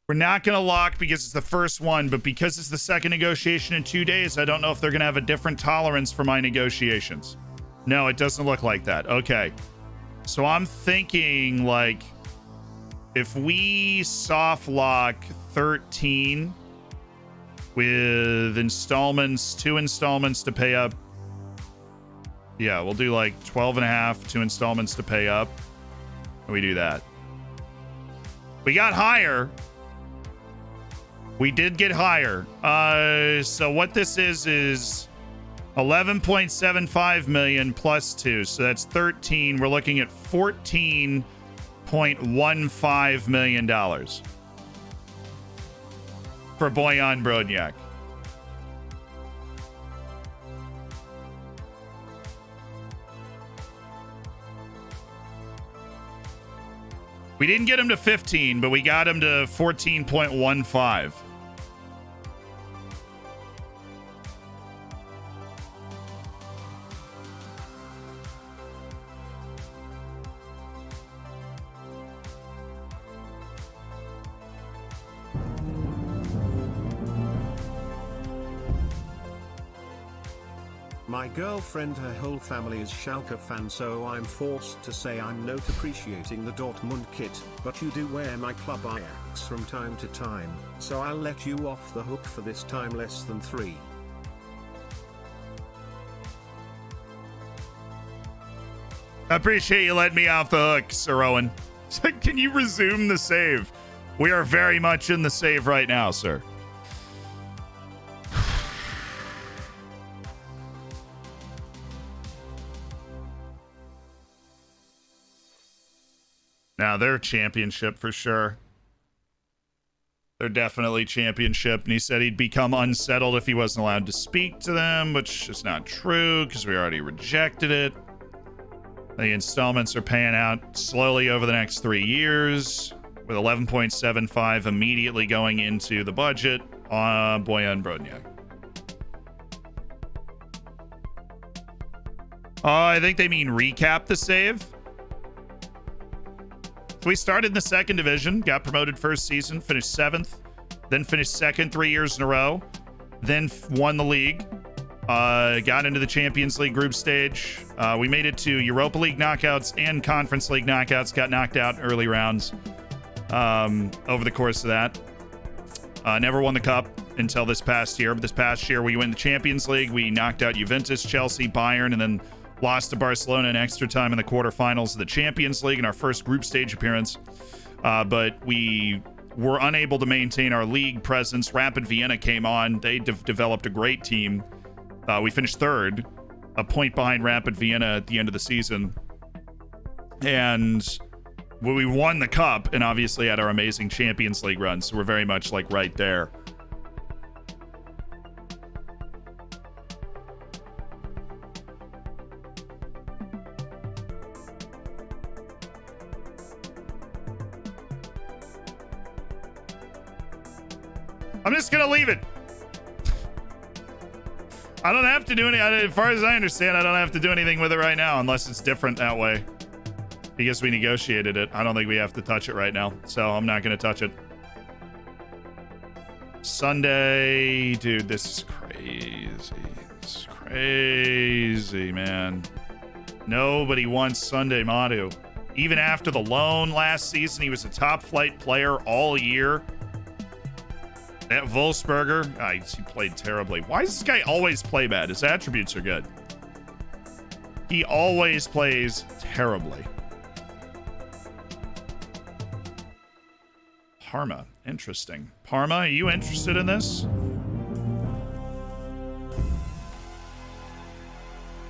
We're not going to lock because it's the first one, but because it's the second negotiation in 2 days, I don't know if they're going to have a different tolerance for my negotiations. No, it doesn't look like that. Okay. So I'm thinking, like, if we soft lock 13... with installments, 2 installments to pay up. Yeah, we'll do like 12 and a half, 2 installments to pay up. And we do that. We got higher. We did get higher. So what this is 11.75 million plus 2. So that's 13. We're looking at $14.15 million. For Boyan Bronya. We didn't get him to 15, but we got him to 14.15. My girlfriend, her whole family is Schalke fan, so I'm forced to say I'm not appreciating the Dortmund kit, but you do wear my club Ajax from time to time, so I'll let you off the hook for this time less than 3. I appreciate you letting me off the hook, Sir Owen. Can you resume the save? We are very much in the save right now, sir. Now, they're championship for sure. They're definitely championship. And he said he'd become unsettled if he wasn't allowed to speak to them, which is not true because we already rejected it. The installments are paying out slowly over the next 3 years, with 11.75 immediately going into the budget on Boyan Bronya. I think they mean recap the save. So we started in the second division, got promoted first season, finished 7th, then finished 2nd 3 years in a row, then won the league, got into the Champions League group stage. We made it to Europa League knockouts and Conference League knockouts, got knocked out in early rounds over the course of that. Never won the cup until this past year. But this past year, we win the Champions League. We knocked out Juventus, Chelsea, Bayern, and then lost to Barcelona in extra time in the quarterfinals of the Champions League in our first group stage appearance. But we were unable to maintain our league presence. Rapid Vienna came on. They developed a great team. We finished third, a point behind Rapid Vienna at the end of the season. And we won the cup and obviously had our amazing Champions League run. So we're very much like right there. I'm just going to leave it. I don't have to do any, as far as I understand, I don't have to do anything with it right now unless it's different that way. Because we negotiated it. I don't think we have to touch it right now. So I'm not going to touch it. Sunday. Dude, this is crazy. This is crazy, man. Nobody wants Sunday Madu. Even after the loan last season, he was a top flight player all year. That Wolfsberger, he played terribly. Why does this guy always play bad? His attributes are good. He always plays terribly. Parma, interesting. Parma, are you interested in this?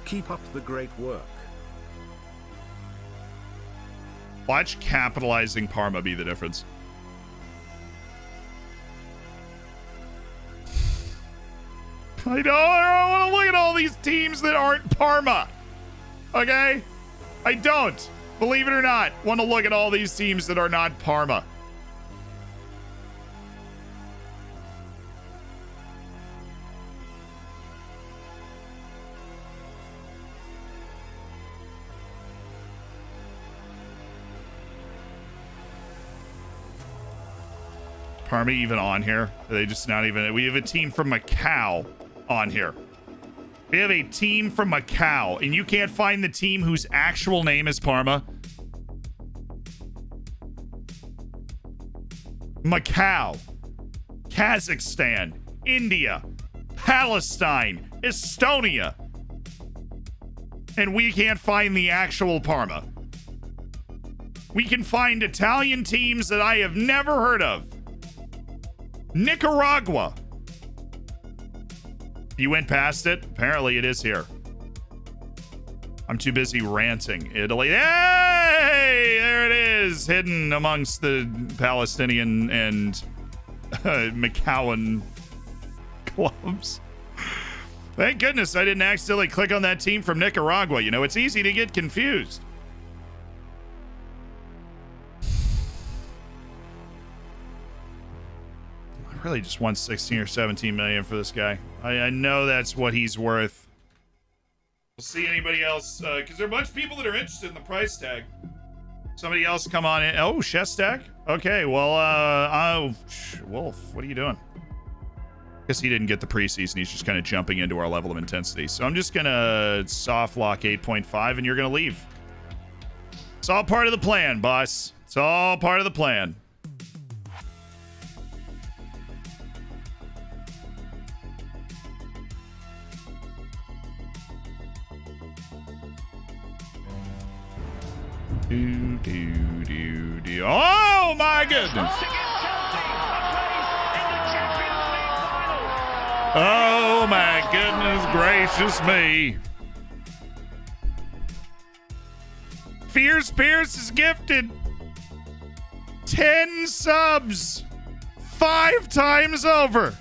Keep up the great work. Watch capitalizing Parma be the difference. I don't want to look at all these teams that aren't Parma. Okay? I don't. Believe it or not, want to look at all these teams that are not Parma. Parma even on here? Are they just not even? We have a team from Macau on here. We have a team from Macau, and you can't find the team whose actual name is Parma. Macau, Kazakhstan, India, Palestine, Estonia, and we can't find the actual Parma. We can find Italian teams that I have never heard of. Nicaragua. You went past it? Apparently it is here. I'm too busy ranting. Italy. Hey! There it is. Hidden amongst the Palestinian and Macauan clubs. Thank goodness I didn't accidentally click on that team from Nicaragua. You know, it's easy to get confused. Really just want 16 or 17 million for this guy. I know that's what he's worth. We'll see anybody else, because there are a bunch of people that are interested in the price tag. Somebody else come on in. Oh, Shestak? Okay, well, Wolf, what are you doing? Guess he didn't get the preseason. He's just kind of jumping into our level of intensity. So I'm just going to soft lock 8.5, and you're going to leave. It's all part of the plan, boss. It's all part of the plan. Oh my goodness! Oh my goodness gracious me! Fierce Pierce is gifted 10 subs 5 times over.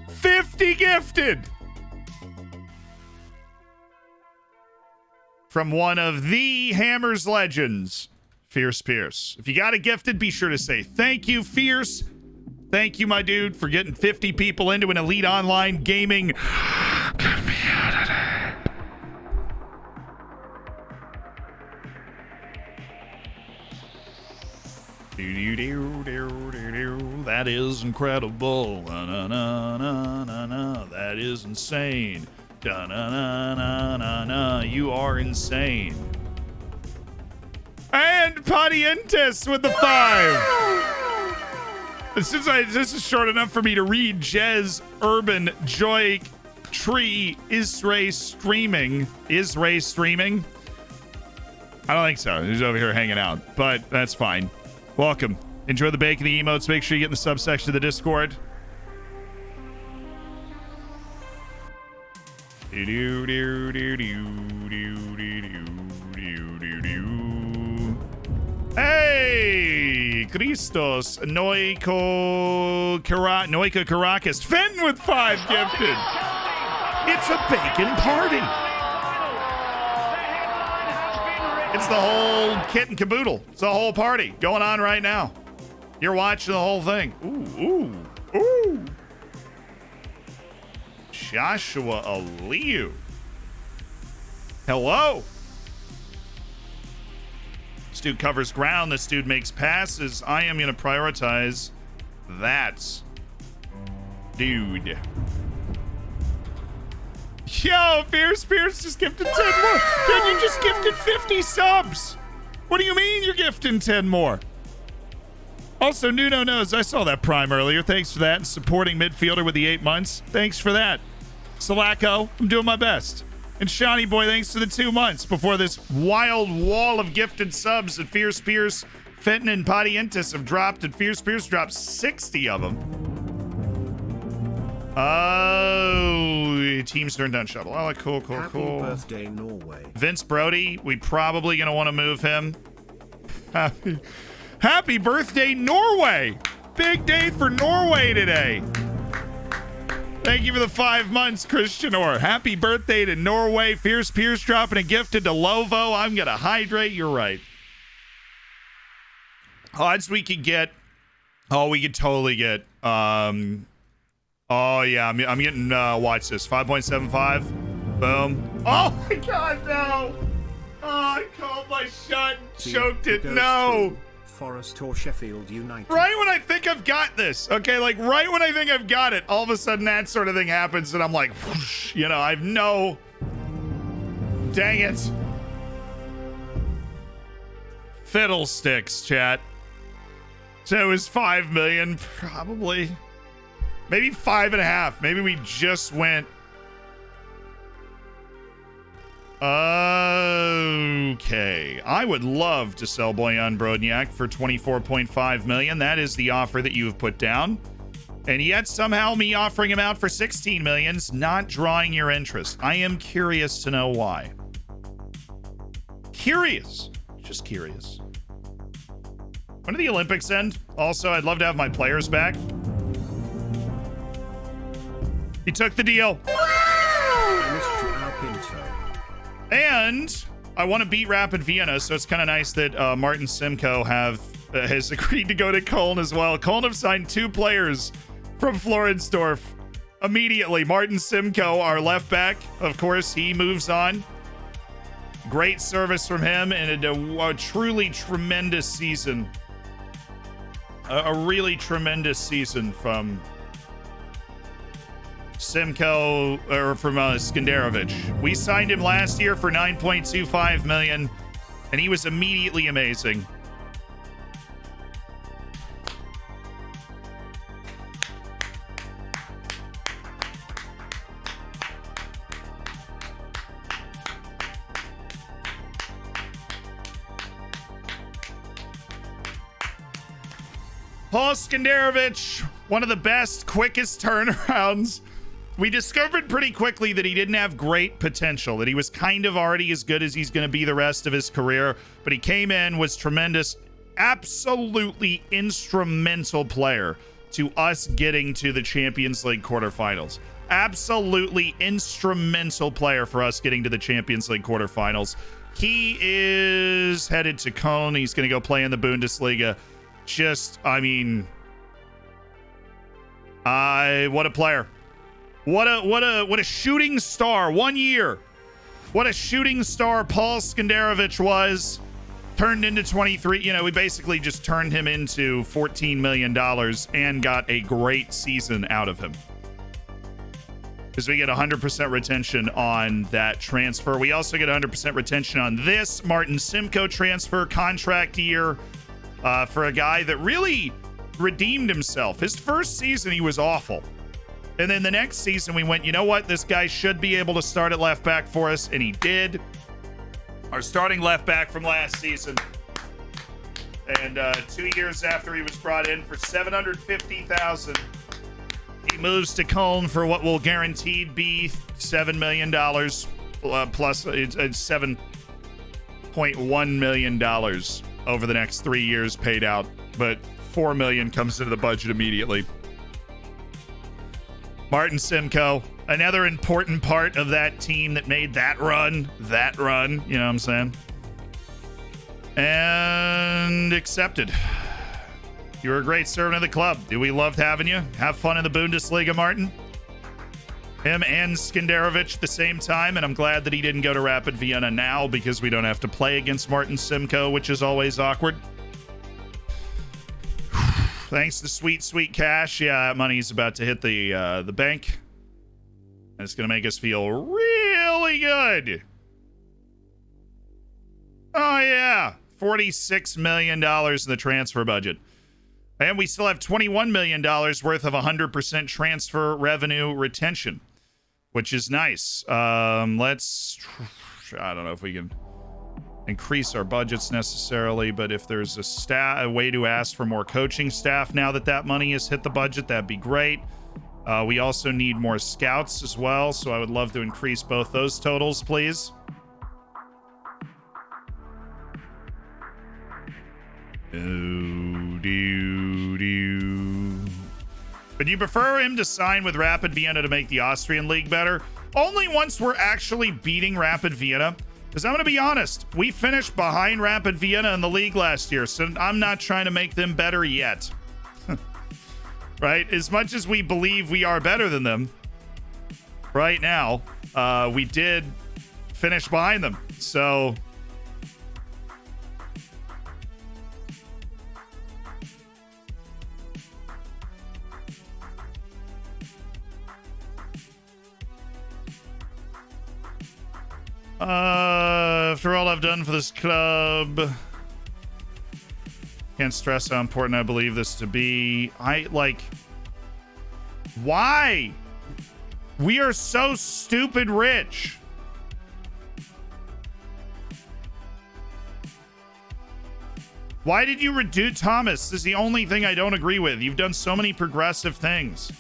50 gifted. From one of the Hammers legends, Fierce Pierce. If you got it gifted, be sure to say thank you, Fierce. Thank you, my dude, for getting 50 people into an elite online gaming community. That is incredible. That is insane. Da-na-na-na-na-na. You are insane. And Padientes with the 5. Since this is short enough for me to read, Jez, Urban, Joy, Tree, Isray streaming. Isray streaming? I don't think so. He's over here hanging out, but that's fine. Welcome. Enjoy the bake and the emotes. Make sure you get in the subsection of the Discord. Hey, Christos, Noiko Caracas, Fenton with 5 gifted. It's a bacon party. It's the whole kit and caboodle. It's the whole party going on right now. You're watching the whole thing. Ooh, ooh, ooh. Joshua Aliu. Hello. This dude covers ground. This dude makes passes. I am going to prioritize that dude. Yo, Fierce just gifted 10 more. Dude, you just gifted 50 subs. What do you mean you're gifting 10 more? Also, Nuno knows I saw that prime earlier. Thanks for that. And supporting midfielder with the 8 months. Thanks for that. Salako, I'm doing my best. And Shawnee Boy, thanks for the 2 months before this wild wall of gifted subs that Fierce Pierce, Fenton, and Padientes have dropped. And Fierce Pierce dropped 60 of them. Oh, team's turned down shuttle. Oh, cool. Happy birthday, Norway. Vince Brody, we probably going to want to move him. Happy birthday, Norway. Big day for Norway today. Thank you for the 5 months, Christian Orr. Happy birthday to Norway. Fierce Pierce dropping a gifted to Lovo. I'm going to hydrate. You're right. Odds we could get. Oh, we could totally get. Oh, yeah. I'm getting, watch this. 5.75. Boom. Oh, my God, no. Oh, I called my shot and choked it. No. Forest or Sheffield United. Right when I think I've got this, okay, like right when I think I've got it, all of a sudden that sort of thing happens and I'm like, whoosh, you know, I've no. Dang it. Fiddlesticks, chat. So it was 5 million, probably. Maybe 5.5. Maybe we just went. Okay, I would love to sell Boyan Brodniak for 24.5 million. That is the offer that you have put down. And yet somehow me offering him out for 16 million's not drawing your interest. I am curious to know why. Curious. Just curious. When do the Olympics end? Also, I'd love to have my players back. He took the deal. And I want to beat Rapid Vienna, so it's kind of nice that Martin Simcoe has agreed to go to Köln as well. Köln have signed 2 players from Floridsdorfer immediately. Martin Simcoe, our left back, of course, he moves on. Great service from him and a truly tremendous season. A really tremendous season from Simcoe, or from Skenderovic. We signed him last year for 9.25 million, and he was immediately amazing. Paul Skenderovic, one of the best, quickest turnarounds. We discovered pretty quickly that he didn't have great potential, that he was kind of already as good as he's going to be the rest of his career, but he came in, was tremendous, absolutely instrumental player to us getting to the Champions League quarterfinals. Absolutely instrumental player for us getting to the Champions League quarterfinals. He is headed to Köln. He's going to go play in the Bundesliga. Just, I mean, what a player. What a shooting star. 1 year. What a shooting star Paul Skenderovic was. Turned into 23. You know, we basically just turned him into $14 million and got a great season out of him. because we get 100% retention on that transfer. We also get 100% retention on this Martin Simcoe transfer contract year for a guy that really redeemed himself. His first season, he was awful. And then the next season, we went, you know what? This guy should be able to start at left back for us, and he did. Our starting left back from last season. And 2 years after he was brought in for $750,000, he moves to Cologne for what will guaranteed be $7 million plus it's $7.1 million over the next 3 years paid out, but $4 million comes into the budget immediately. Martin Simcoe, another important part of that team that made that run, you know what I'm saying? And accepted. You were a great servant of the club. We loved having you. Have fun in the Bundesliga, Martin. Him and Skenderovic at the same time, and I'm glad that he didn't go to Rapid Vienna now because we don't have to play against Martin Simcoe, which is always awkward. Thanks to sweet, sweet cash. Yeah, that money's about to hit the bank. And it's going to make us feel really good. Oh, yeah. $46 million in the transfer budget. And we still have $21 million worth of 100% transfer revenue retention, which is nice. I don't know if we can increase our budgets necessarily, but if there's a way to ask for more coaching staff now that money has hit the budget, that'd be great. We also need more scouts as well, so I would love to increase both those totals, please. But you prefer him to sign with Rapid Vienna to make the Austrian league better? Only once we're actually beating Rapid Vienna. Because I'm going to be honest, we finished behind Rapid Vienna in the league last year, so I'm not trying to make them better yet. Right? As much as we believe we are better than them, right now, we did finish behind them. So... after all I've done for this club, can't stress how important I believe this to be. Why? We are so stupid rich. Why did you reduce Thomas? This is the only thing I don't agree with. You've done so many progressive things.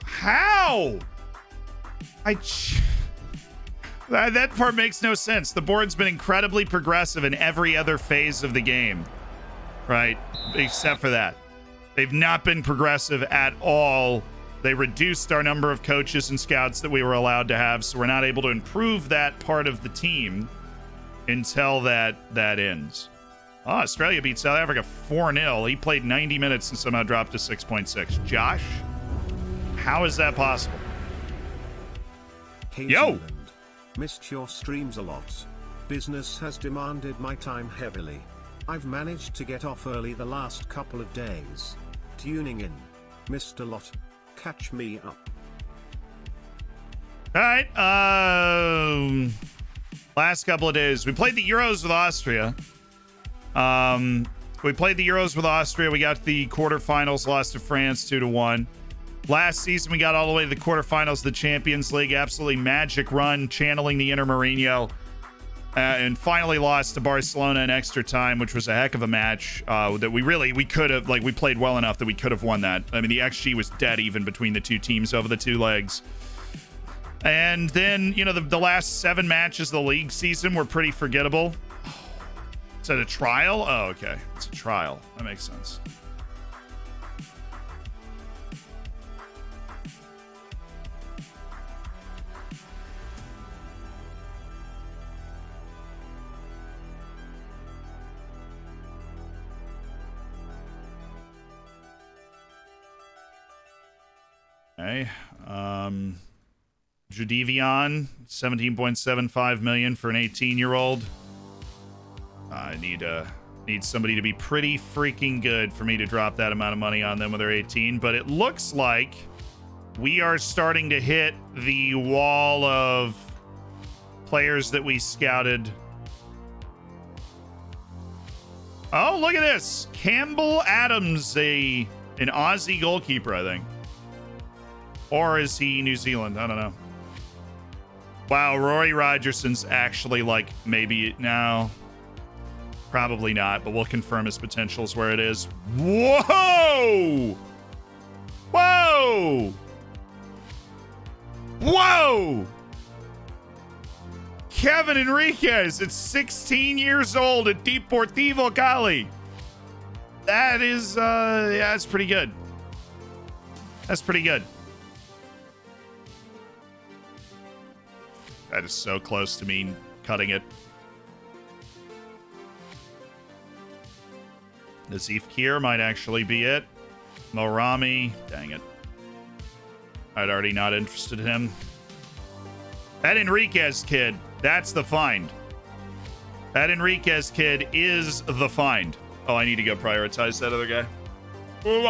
How? That part makes no sense. The board's been incredibly progressive in every other phase of the game, right? Except for that. They've not been progressive at all. They reduced our number of coaches and scouts that we were allowed to have, so we're not able to improve that part of the team until that ends. Oh, Australia beat South Africa 4-0. He played 90 minutes and somehow dropped to 6.6. Josh? How is that possible? Yo! Missed your streams a lot. Business has demanded my time heavily. I've managed to get off early the last couple of days. Tuning in. Missed a lot. Catch me up. All right. Last couple of days. We played the Euros with Austria. We played the Euros with Austria. We got to the quarterfinals, lost to France 2-1. Last season, we got all the way to the quarterfinals of the Champions League. Absolutely magic run, channeling the inner Mourinho. And finally lost to Barcelona in extra time, which was a heck of a match that we could have, we played well enough that we could have won that. I mean, the XG was dead even between the two teams over the two legs. And then, the last 7 matches of the league season were pretty forgettable. Is that a trial? Oh, okay. It's a trial. That makes sense. Okay. Judivion, 17.75 million for an 18-year-old. I need somebody to be pretty freaking good for me to drop that amount of money on them when they're 18. But it looks like we are starting to hit the wall of players that we scouted. Oh, look at this. Campbell Adams, an Aussie goalkeeper, I think. Or is he New Zealand? I don't know. Wow, Rory Rogerson's actually like maybe no. Probably not, but we'll confirm his potentials where it is. Whoa! Whoa! Whoa! Kevin Enriquez at 16 years old at Deportivo Cali. That is, yeah, that's pretty good. That's pretty good. That is so close to me cutting it. Nazif Kier might actually be it. Morami, dang it. I'd already not interested in him. That Enriquez kid, that's the find. That Enriquez kid is the find. Oh, I need to go prioritize that other guy. Ooh,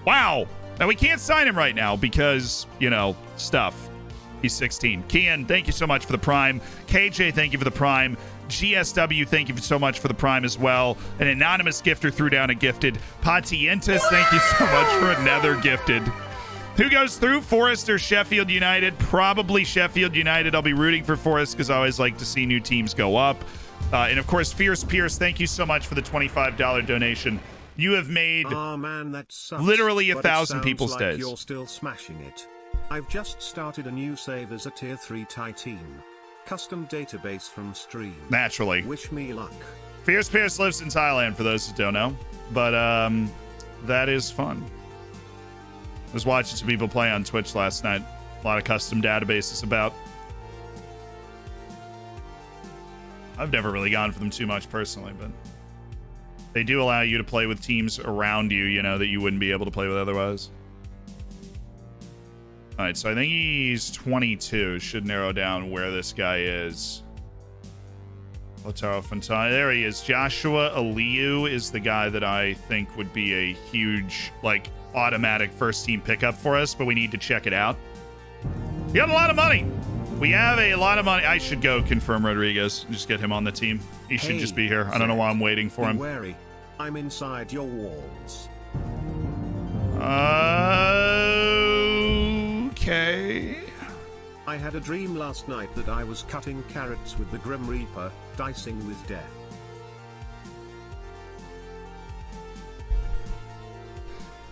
wow. Now, we can't sign him right now because, you know, stuff. He's 16. Kian, thank you so much for the Prime. KJ, thank you for the Prime. GSW, thank you so much for the Prime as well. An anonymous gifter threw down a gifted. Patientis, thank you so much for another gifted. Who goes through, Forest or Sheffield United? Probably Sheffield United. I'll be rooting for Forest because I always like to see new teams go up. And of course, Fierce Pierce, thank you so much for the $25 donation. You have made man, that sucks, literally 1,000 people's like days. You're still smashing it. I've just started a new save as a tier 3 Thai team. Custom database from Stream. Naturally. Wish me luck. Fierce Pierce lives in Thailand, for those who don't know. But that is fun. I was watching some people play on Twitch last night. A lot of custom databases about. I've never really gone for them too much personally, but they do allow you to play with teams around you, you know, that you wouldn't be able to play with otherwise. All right, so I think he's 22. Should narrow down where this guy is. Lautaro Fontana. There he is. Joshua Aliu is the guy that I think would be a huge, like, automatic first-team pickup for us, but we need to check it out. We got a lot of money. We have a lot of money. I should go confirm Rodriguez. Just get him on the team. He should just be here. I don't know why I'm waiting for him. Be wary. I'm inside your walls. Okay. I had a dream last night that I was cutting carrots with the Grim Reaper, dicing with death.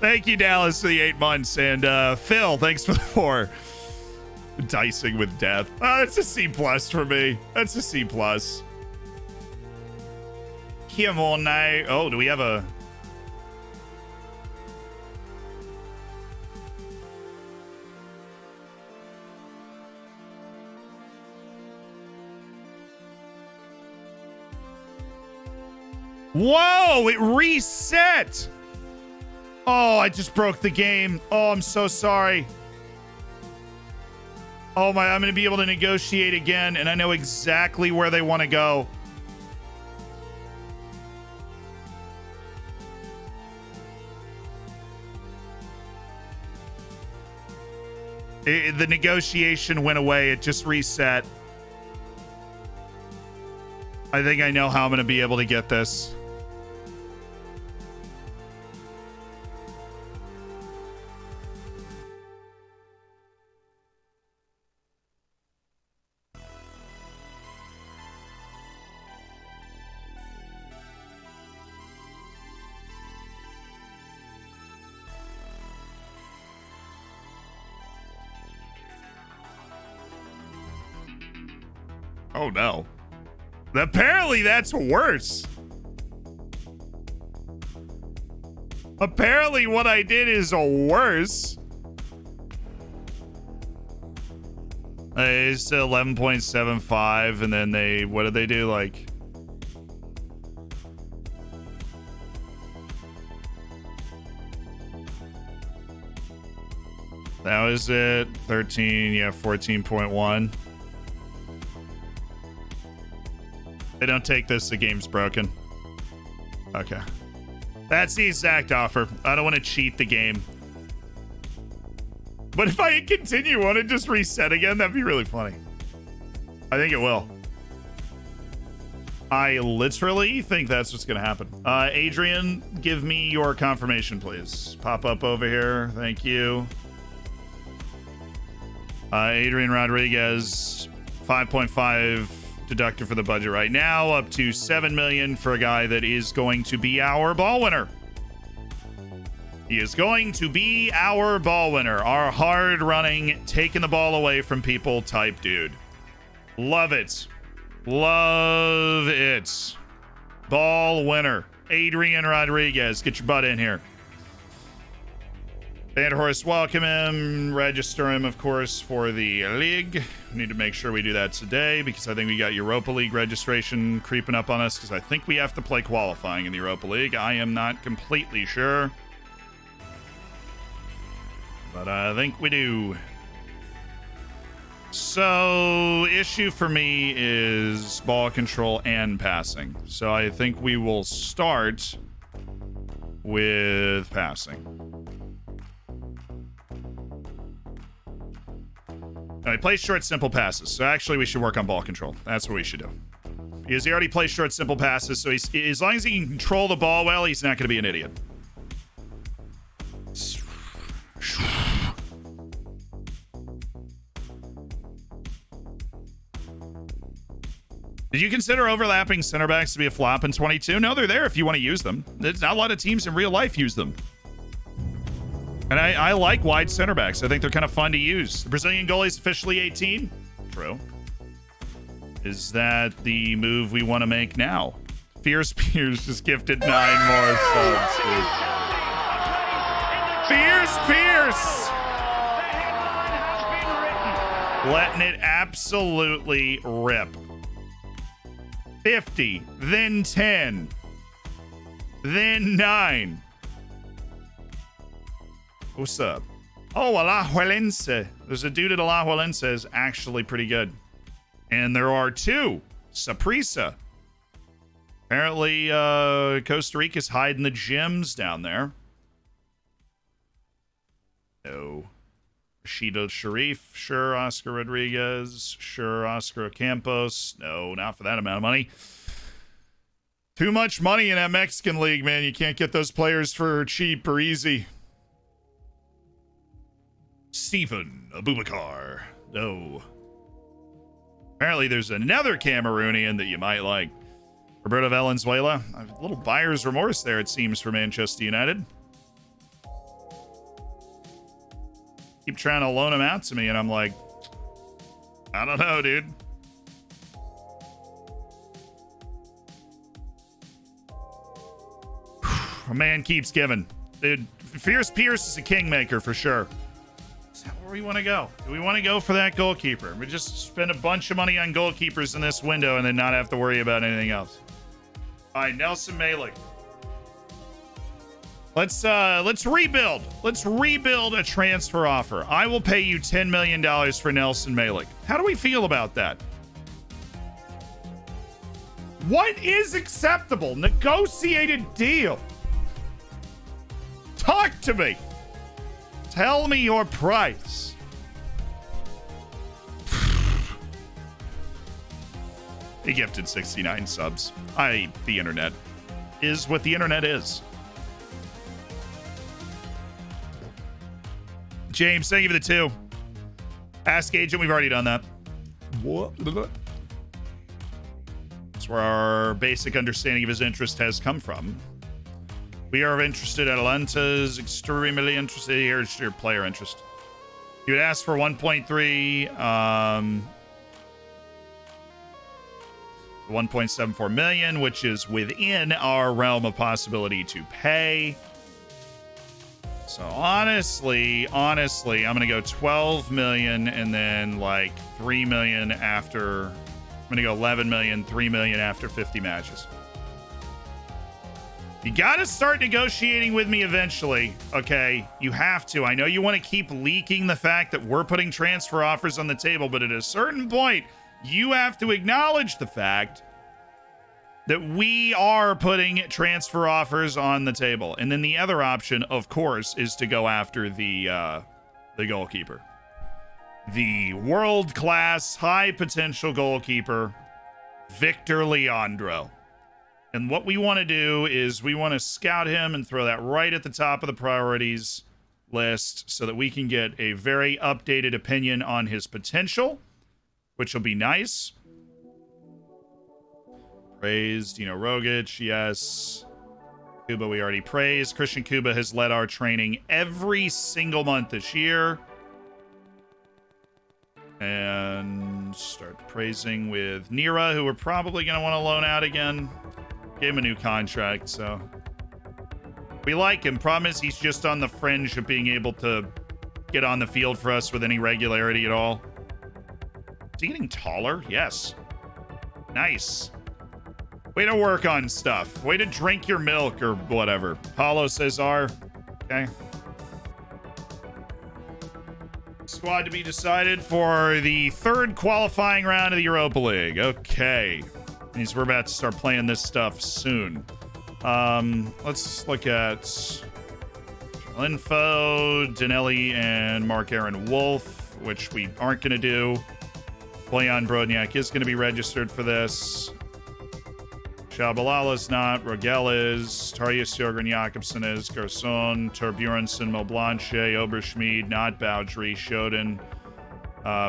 Thank you, Dallas, for the 8 months. And Phil, thanks for the 4. Dicing with death. Oh, that's a C+ for me. That's a C+. Come on now. Oh, do we have a... Whoa, it reset. Oh, I just broke the game. Oh, I'm so sorry. Oh my, I'm going to be able to negotiate again, and I know exactly where they want to go. The negotiation went away. It just reset. I think I know how I'm going to be able to get this. Oh no. Apparently that's worse. Apparently what I did is worse. It's 11.75 and then they, what did they do? Like, That was it. 13, yeah, 14.1. They don't take this, the game's broken. Okay. That's the exact offer. I don't want to cheat the game. But if I hit continue, won't it just reset again? That'd be really funny. I think it will. I literally think that's what's going to happen. Adrian, give me your confirmation, please. Pop up over here. Thank you. Adrian Rodriguez, 5.5 deductor for the budget right now, up to 7 million for a guy that is going to be our ball winner. He is going to be our ball winner, our hard running, taking the ball away from people type dude. Love it. Love it. Ball winner. Adrian Rodriguez. Get your butt in here. Bandhorse, welcome him. Register him, of course, for the league. We need to make sure we do that today because I think we got Europa League registration creeping up on us because I think we have to play qualifying in the Europa League. I am not completely sure, but I think we do. So, issue for me is ball control and passing. So I think we will start with passing. Now, he plays short, simple passes. So actually, we should work on ball control. That's what we should do. Because he already plays short, simple passes. So he's, as long as he can control the ball well, he's not going to be an idiot. Did you consider overlapping center backs to be a flop in 22? No, they're there if you want to use them. There's not a lot of teams in real life use them. And I like wide center backs. I think they're kind of fun to use. The Brazilian goalie's officially 18. True. Is that the move we want to make now? Fierce Pierce just gifted 9 more subs, dude. Fierce Pierce! Letting it absolutely rip. 50, then 10, then 9. What's up? Oh, Alajuelense. There's a dude at Alajuelense is actually pretty good. And there are 2. Saprissa. Apparently, Costa Rica's hiding the gems down there. No. Rashida Sharif, sure. Oscar Rodriguez, sure. Oscar Campos, no, not for that amount of money. Too much money in that Mexican league, man. You can't get those players for cheap or easy. Stephen Abubakar, no. Apparently there's another Cameroonian that you might like. Roberto Valenzuela, a little buyer's remorse there, it seems, for Manchester United. Keep trying to loan him out to me, and I'm like, I don't know, dude. A man keeps giving. Dude, Fierce Pierce is a kingmaker for sure. Is that where we want to go? Do we want to go for that goalkeeper? We just spend a bunch of money on goalkeepers in this window and then not have to worry about anything else. All right, Nelson Malik. Let's rebuild. Let's rebuild a transfer offer. I will pay you $10 million for Nelson Malik. How do we feel about that? What is acceptable? Negotiated deal. Talk to me. Tell me your price. He gifted 69 subs. The internet is what the internet is. James, thank you for the 2. Ask Agent, we've already done that. What? That's where our basic understanding of his interest has come from. We are interested. Atalanta's extremely interested. Here's your player interest. You would ask for 1.3, 1.74 million, which is within our realm of possibility to pay. So honestly, I'm going to go 12 million and then like 3 million after. I'm going to go 11 million, 3 million after 50 matches. You got to start negotiating with me eventually, okay? You have to. I know you want to keep leaking the fact that we're putting transfer offers on the table, but at a certain point, you have to acknowledge the fact that we are putting transfer offers on the table. And then the other option, of course, is to go after the goalkeeper. The world-class, high-potential goalkeeper, Victor Leandro. And what we want to do is we want to scout him and throw that right at the top of the priorities list so that we can get a very updated opinion on his potential, which will be nice. Praised, Rogic, yes. Kuba, we already praised. Christian Kuba has led our training every single month this year. And start praising with Nira, who we're probably going to want to loan out again. Gave him a new contract, so we like him. Problem is, he's just on the fringe of being able to get on the field for us with any regularity at all. Is he getting taller? Yes. Nice. Way to work on stuff. Way to drink your milk or whatever. Paulo Cesar. Okay. Squad to be decided for the third qualifying round of the Europa League. Okay. Means we're about to start playing this stuff soon. Let's look at info, Danelli and Mark-Aaron Wolf, which we aren't going to do. Bojan Brodniak is going to be registered for this. Shabalala's not. Rogel is. Tarjus Jørgen Jakobsen is. Garçon, Torbjornsson, Moblanche, Oberschmied, not Boudry, Shoden,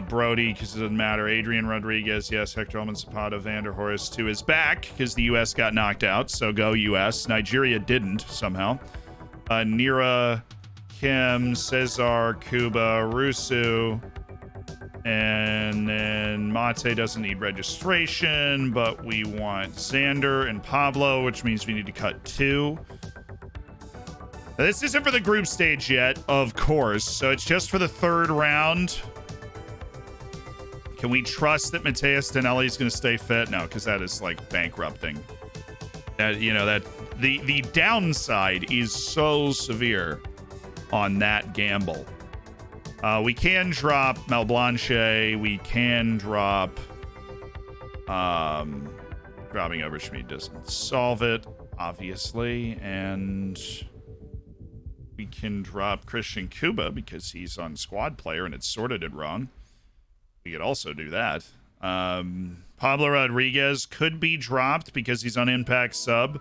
Brody, because it doesn't matter. Adrian Rodriguez, yes. Hector Elman Zapata, Vanderhorst, who is back because the U.S. got knocked out. So go U.S. Nigeria didn't somehow. Nira, Kim, Cesar, Kuba, Rusu, and then Mate doesn't need registration, but we want Xander and Pablo, which means we need to cut 2. Now, this isn't for the group stage yet, of course, so it's just for the third round. Can we trust that Mateus Danelli is going to stay fit? No, because that is like bankrupting. The downside is so severe on that gamble. We can drop Malblanche. We can drop. Dropping Oberschmied doesn't solve it, obviously, and we can drop Christian Kuba because he's on squad player and it's sorted it wrong. We could also do that. Pablo Rodriguez could be dropped because he's on impact sub.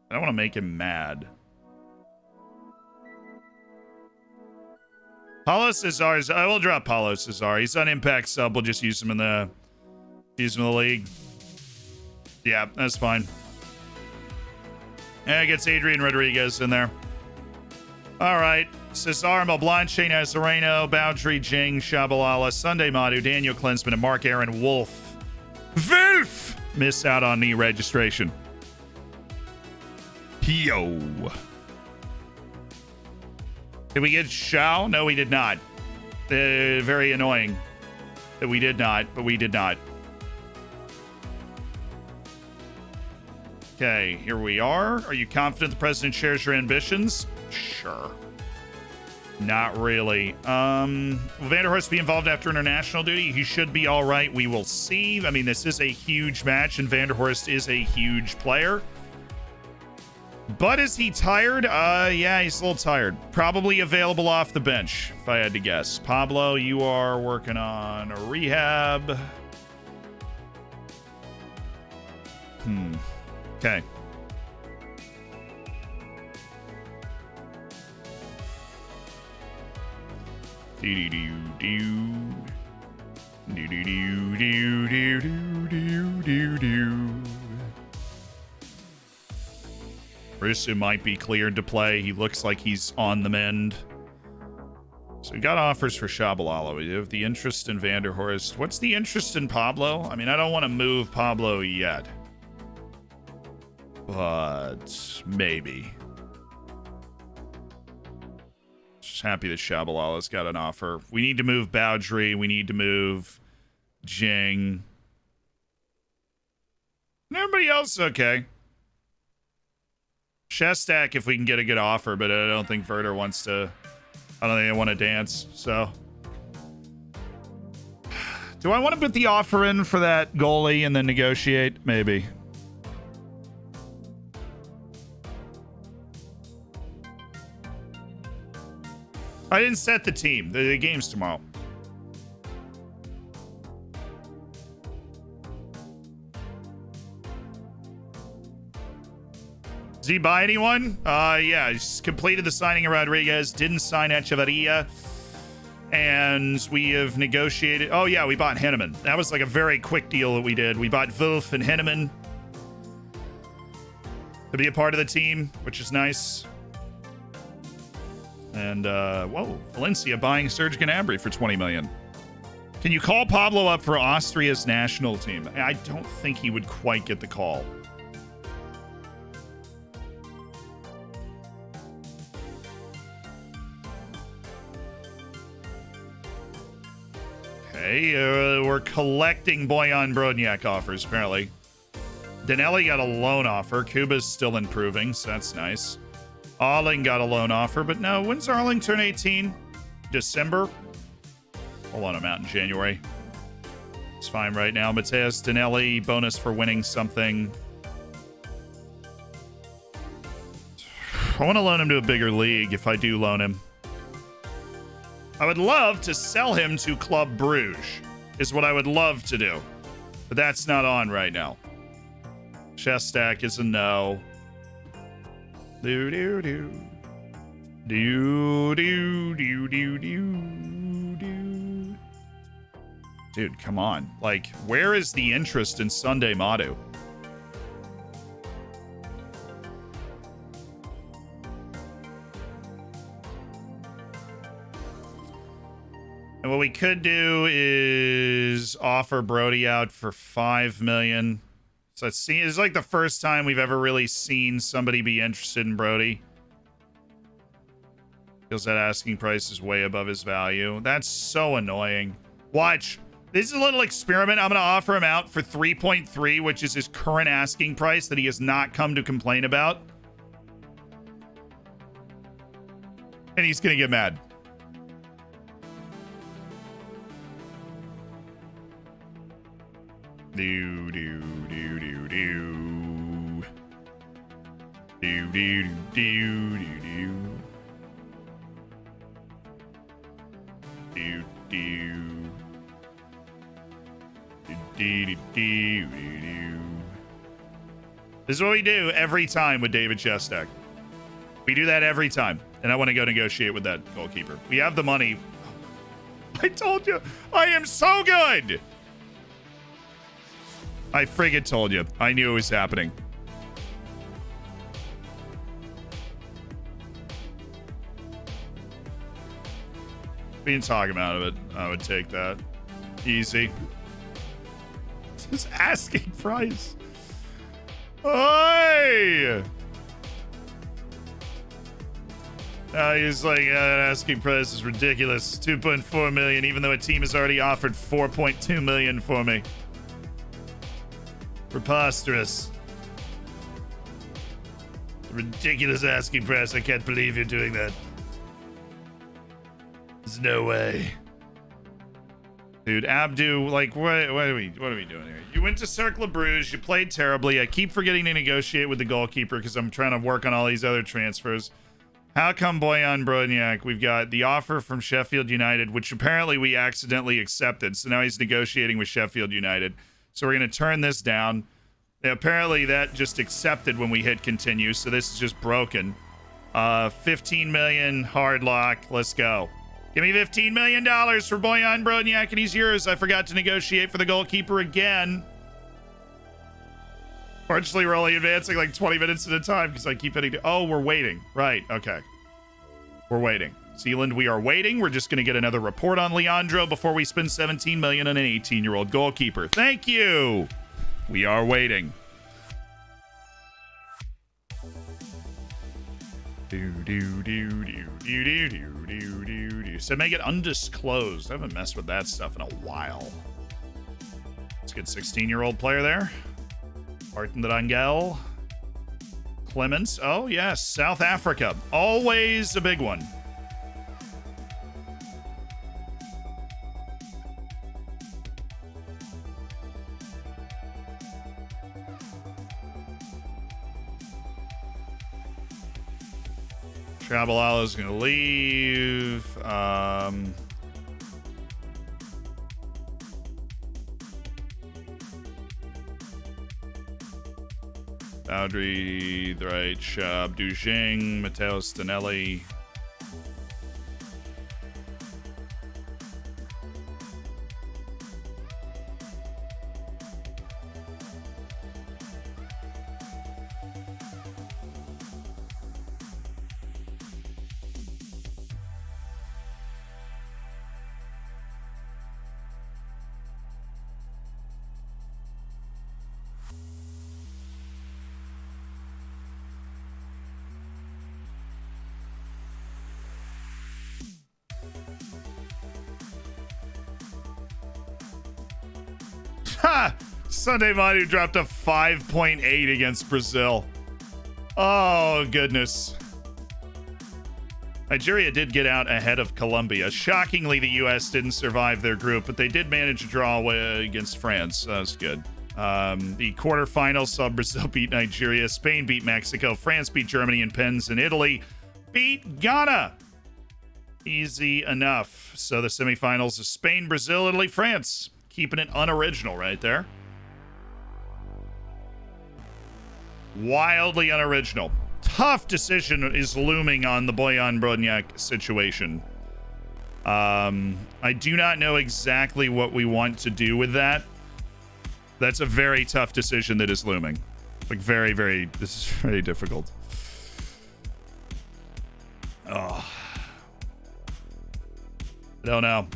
I don't want to make him mad. Paulo Cesar I will drop Paulo Cesar. He's on impact sub. We'll just use him in the league. Yeah, that's fine. And it gets Adrian Rodriguez in there. All right. Cesar, Malblanche, Nazareno, Boundary, Jing, Shabalala, Sunday Madu, Daniel Klinsman, and Mark-Aaron Wolf. Wolf! Miss out on knee registration. Yo. Did we get Shao? No, we did not. Very annoying that we did not, but we did not. Okay, here we are. Are you confident the president shares your ambitions? Sure. Not really. Will Vanderhorst be involved after international duty? He should be all right. We will see. I mean, this is a huge match, and Vanderhorst is a huge player. But is he tired? Yeah, he's a little tired. Probably available off the bench, if I had to guess. Pablo, you are working on a rehab. Okay. Rusu might be cleared to play. He looks like he's on the mend. So we got offers for Shabalala. We have the interest in Vanderhorst. What's the interest in Pablo? I mean, I don't want to move Pablo yet. But maybe. Just happy that Shabalala's got an offer. We need to move Boudry. We need to move Jing. And everybody else is okay. Shestak if we can get a good offer, but I don't think Verter wants to. I don't think they want to dance, so. Do I want to put the offer in for that goalie and then negotiate? Maybe. I didn't set the team. The game's tomorrow. Does he buy anyone? Yeah, he's completed the signing of Rodriguez, didn't sign Echeverria, and we have negotiated. Oh, yeah, we bought Henneman. That was like a very quick deal that we did. We bought Wolf and Henneman to be a part of the team, which is nice. And, whoa, Valencia buying Serge Gnabry for 20 million. Can you call Pablo up for Austria's national team? I don't think he would quite get the call. Okay, we're collecting Boyan Brodniak offers, apparently. Danelli got a loan offer. Kuba's still improving, so that's nice. Arling got a loan offer, but no, when's Arling turn 18? December? Hold on, I'm out in January. It's fine right now. Mateus Danelli, bonus for winning something. I want to loan him to a bigger league if I do loan him. I would love to sell him to Club Bruges, is what I would love to do. But that's not on right now. Shestak is a no. Do do do. Do do do do do do. Dude, come on. Like, where is the interest in Sunday Madu? And what we could do is offer Brody out for 5 million. So it's like the first time we've ever really seen somebody be interested in Brody. Feels that asking price is way above his value. That's so annoying. Watch. This is a little experiment. I'm going to offer him out for 3.3, which is his current asking price that he has not come to complain about. And he's going to get mad. Do do do do do do do do do do do do. This is what we do every time with David Shestak. We do that every time, and I want to go negotiate with that goalkeeper. We have the money. I told you, I am so good. I friggin' told you. I knew it was happening. Being talking out of it, I would take that. Easy. Just asking price. Oi! He's like, that asking price is ridiculous. 2.4 million, even though a team has already offered 4.2 million for me. Preposterous. Ridiculous asking price. I can't believe you're doing that. There's no way. Dude, Abdu, like, what are we doing here? You went to Cercle Bruges, you played terribly. I keep forgetting to negotiate with the goalkeeper because I'm trying to work on all these other transfers. How come Boyan Brodniak? We've got the offer from Sheffield United, which apparently we accidentally accepted. So now he's negotiating with Sheffield United. So we're going to turn this down. Apparently that just accepted when we hit continue. So this is just broken. 15 million hard lock. Let's go. Give me $15 million for Boyan Brodniak and he's yours. I forgot to negotiate for the goalkeeper again. Fortunately, we're only advancing like 20 minutes at a time because I keep hitting. Oh, we're waiting. Right. Okay. We're waiting. Zealand, we are waiting. We're just going to get another report on Leandro before we spend 17 million on an 18-year-old goalkeeper. Thank you. We are waiting. So make it undisclosed. I haven't messed with that stuff in a while. Let's get 16-year-old player there. Martin de Rangel. Clemens. Oh, yes. South Africa. Always a big one. Shabalala is going to leave. Boundary, right, Shab, Dujing, Matteo Stanelli. Ha! Sunday Manu dropped a 5.8 against Brazil. Oh, goodness. Nigeria did get out ahead of Colombia. Shockingly, the U.S. didn't survive their group, but they did manage to draw away against France. That was good. The quarterfinals saw Brazil beat Nigeria, Spain beat Mexico, France beat Germany in pens, and Italy beat Ghana. Easy enough. So the semifinals is Spain, Brazil, Italy, France. Keeping it unoriginal right there. Wildly unoriginal. Tough decision is looming on the Bojan Brodnjak situation. I do not know exactly what we want to do with that. That's a very tough decision that is looming. Like this is very difficult. Oh. I don't know.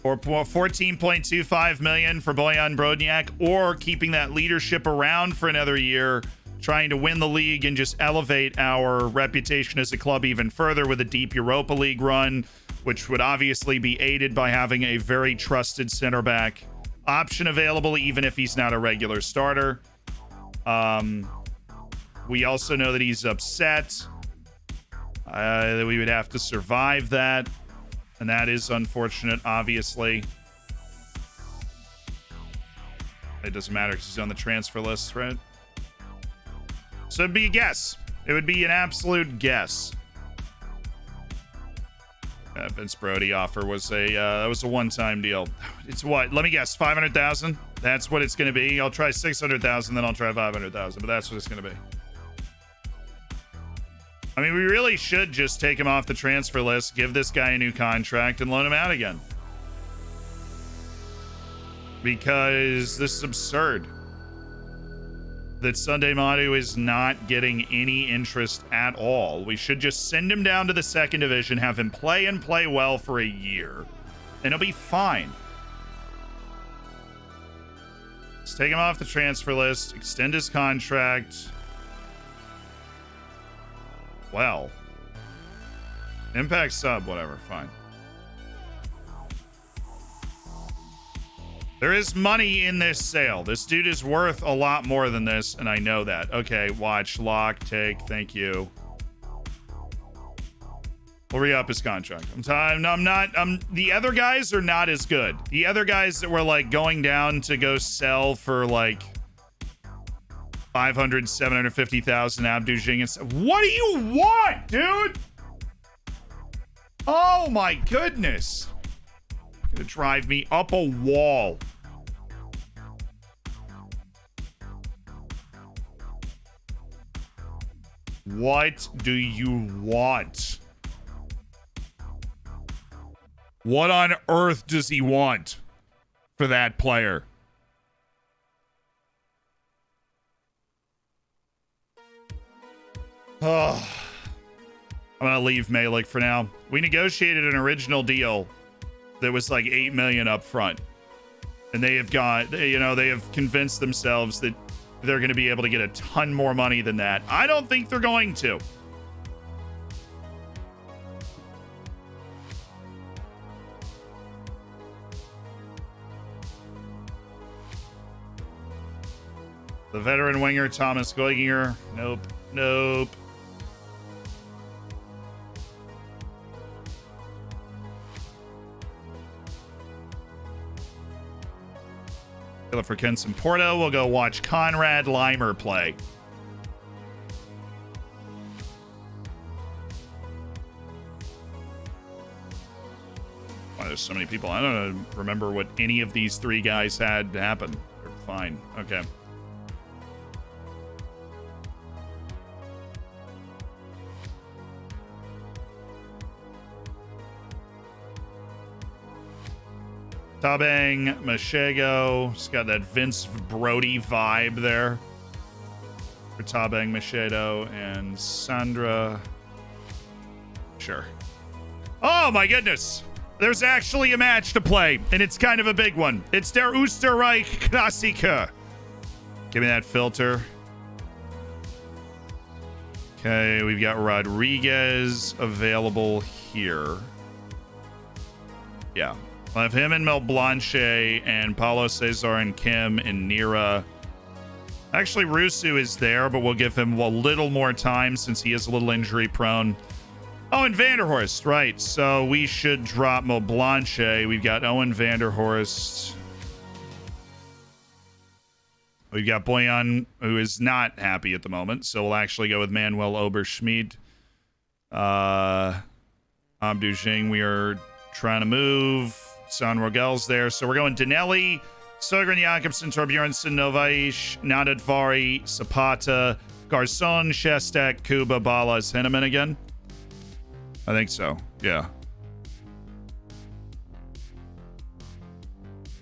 Or 14.25 million for Bojan Brodnjak, or keeping that leadership around for another year, trying to win the league and just elevate our reputation as a club even further with a deep Europa League run, which would obviously be aided by having a very trusted center back option available, even if he's not a regular starter. We also know that he's upset. That we would have to survive that. And that is unfortunate, obviously. It doesn't matter because he's on the transfer list, right? So it'd be a guess. It would be an absolute guess. Vince Brody offer was a one-time deal. It's what? Let me guess. 500,000. That's what it's going to be. I'll try 600,000, then I'll try 500,000. But that's what it's going to be. I mean, we really should just take him off the transfer list, give this guy a new contract, and loan him out again. Because this is absurd. That Sunday Madu is not getting any interest at all. We should just send him down to the second division, have him play and play well for a year, and he'll be fine. Let's take him off the transfer list, extend his contract. Well, impact sub, whatever, fine. There is money in this sale. This dude is worth a lot more than this, and I know that. Okay, watch, lock, take, thank you. We'll re-up his contract. The other guys are not as good. The other guys that were like going down to go sell for like 500, 750,000 Abdu Jing and stuff. What do you want, dude? Oh my goodness. Gonna drive me up a wall. What do you want? What on earth does he want for that player? Oh, I'm gonna leave Malik for now. We negotiated an original deal that was like 8 million up front, and they have got, they have convinced themselves that they're going to be able to get a ton more money than that. I don't think they're going to. The veteran winger, Thomas Goiginger. Nope. Nope. For Kenson Porto, we'll go watch Conrad Leimer play. Why there's so many people. I don't remember what any of these three guys had happen. They're fine. Okay. Tabang, Machego. It's got that Vince Brody vibe there. For Tabang, Machedo, and Sandra. Sure. Oh my goodness. There's actually a match to play, and it's kind of a big one. It's Der Österreich Klassiker. Give me that filter. Okay, we've got Rodriguez available here. Yeah. We'll have him and Mel Blanchet and Paulo Cesar and Kim and Nira. Actually, Rusu is there, but we'll give him a little more time since he is a little injury prone. Oh, and Vanderhorst, right. So we should drop Mel Blanchet. We've got Owen Vanderhorst. We've got Boyan, who is not happy at the moment. So we'll actually go with Manuel Oberschmidt. Abdu Jing, we are trying to move. Son Rogel's there. So we're going Danelli, Sogren Jakobsen, Torbjornsson, Novaish, Nadadvari, Zapata, Garcon, Shestak, Kuba, Balas, Henneman again. I think so. Yeah.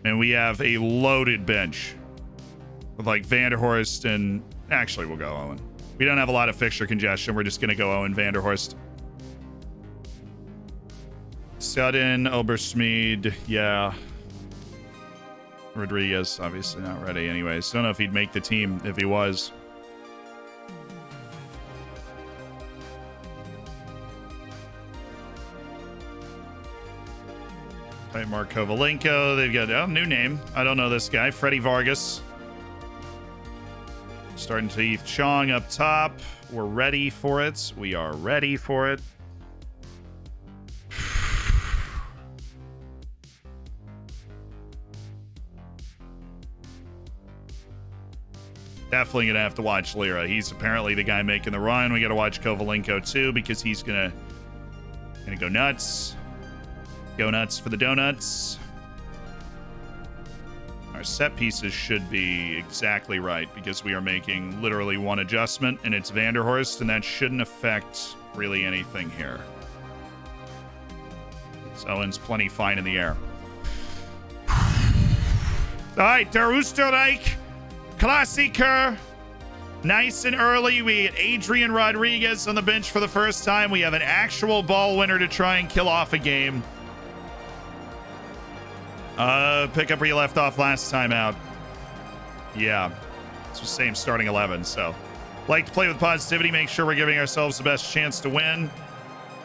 And we have a loaded bench with like Vanderhorst and actually we'll go Owen. We don't have a lot of fixture congestion. We're just going to go Owen Vanderhorst. Sudden, Oberschmidt, yeah. Rodriguez, obviously not ready anyways. Don't know if he'd make the team if he was. Right, Mark Kovalenko. They've got a new name. I don't know this guy. Freddie Vargas. Starting to Heath Chong up top. We're ready for it. We are ready for it. Definitely gonna have to watch Lira. He's apparently the guy making the run. We gotta watch Kovalenko too because he's gonna go nuts. Go nuts for the donuts. Our set pieces should be exactly right because we are making literally one adjustment and it's Vanderhorst, and that shouldn't affect really anything here. So Owen's plenty fine in the air. All right, Der Österreich Klassiker. Nice and early. We get Adrian Rodriguez on the bench for the first time. We have an actual ball winner to try and kill off a game. Pick up where you left off last time out. Yeah. It's the same starting 11, so. Like to play with positivity. Make sure we're giving ourselves the best chance to win.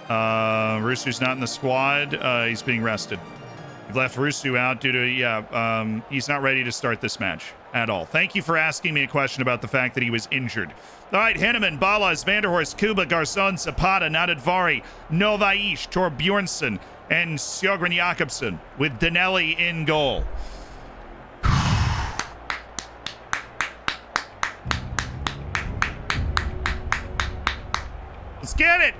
Rusu's not in the squad. He's being rested. We've left Rusu out due to, he's not ready to start this match at all. Thank you for asking me a question about the fact that he was injured. All right, Henneman, Balas, Vanderhorst, Kuba, Garcon, Zapata, Nadadvari, Novaish, Torbjornsson, and Sjogren Jakobsen with Danelli in goal. Let's get it.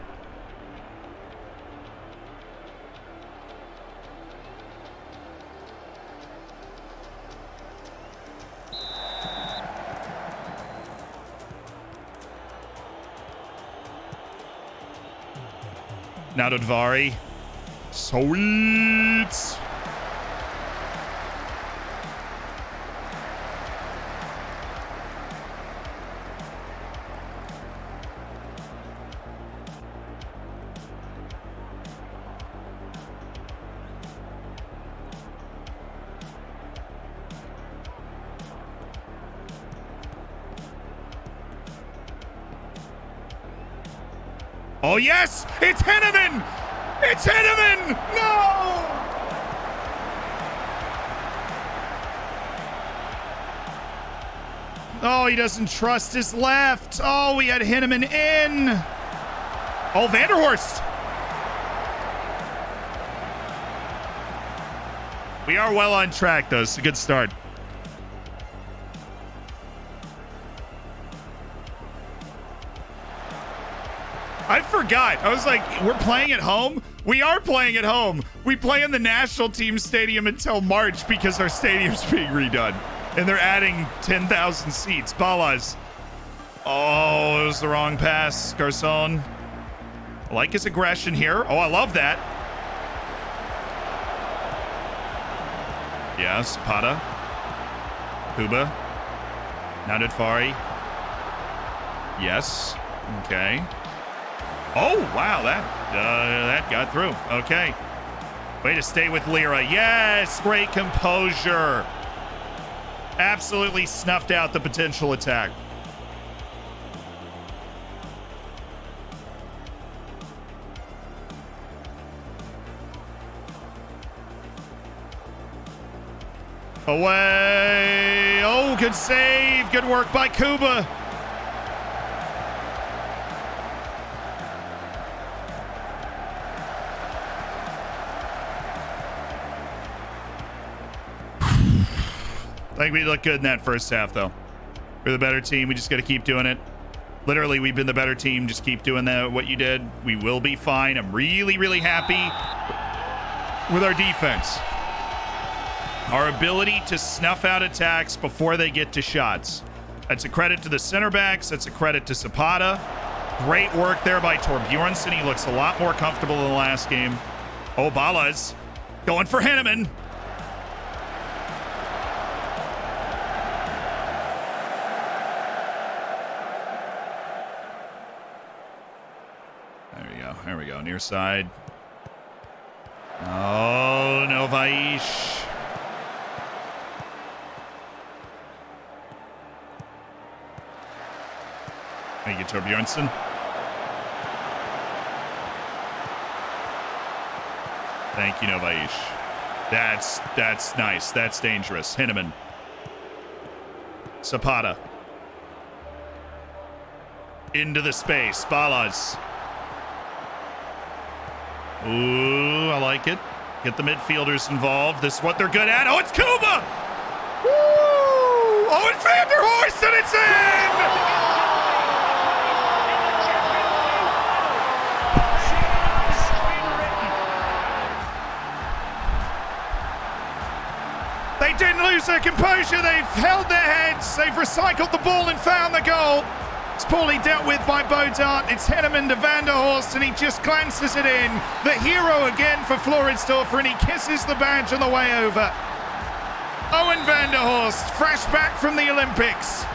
Nadadvari. Sweet. Oh, yes! It's Henneman! It's Henneman! No! Oh, he doesn't trust his left. Oh, we had Henneman in. Oh, Vanderhorst. We are well on track, though. It's a good start. I forgot. I was like, we're playing at home? We are playing at home. We play in the national team stadium until March because our stadium's being redone. And they're adding 10,000 seats. Balas. Oh, it was the wrong pass. Garcon. I like his aggression here. Oh, I love that. Yeah, Zapata. Kuba. Nadadfari. Yes. Okay. Oh, wow, that got through. Okay. Way to stay with Lira. Yes, great composure. Absolutely snuffed out the potential attack. Away. Oh, good save. Good work by Kuba. I think we look good in that first half, though. We're the better team. We just got to keep doing it. Literally, we've been the better team. Just keep doing what you did. We will be fine. I'm really, really happy with our defense. Our ability to snuff out attacks before they get to shots. That's a credit to the center backs. That's a credit to Zapata. Great work there by Torbjornsson. He looks a lot more comfortable than the last game. Oh, Balas going for Henneman. There we go. Near side. Oh, no, Vaish. Thank you, Torbjornsson. Thank you, Novaish. That's nice. That's dangerous. Henneman. Zapata. Into the space. Balas. Ooh, I like it. Get the midfielders involved. This is what they're good at. Oh, it's Kuba! Woo! Oh, it's Vanderhorst, and it's in! They didn't lose their composure. They've held their heads. They've recycled the ball and found the goal. It's poorly dealt with by Bodart. It's Henneman to Vanderhorst, and he just glances it in. The hero again for Floridsdorfer, and he kisses the badge on the way over. Owen Vanderhorst, fresh back from the Olympics.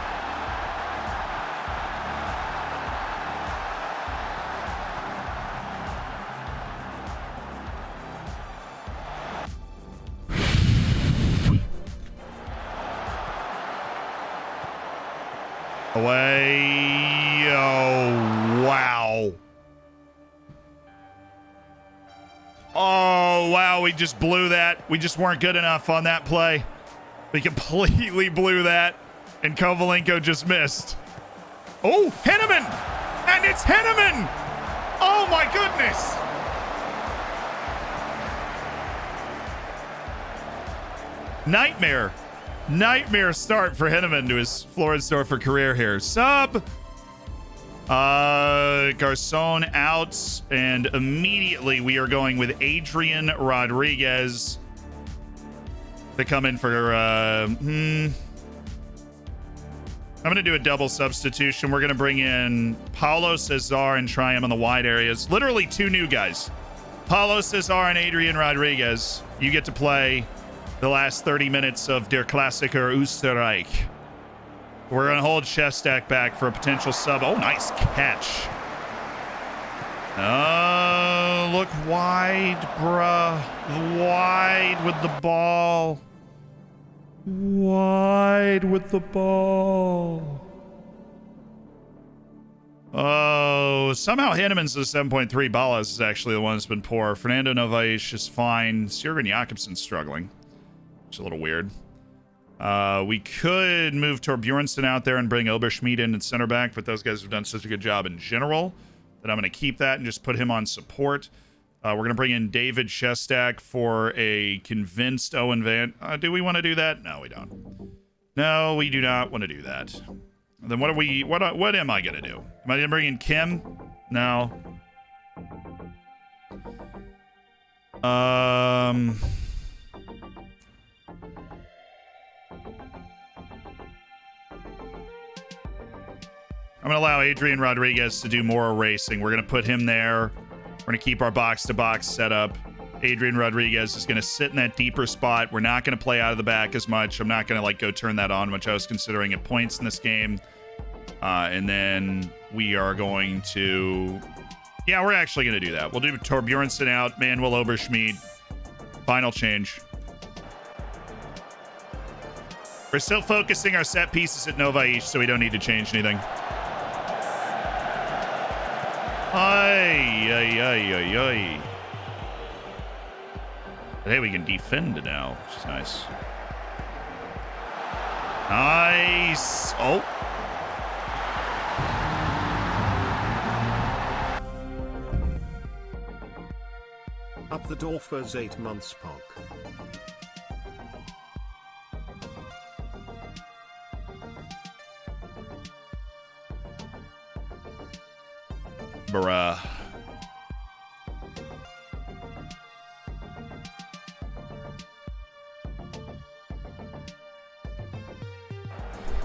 Away. Oh, wow. Oh, wow. We just blew that. We just weren't good enough on that play. We completely blew that. And Kovalenko just missed. Oh, Henneman. And it's Henneman. Oh, my goodness. Nightmare start for Henneman to his Floridsdorfer career here. Sub. Garcon out, and immediately we are going with Adrian Rodriguez to come in for I'm gonna do a double substitution. We're gonna bring in Paulo Cesar and try him on the wide areas. Literally two new guys. Paulo Cesar and Adrian Rodriguez. You get to play the last 30 minutes of Der Klassiker Österreich. We're going to hold Shestak back for a potential sub. Oh, nice catch. Look wide, bruh. Wide with the ball. Wide with the ball. Oh, So somehow Hanneman's is 7.3. Balas is actually the one that's been poor. Fernando Novais is fine. Jürgen Jakobsen's struggling. It's a little weird. We could move Torbjornsson out there and bring Oberschmidt in at center back, but those guys have done such a good job in general that I'm going to keep that and just put him on support. We're going to bring in David Shestak for a convinced Owen Van. Do we want to do that? No, we don't. No, we do not want to do that. Then what am I going to do? Am I going to bring in Kim? No. I'm going to allow Adrian Rodriguez to do more erasing. We're going to put him there. We're going to keep our box-to-box set up. Adrian Rodriguez is going to sit in that deeper spot. We're not going to play out of the back as much. I'm not going to like go turn that on, which I was considering at points in this game. And then we are going to... Yeah, we're actually going to do that. We'll do Torbjornsson out, Manuel Oberschmidt. Final change. We're still focusing our set pieces at Novais, so we don't need to change anything. Ay, ay, ay, ay, ay. But hey, we can defend now, which is nice. Nice. Oh. Up the Dorfer's 8 months pog. Bruh.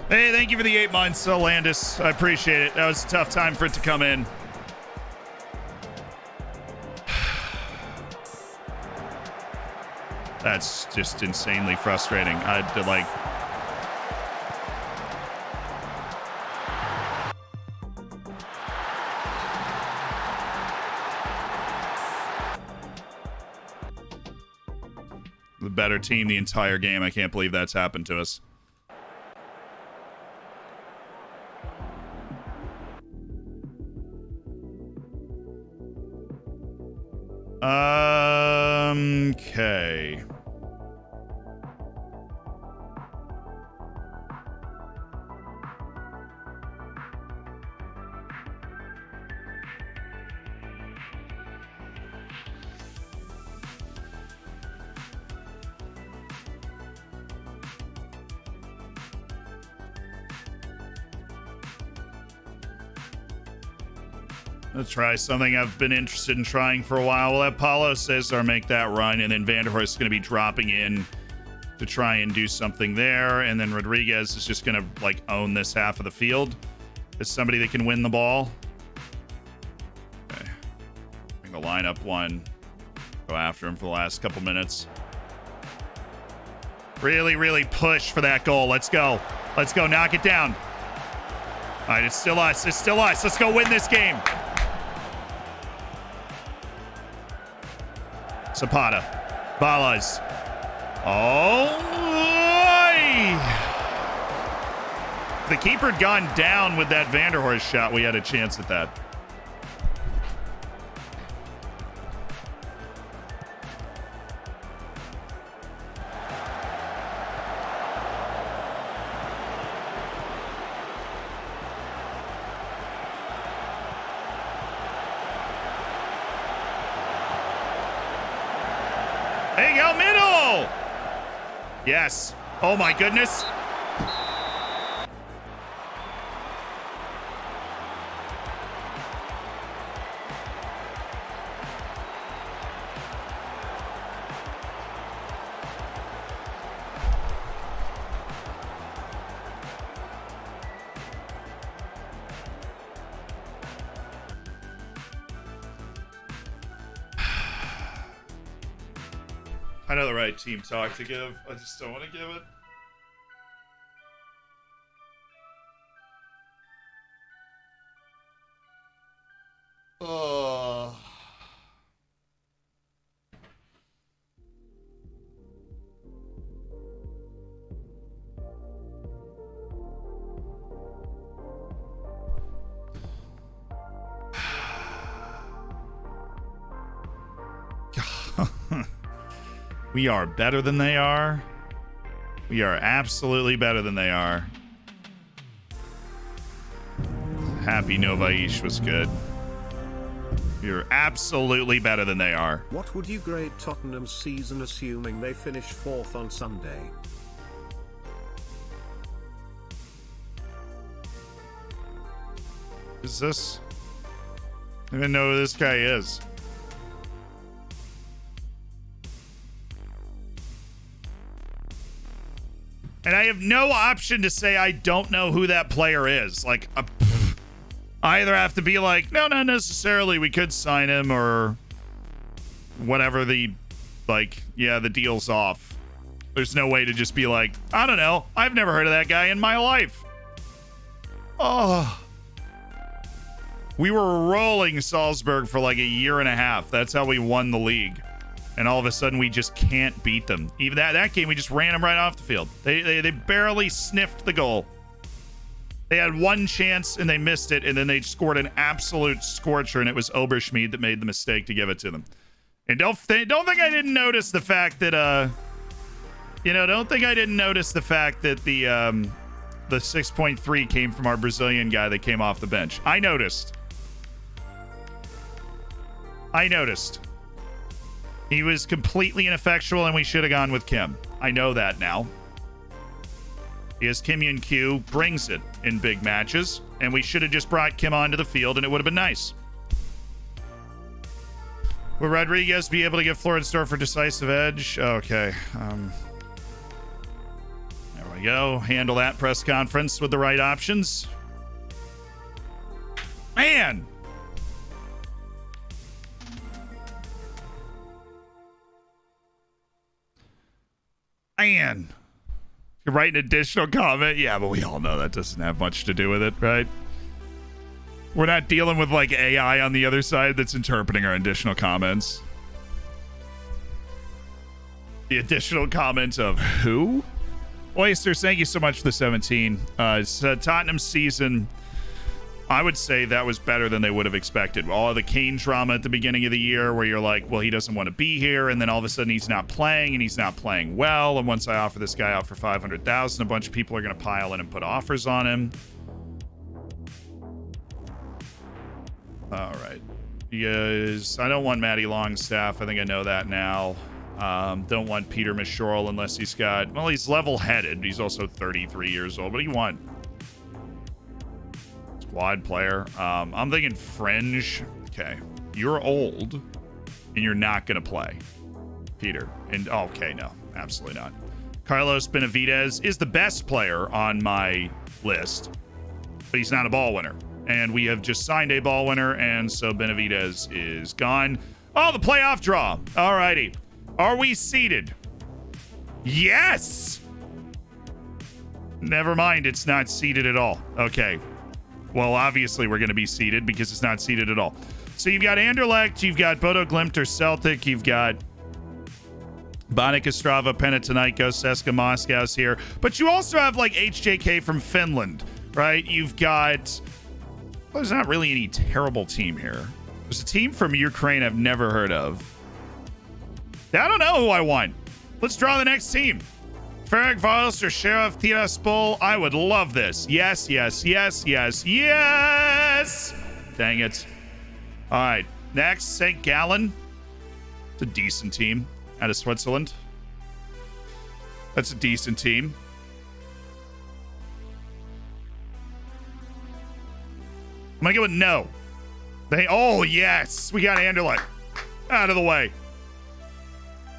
Hey, thank you for the 8 months, Landis. I appreciate it. That was a tough time for it to come in. That's just insanely frustrating. I had to like... The better team the entire game. I can't believe that's happened to us. Okay. Let's try something I've been interested in trying for a while. We'll have Paulo Cesar make that run, and then Vanderhorst is going to be dropping in to try and do something there, and then Rodriguez is just going to like own this half of the field as somebody that can win the ball. Okay. Bring the lineup one. Go after him for the last couple minutes. Really, really push for that goal. Let's go. Let's go. Knock it down. All right, it's still us. It's still us. Let's go win this game. Zapata. Balas. Oh. If the keeper had gone down with that Vanderhorst shot, we had a chance at that. There you go, middle. Yes. Oh my goodness. I know the right team talk to give. I just don't want to give it. Oh. We are better than they are. We are absolutely better than they are. Happy Novaish was good. You're absolutely better than they are. What would you grade Tottenham's season assuming they finish 4th on Sunday? Is this? I don't even know who this guy is. And I have no option to say I don't know who that player is. Like, I either have to be like, no, not necessarily. We could sign him, or whatever the, like, yeah, the deal's off. There's no way to just be like, I don't know. I've never heard of that guy in my life. Oh. We were rolling Salzburg for like a year and a half. That's how we won the league. And all of a sudden, we just can't beat them. Even that game, we just ran them right off the field. They barely sniffed the goal. They had one chance, and they missed it, and then they scored an absolute scorcher, and it was Oberschmied that made the mistake to give it to them. And don't think I didn't notice the fact that, don't think I didn't notice the fact that the 6.3 came from our Brazilian guy that came off the bench. I noticed. He was completely ineffectual, and we should have gone with Kim. I know that now. Because Kim Yun-kyu brings it in big matches, and we should have just brought Kim onto the field, and it would have been nice. Will Rodriguez be able to give Floridsdorfer decisive edge? Okay. There we go. Handle that press conference with the right options. Man! You write an additional comment? Yeah, but we all know that doesn't have much to do with it, right? We're not dealing with like AI on the other side that's interpreting our additional comments. The additional comment of who? Oysters, thank you so much for the 17. It's Tottenham's season. I would say that was better than they would have expected. All the Kane drama at the beginning of the year where you're like, well, he doesn't want to be here. And then all of a sudden he's not playing, and he's not playing well. And once I offer this guy out for 500,000, a bunch of people are going to pile in and put offers on him. All right. Yes, I don't want Matty Longstaff. I think I know that now. Don't want Peter Mishorl unless he's got, well, he's level-headed. He's also 33 years old. What do you want? Squad player. I'm thinking Fringe. Okay. You're old, and you're not going to play. Peter. And, oh, okay, no. Absolutely not. Carlos Benavidez is the best player on my list, but he's not a ball winner. And we have just signed a ball winner, and so Benavidez is gone. Oh, the playoff draw. All righty. Are we seeded? Yes! Never mind, it's not seeded at all. Okay. Well, obviously we're going to be seeded because it's not seeded at all. So you've got Anderlecht, you've got Bodo Glimt or Celtic, you've got Banik Ostrava, Panathinaikos, CSKA Moscow's here. But you also have like HJK from Finland, right? You've got... Well, there's not really any terrible team here. There's a team from Ukraine I've never heard of. I don't know who I want. Let's draw the next team. Ferenc Varos or Sheriff Tiraspol. I would love this. Yes, yes, yes, yes, yes. Dang it. All right. Next, St. Gallen. It's a decent team out of Switzerland. That's a decent team. I'm going to go with no. Oh, yes. We got Anderlecht out of the way.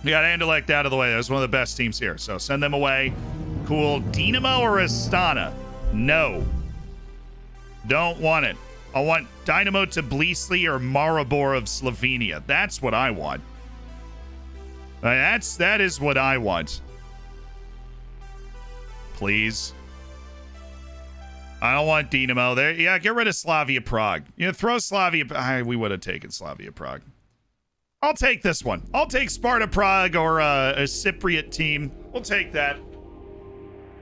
We got Anderlecht out of the way. That was one of the best teams here. So send them away. Cool. Dinamo or Astana? No. Don't want it. I want Dynamo Tbilisi or Maribor of Slovenia. That's what I want. That is what I want. Please. I don't want Dinamo there. Yeah, get rid of Slavia Prague. Throw Slavia. We would have taken Slavia Prague. I'll take this one. I'll take Sparta Prague or a Cypriot team. We'll take that.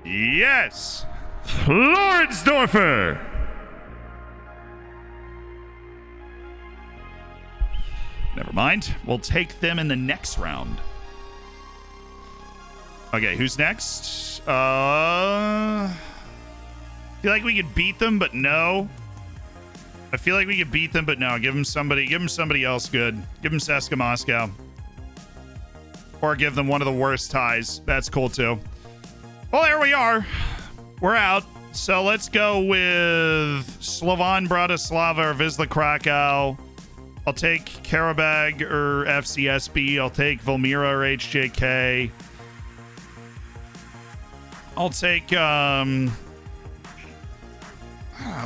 Yes. Floridsdorfer. Never mind. We'll take them in the next round. Okay, who's next? I feel like we could beat them, but no. I feel like we could beat them, but no. Give them somebody else good. Give them CSKA Moscow. Or give them one of the worst ties. That's cool too. Well, there we are. We're out. So let's go with Slovan Bratislava or Wisla Krakow. I'll take Karabag or FCSB. I'll take Valmira or HJK. I'll take Banik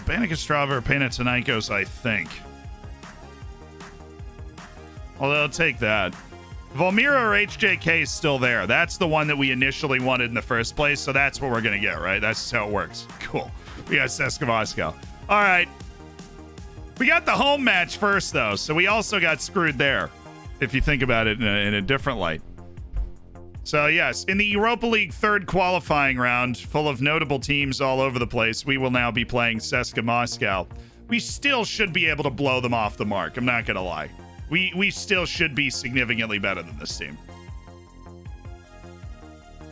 Ostrava or Panathinaikos, I think. Although I'll take that. Valmira or HJK is still there. That's the one that we initially wanted in the first place, so that's what we're going to get, right? That's just how it works. Cool. We got CSKA Moscow. All right. We got the home match first, though, so we also got screwed there, if you think about it in a different light. So, yes, in the Europa League third qualifying round, full of notable teams all over the place, we will now be playing CSKA Moscow. We still should be able to blow them off the mark. I'm not going to lie. We still should be significantly better than this team.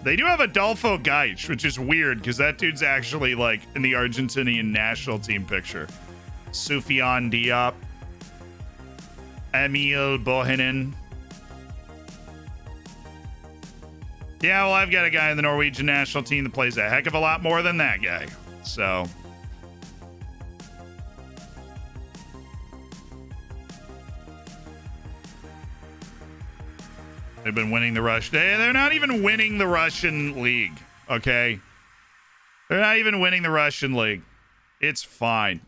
They do have Adolfo Gaich, which is weird because that dude's actually like in the Argentinian national team picture. Soufiane Diop. Emil Bohinen. Yeah, well, I've got a guy in the Norwegian national team that plays a heck of a lot more than that guy. So... they've been winning the Russian. They're not even winning the Russian league, okay? They're not even winning the Russian league. It's fine.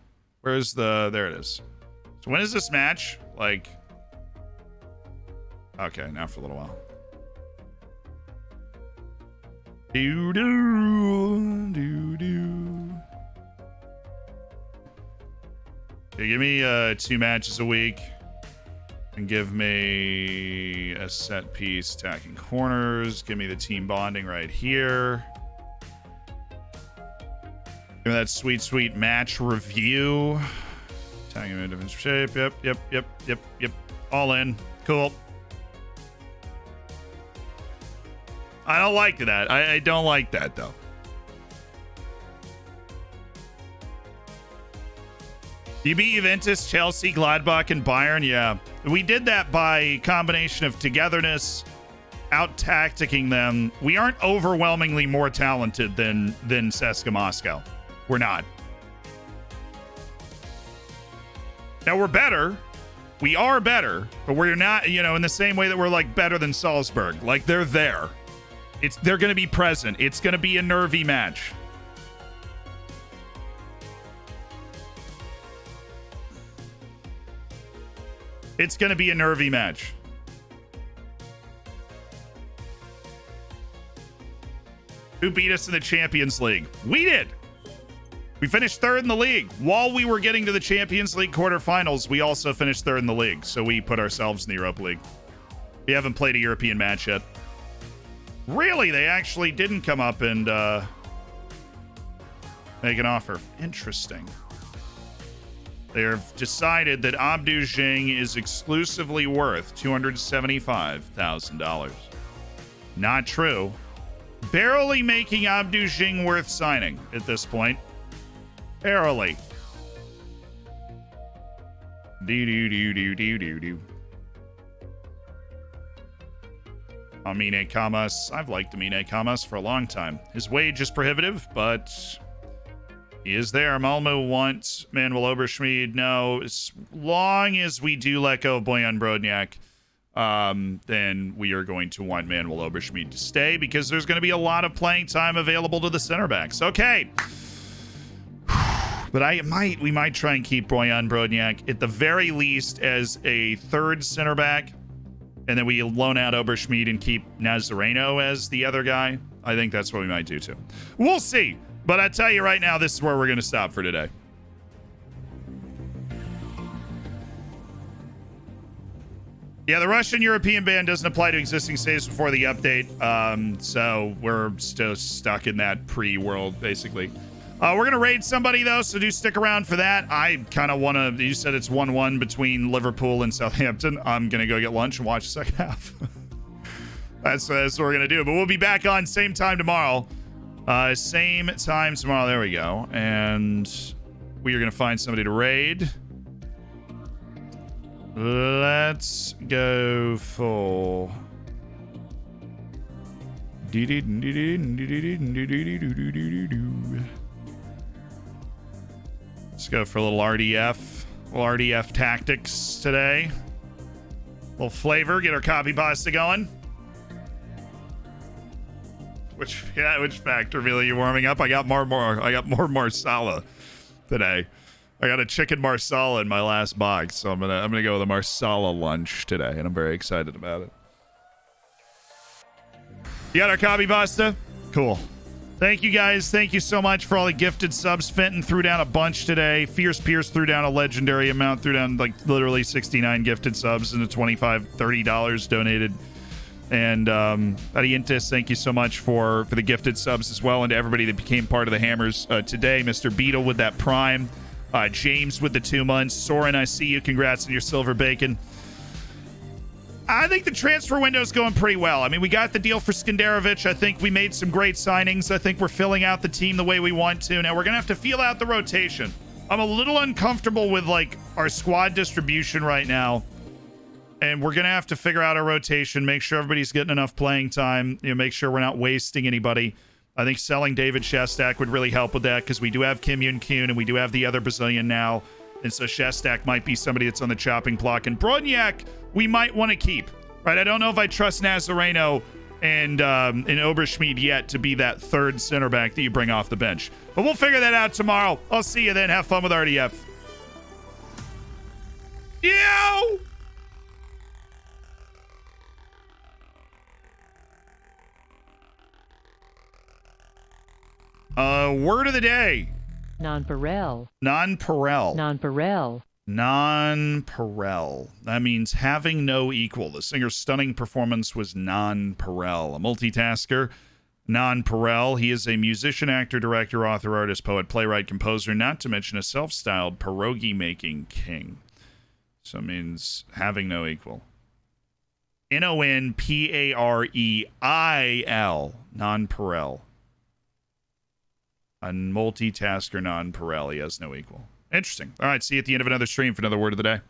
Where's the... there it is. So when is this match? Like... okay, now for a little while. Do-do. Okay, give me 2 matches a week. And give me a set piece attacking corners. Give me the team bonding right here. Give me that sweet, sweet match review. Tagging him in defensive shape. Yep. All in. Cool. I don't like that. I don't like that, though. You beat Juventus, Chelsea, Gladbach, and Bayern? Yeah. We did that by combination of togetherness, out-tacticking them. We aren't overwhelmingly more talented than CSKA Moscow. We're not. Now, we're better. We are better, but we're not, in the same way that we're, like, better than Salzburg. Like, they're there. They're going to be present. It's going to be a nervy match. It's going to be a nervy match. Who beat us in the Champions League? We did. We finished third in the league. While we were getting to the Champions League quarterfinals, we also finished third in the league. So we put ourselves in the Europa League. We haven't played a European match yet. Really? They actually didn't come up and make an offer. Interesting. They have decided that Abdou Jing is exclusively worth $275,000. Not true. Barely making Abdou Jing worth signing at this point. Barely. Do. Amine Kamas. I've liked Amine Kamas for a long time. His wage is prohibitive, but he is there. Malmo wants Manuel Oberschmied. No, as long as we do let go of Bojan Brodniak, then we are going to want Manuel Oberschmied to stay because there's going to be a lot of playing time available to the center backs. Okay. But we might try and keep Bojan Brodniak at the very least as a third center back. And then we loan out Oberschmied and keep Nazareno as the other guy. I think that's what we might do too. We'll see. But I tell you right now, this is where we're going to stop for today. Yeah, the Russian-European ban doesn't apply to existing saves before the update. So we're still stuck in that pre-world, basically. We're going to raid somebody, though, so do stick around for that. I kind of want to... You said it's 1-1 between Liverpool and Southampton. I'm going to go get lunch and watch the second half. That's what we're going to do. But we'll be back on same time tomorrow. Same time tomorrow. There we go. And we are going to find somebody to raid. Let's go for... Let's go for a little RDF. Little RDF tactics today. A little flavor. Get our copy pasta going. Which factor meal are you warming up? I got more marsala today. I got a chicken marsala in my last box, so I'm gonna go with a marsala lunch today, and I'm very excited about it. You got our copy pasta? Cool. Thank you guys. Thank you so much for all the gifted subs. Fenton threw down a bunch today. Fierce Pierce threw down a legendary amount. Threw down like literally 69 gifted subs and $25, $30 donated. And Arientes, thank you so much for the gifted subs as well. And to everybody that became part of the Hammers today. Mr. Beetle with that Prime. James with the 2 months. Soren, I see you. Congrats on your silver bacon. I think the transfer window is going pretty well. I mean, we got the deal for Skenderovich. I think we made some great signings. I think we're filling out the team the way we want to. Now, we're going to have to feel out the rotation. I'm a little uncomfortable with, like, our squad distribution right now. And we're going to have to figure out our rotation, make sure everybody's getting enough playing time, make sure we're not wasting anybody. I think selling David Shestak would really help with that because we do have Kim Yoon-Kyun and we do have the other Brazilian now. And so Shestak might be somebody that's on the chopping block. And Brodniak, we might want to keep. Right? I don't know if I trust Nazareno and Oberschmied yet to be that third center back that you bring off the bench. But we'll figure that out tomorrow. I'll see you then. Have fun with RDF. Yo! Word of the day. Non-pareil. Non-pareil. Non-pareil. Non-pareil. That means having no equal. The singer's stunning performance was non-pareil. A multitasker, non-pareil. He is a musician, actor, director, author, artist, poet, playwright, composer, not to mention a self-styled pierogi-making king. So it means having no equal. N-O-N-P-A-R-E-I-L. Non-pareil. A multitasker, non-pareil. He has no equal. Interesting. All right, see you at the end of another stream for another word of the day.